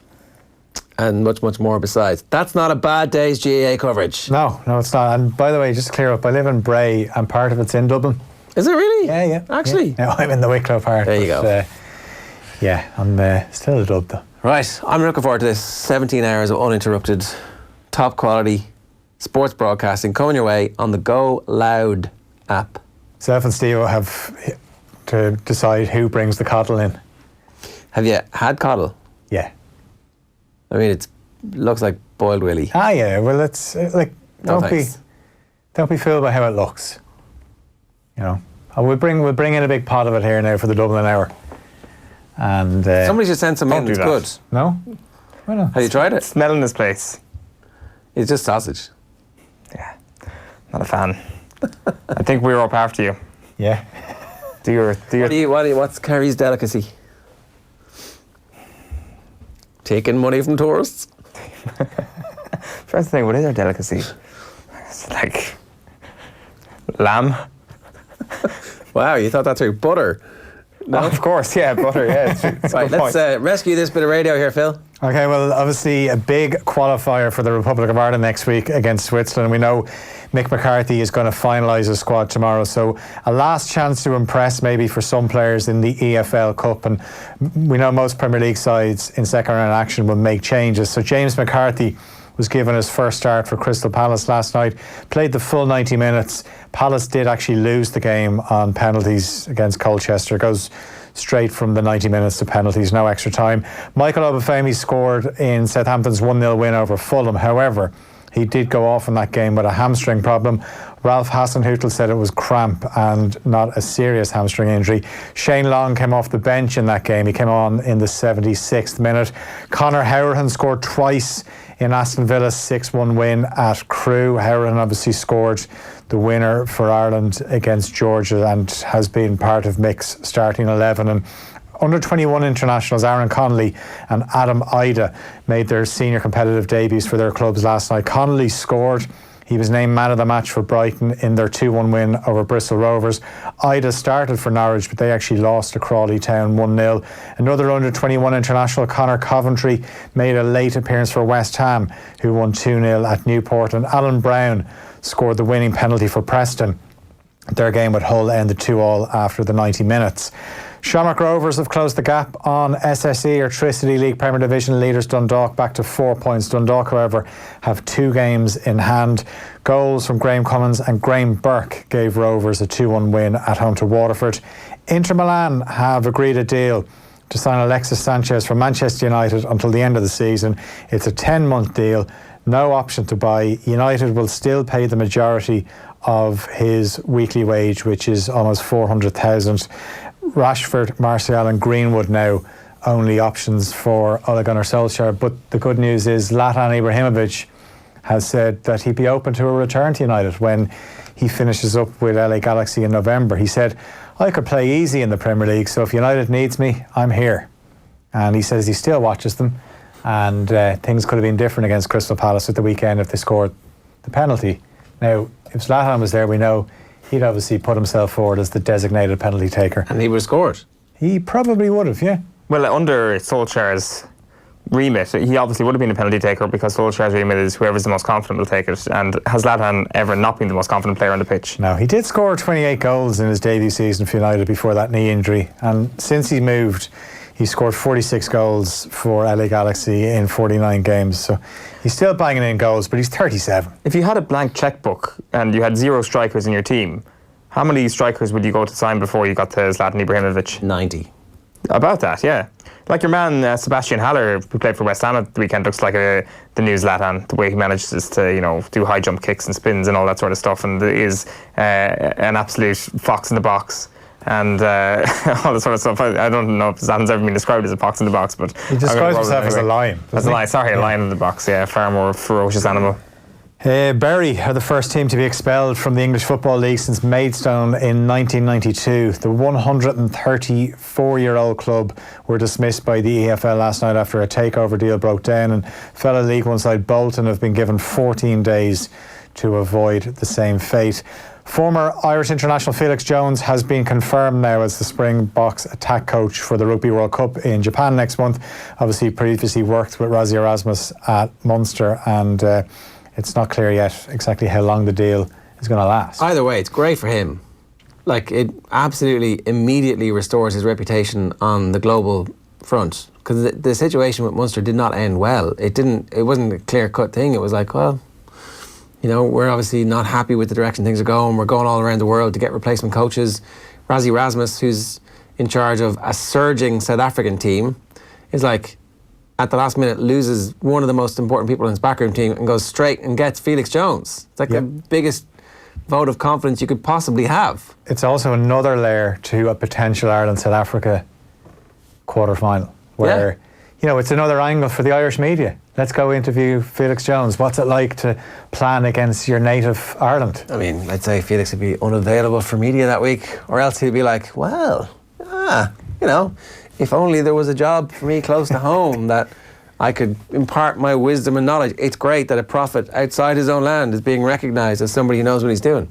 And much, much more besides. That's not a bad day's GAA coverage. No, it's not. And by the way, just to clear up, I live in Bray and part of it's in Dublin. Is it really? Yeah. Actually? Yeah. No, I'm in the Wicklow part. There you go. Yeah, I'm still a dub though. Right, I'm looking forward to this. 17 hours of uninterrupted, top quality sports broadcasting coming your way on the Go Loud app. Self and Steve will have to decide who brings the coddle in. Have you had coddle? Yeah. I mean, it looks like boiled willy. Yeah. Well, it's don't be fooled by how it looks. You know, we'll bring in a big pot of it here now for the Dublin Hour. And somebody should send some in. It's good. No, why not? Have you tried it? Smelling this place. It's just sausage. Yeah, not a fan. I think we're up after you. Yeah. What's Kerry's delicacy? Taking money from tourists? First thing, what is our delicacy? It's like lamb. Wow, you thought that through. Butter? No, of course, yeah, butter, yeah. It's right, let's rescue this bit of radio here, Phil. Okay, well, obviously a big qualifier for the Republic of Ireland next week against Switzerland. We know Mick McCarthy is going to finalise his squad tomorrow, so a last chance to impress maybe for some players in the EFL Cup, and we know most Premier League sides in second round action will make changes. So James McCarthy was given his first start for Crystal Palace last night, played the full 90 minutes. Palace did actually lose the game on penalties against Colchester. It goes straight from the 90 minutes to penalties, no extra time. Michael Obafemi scored in Southampton's 1-0 win over Fulham. However, he did go off in that game with a hamstring problem. Ralph Hasenhüttl said it was cramp and not a serious hamstring injury. Shane Long came off the bench in that game. He came on in the 76th minute. Conor Howrahan scored twice in Aston Villa's 6-1 win at Crewe. Howrahan obviously scored the winner for Ireland against Georgia and has been part of Mick's starting 11. And under 21 internationals Aaron Connolly and Adam Ida made their senior competitive debuts for their clubs last night. Connolly scored. He was named man of the match for Brighton in their 2-1 win over Bristol Rovers. Ida started for Norwich, but they actually lost to Crawley Town 1-0. Another under-21 international, Conor Coventry, made a late appearance for West Ham, who won 2-0 at Newport. And Alan Brown scored the winning penalty for Preston. Their game with Hull ended 2-2 after the 90 minutes. Shamrock Rovers have closed the gap on SSE or Tricity League Premier Division leaders Dundalk back to 4 points. Dundalk, however, have 2 games in hand. Goals from Graham Cummins and Graham Burke gave Rovers a 2-1 win at home to Waterford. Inter Milan have agreed a deal to sign Alexis Sanchez from Manchester United until the end of the season. It's a 10-month deal, no option to buy. United will still pay the majority of his weekly wage, which is almost 400,000. Rashford, Martial and Greenwood now only options for Ole Gunnar Solskjaer. But the good news is Zlatan Ibrahimovic has said that he'd be open to a return to United when he finishes up with LA Galaxy in November. He said, I could play easy in the Premier League, so if United needs me, I'm here. And he says he still watches them, and things could have been different against Crystal Palace at the weekend if they scored the penalty. Now, if Zlatan was there, we know he'd obviously put himself forward as the designated penalty taker. And he would have scored. He probably would have, yeah. Well, under Solskjaer's remit, he obviously would have been a penalty taker because Solskjaer's remit is whoever's the most confident will take it. And has Zlatan ever not been the most confident player on the pitch? No, he did score 28 goals in his debut season for United before that knee injury. And since he moved, he scored 46 goals for LA Galaxy in 49 games. So he's still banging in goals, but he's 37. If you had a blank checkbook and you had 0 strikers in your team, how many strikers would you go to sign before you got to Zlatan Ibrahimovic? 90. About that, yeah. Like your man Sebastian Haller, who played for West Ham at the weekend, looks like the new Zlatan. The way he manages to, do high jump kicks and spins and all that sort of stuff, and is an absolute fox in the box. And all that sort of stuff. I don't know if Zlatan's ever been described as a fox in the box, but he describes himself as a lion. As a lion, sorry, a lion in the box. Yeah, far more ferocious animal. Bury are the first team to be expelled from the English Football League since Maidstone in 1992. The 134-year-old club were dismissed by the EFL last night after a takeover deal broke down, and fellow League One side Bolton have been given 14 days to avoid the same fate. Former Irish international Felix Jones has been confirmed now as the Springboks attack coach for the Rugby World Cup in Japan next month. Obviously, previously worked with Rassie Erasmus at Munster, and it's not clear yet exactly how long the deal is going to last. Either way, it's great for him. Like, it absolutely immediately restores his reputation on the global front, because the situation with Munster did not end well. It wasn't a clear-cut thing. It was like, well, we're obviously not happy with the direction things are going. We're going all around the world to get replacement coaches. Rassie Erasmus, who's in charge of a surging South African team, is like, at the last minute, loses one of the most important people in his backroom team and goes straight and gets Felix Jones. It's like the biggest vote of confidence you could possibly have. It's also another layer to a potential Ireland-South Africa quarter-final, where, it's another angle for the Irish media. Let's go interview Felix Jones. What's it like to plan against your native Ireland? I mean, I'd say Felix would be unavailable for media that week, or else he'd be like, if only there was a job for me close to home that I could impart my wisdom and knowledge. It's great that a prophet outside his own land is being recognised as somebody who knows what he's doing.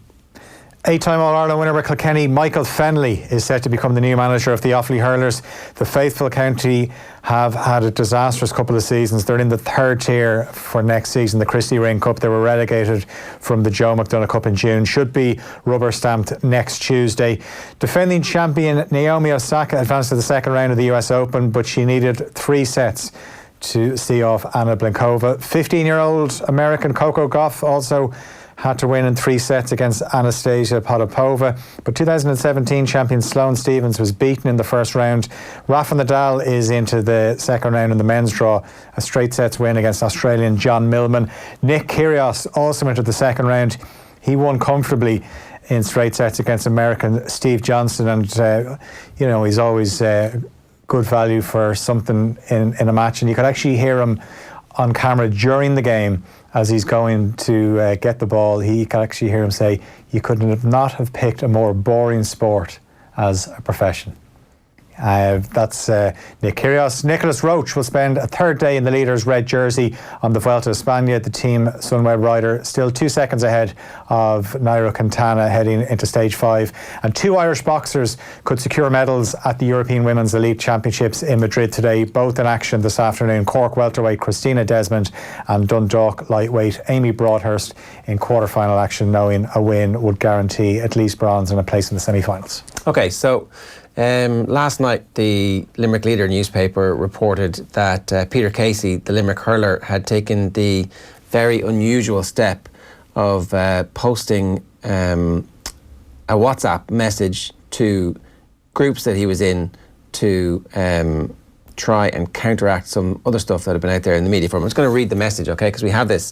8-time All-Ireland winner with Kilkenny, Michael Fennelly, is set to become the new manager of the Offaly Hurlers. The faithful county have had a disastrous couple of seasons. They're in the third tier for next season, the Christy Ring Cup. They were relegated from the Joe McDonagh Cup in June. Should be rubber stamped next Tuesday. Defending champion Naomi Osaka advanced to the second round of the US Open, but she needed 3 sets to see off Anna Blinkova. 15-year-old American Coco Gauff also had to win in 3 sets against Anastasia Potapova. But 2017 champion Sloane Stephens was beaten in the first round. Rafa Nadal is into the second round in the men's draw. A straight sets win against Australian John Millman. Nick Kyrgios also entered the second round. He won comfortably in straight sets against American Steve Johnson. And, he's always good value for something in a match. And you could actually hear him on camera during the game as he's going to get the ball. He can actually hear him say, you could not have picked a more boring sport as a profession. That's Nick Kyrgios. Nicholas Roach will spend a third day in the leader's red jersey on the Vuelta a España. The team Sunweb rider still 2 seconds ahead of Nairo Quintana heading into stage 5. And 2 Irish boxers could secure medals at the European Women's Elite Championships in Madrid today, both in action this afternoon. Cork welterweight Christina Desmond and Dundalk lightweight Amy Broadhurst in quarter-final action, knowing a win would guarantee at least bronze and a place in the semi-finals. Okay, so last night, the Limerick Leader newspaper reported that Peter Casey, the Limerick hurler, had taken the very unusual step of posting a WhatsApp message to groups that he was in to try and counteract some other stuff that had been out there in the media for him. I'm just going to read the message, okay, because we have this.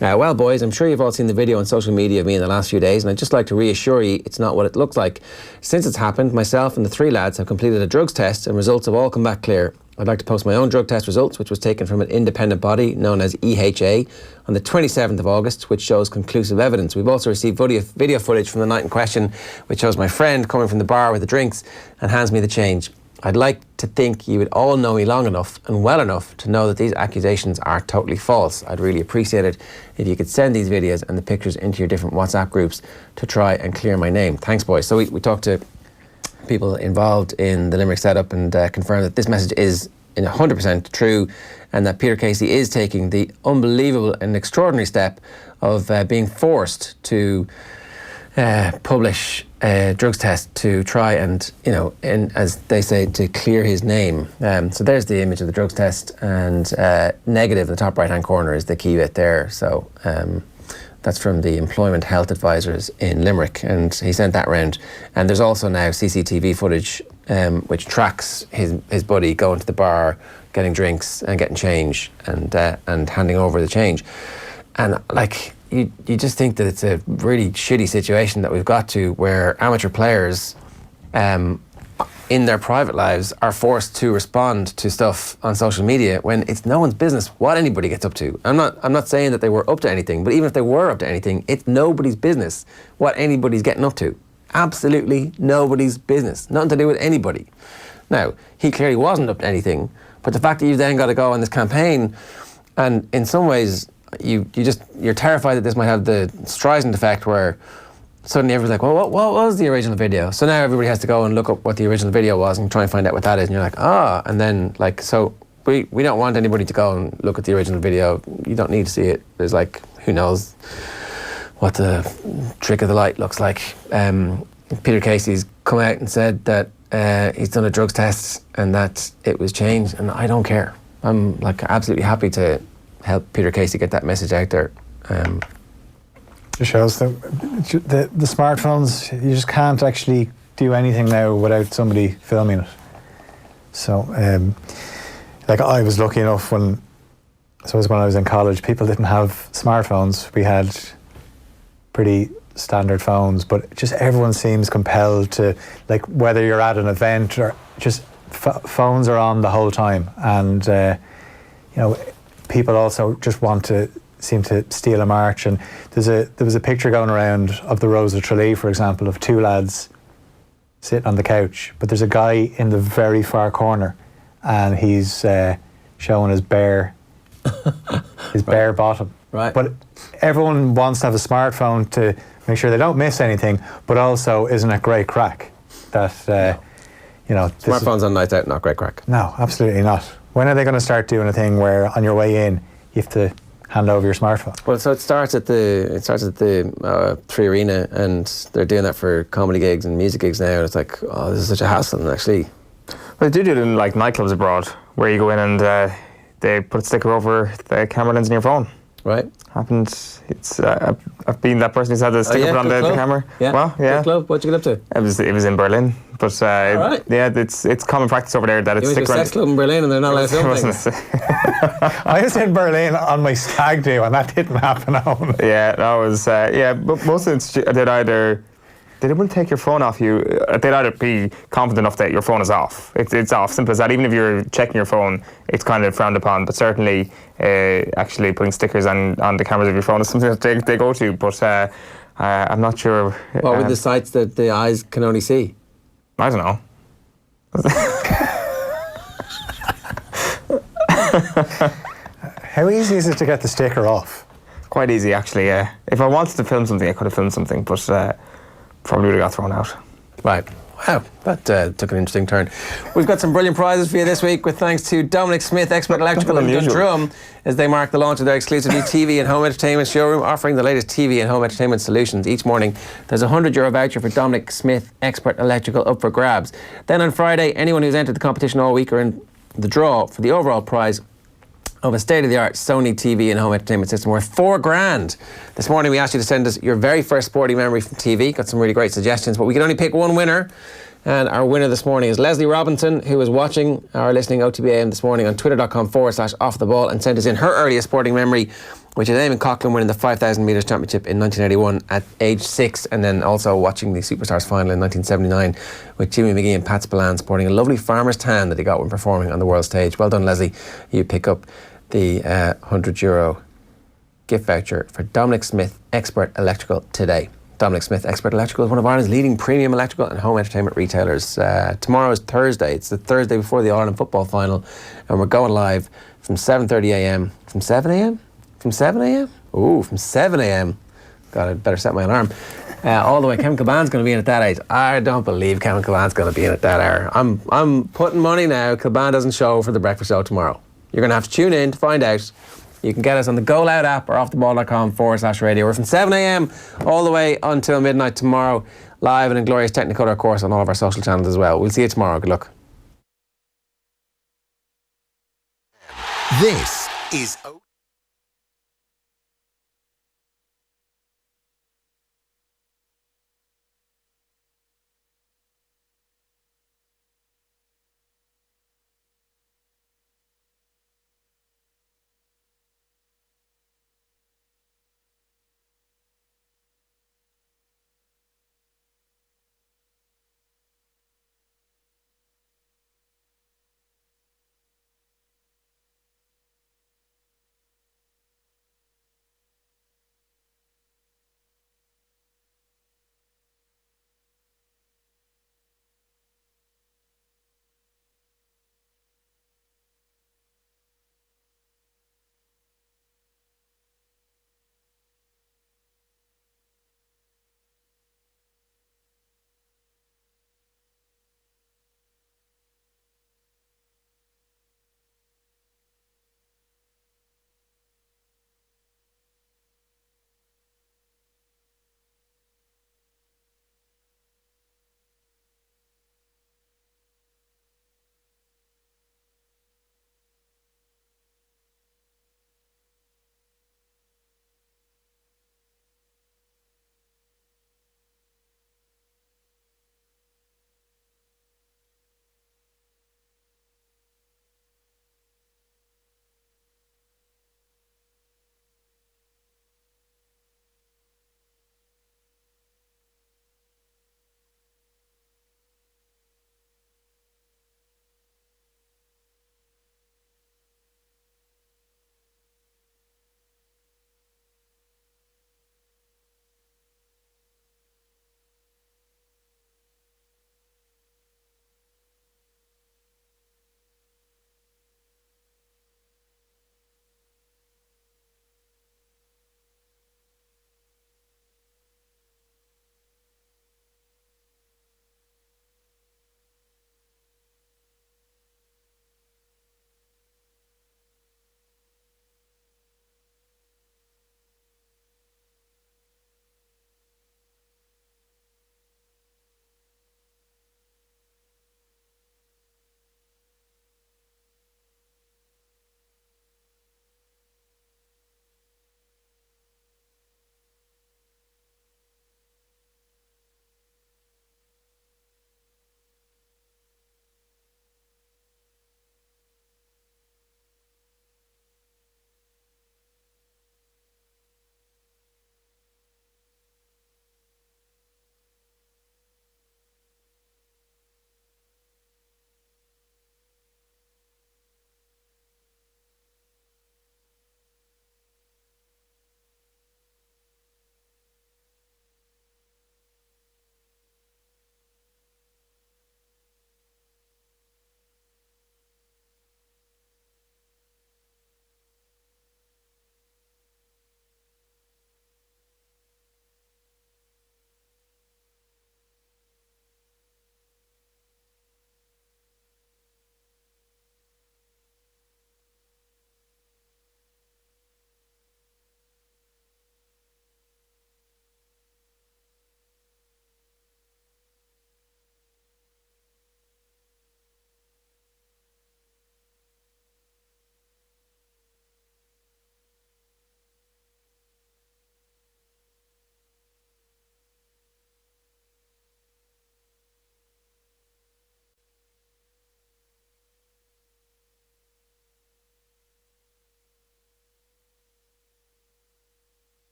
Well, boys, I'm sure you've all seen the video on social media of me in the last few days, and I'd just like to reassure you it's not what it looks like. Since it's happened, myself and the 3 lads have completed a drugs test, and results have all come back clear. I'd like to post my own drug test results, which was taken from an independent body known as EHA on the 27th of August, which shows conclusive evidence. We've also received video footage from the night in question, which shows my friend coming from the bar with the drinks and hands me the change. I'd like to think you would all know me long enough and well enough to know that these accusations are totally false. I'd really appreciate it if you could send these videos and the pictures into your different WhatsApp groups to try and clear my name. Thanks, boys. So we talked to people involved in the Limerick setup and confirmed that this message is 100% true, and that Peter Casey is taking the unbelievable and extraordinary step of being forced to publish a drugs test to try and, as they say, to clear his name. So there's the image of the drugs test, and negative in the top right-hand corner is the key bit there. So that's from the Employment Health Advisors in Limerick, and he sent that round. And there's also now CCTV footage which tracks his buddy going to the bar, getting drinks and getting change, and handing over the change. And you just think that it's a really shitty situation that we've got to, where amateur players in their private lives are forced to respond to stuff on social media when it's no one's business what anybody gets up to. I'm not saying that they were up to anything, but even if they were up to anything, it's nobody's business what anybody's getting up to. Absolutely nobody's business. Nothing to do with anybody. Now, he clearly wasn't up to anything, but the fact that you've then got to go on this campaign, and in some ways you're terrified that this might have the Streisand effect, where suddenly everyone's like, well, what was the original video? So now everybody has to go and look up what the original video was and try and find out what that is, and you're like, and then so we don't want anybody to go and look at the original video. You don't need to see it. There's who knows what the trick of the light looks like. Peter Casey's come out and said that he's done a drugs test and that it was changed, and I don't care. I'm absolutely happy to help Peter Casey get that message out there. It shows that the smartphones, you just can't actually do anything now without somebody filming it. So, I was lucky enough when I was in college, people didn't have smartphones. We had pretty standard phones, but just everyone seems compelled to, whether you're at an event or just phones are on the whole time, and people also just seem to steal a march. And there was a picture going around of the Rose of Tralee, for example, of two lads sitting on the couch, but there's a guy in the very far corner, and he's showing his bare bare bottom. Right. But everyone wants to have a smartphone to make sure they don't miss anything, but also, isn't it great crack that smartphones on night out, not great crack. No, absolutely not. When are they going to start doing a thing where on your way in you have to hand over your smartphone? Well, so it starts at the Three Arena, and they're doing that for comedy gigs and music gigs now, and it's like, this is such a hassle. And actually, well, they do it in nightclubs abroad, where you go in and they put a sticker over the camera lens in your phone. Right. Happened. It's I've been that person who's had the sticker put on the camera. Yeah. Well, yeah. Good club. What'd you get up to? It was in Berlin, but right. yeah, it's common practice over there that it's sticker. You went to a sex club in Berlin and they're not allowed to film things. I was in Berlin on my stag do, and that didn't happen. Yeah, that was but most of it they wouldn't take your phone off you. They'd either be confident enough that your phone is off. It's off, simple as that. Even if you're checking your phone, it's kind of frowned upon. But certainly, actually putting stickers on the cameras of your phone is something that they go to. But I'm not sure. What were the sites that the eyes can only see? I don't know. How easy is it to get the sticker off? Quite easy, actually, yeah. If I wanted to film something, I could have filmed something, but probably would have got thrown out. Right. Wow, that took an interesting turn. We've got some brilliant prizes for you this week, with thanks to Dominic Smith, Expert Electrical in Dundrum, as they mark the launch of their exclusive new TV and home entertainment showroom, offering the latest TV and home entertainment solutions. Each morning, there's a €100 voucher for Dominic Smith, Expert Electrical, up for grabs. Then on Friday, anyone who's entered the competition all week are in the draw for the overall prize of a state-of-the-art Sony TV and home entertainment system worth $4,000. This morning we asked you to send us your very first sporting memory from TV. Got some really great suggestions, but we can only pick one winner. And our winner this morning is Leslie Robinson, who was watching or listening OTBAM this morning on twitter.com/offtheball, and sent us in her earliest sporting memory, which is Eamon Coughlin winning the 5,000 metres championship in 1981 at age 6, and then also watching the Superstars final in 1979 with Jimmy McGee and Pat Spillane sporting a lovely farmer's tan that he got when performing on the world stage. Well done, Leslie. You pick up the €100 gift voucher for Dominic Smith, Expert Electrical, today. Dominic Smith, Expert Electrical, is one of Ireland's leading premium electrical and home entertainment retailers. Tomorrow is Thursday. It's the Thursday before the Ireland football final, and we're going live from 7:30 a.m. From 7 a.m? From 7 a.m? Ooh, from 7 a.m. God, I'd better set my alarm. All the way. Kevin Kilban's going to be in at that age. I don't believe Kevin Kilban's going to be in at that hour. I'm putting money now. Kilban doesn't show for the breakfast show tomorrow. You're going to have to tune in to find out. You can get us on the Go Loud app or offtheball.com/radio. We're from 7 a.m. all the way until midnight tomorrow, live and in glorious Technicolor, of course, on all of our social channels as well. We'll see you tomorrow. Good luck. This is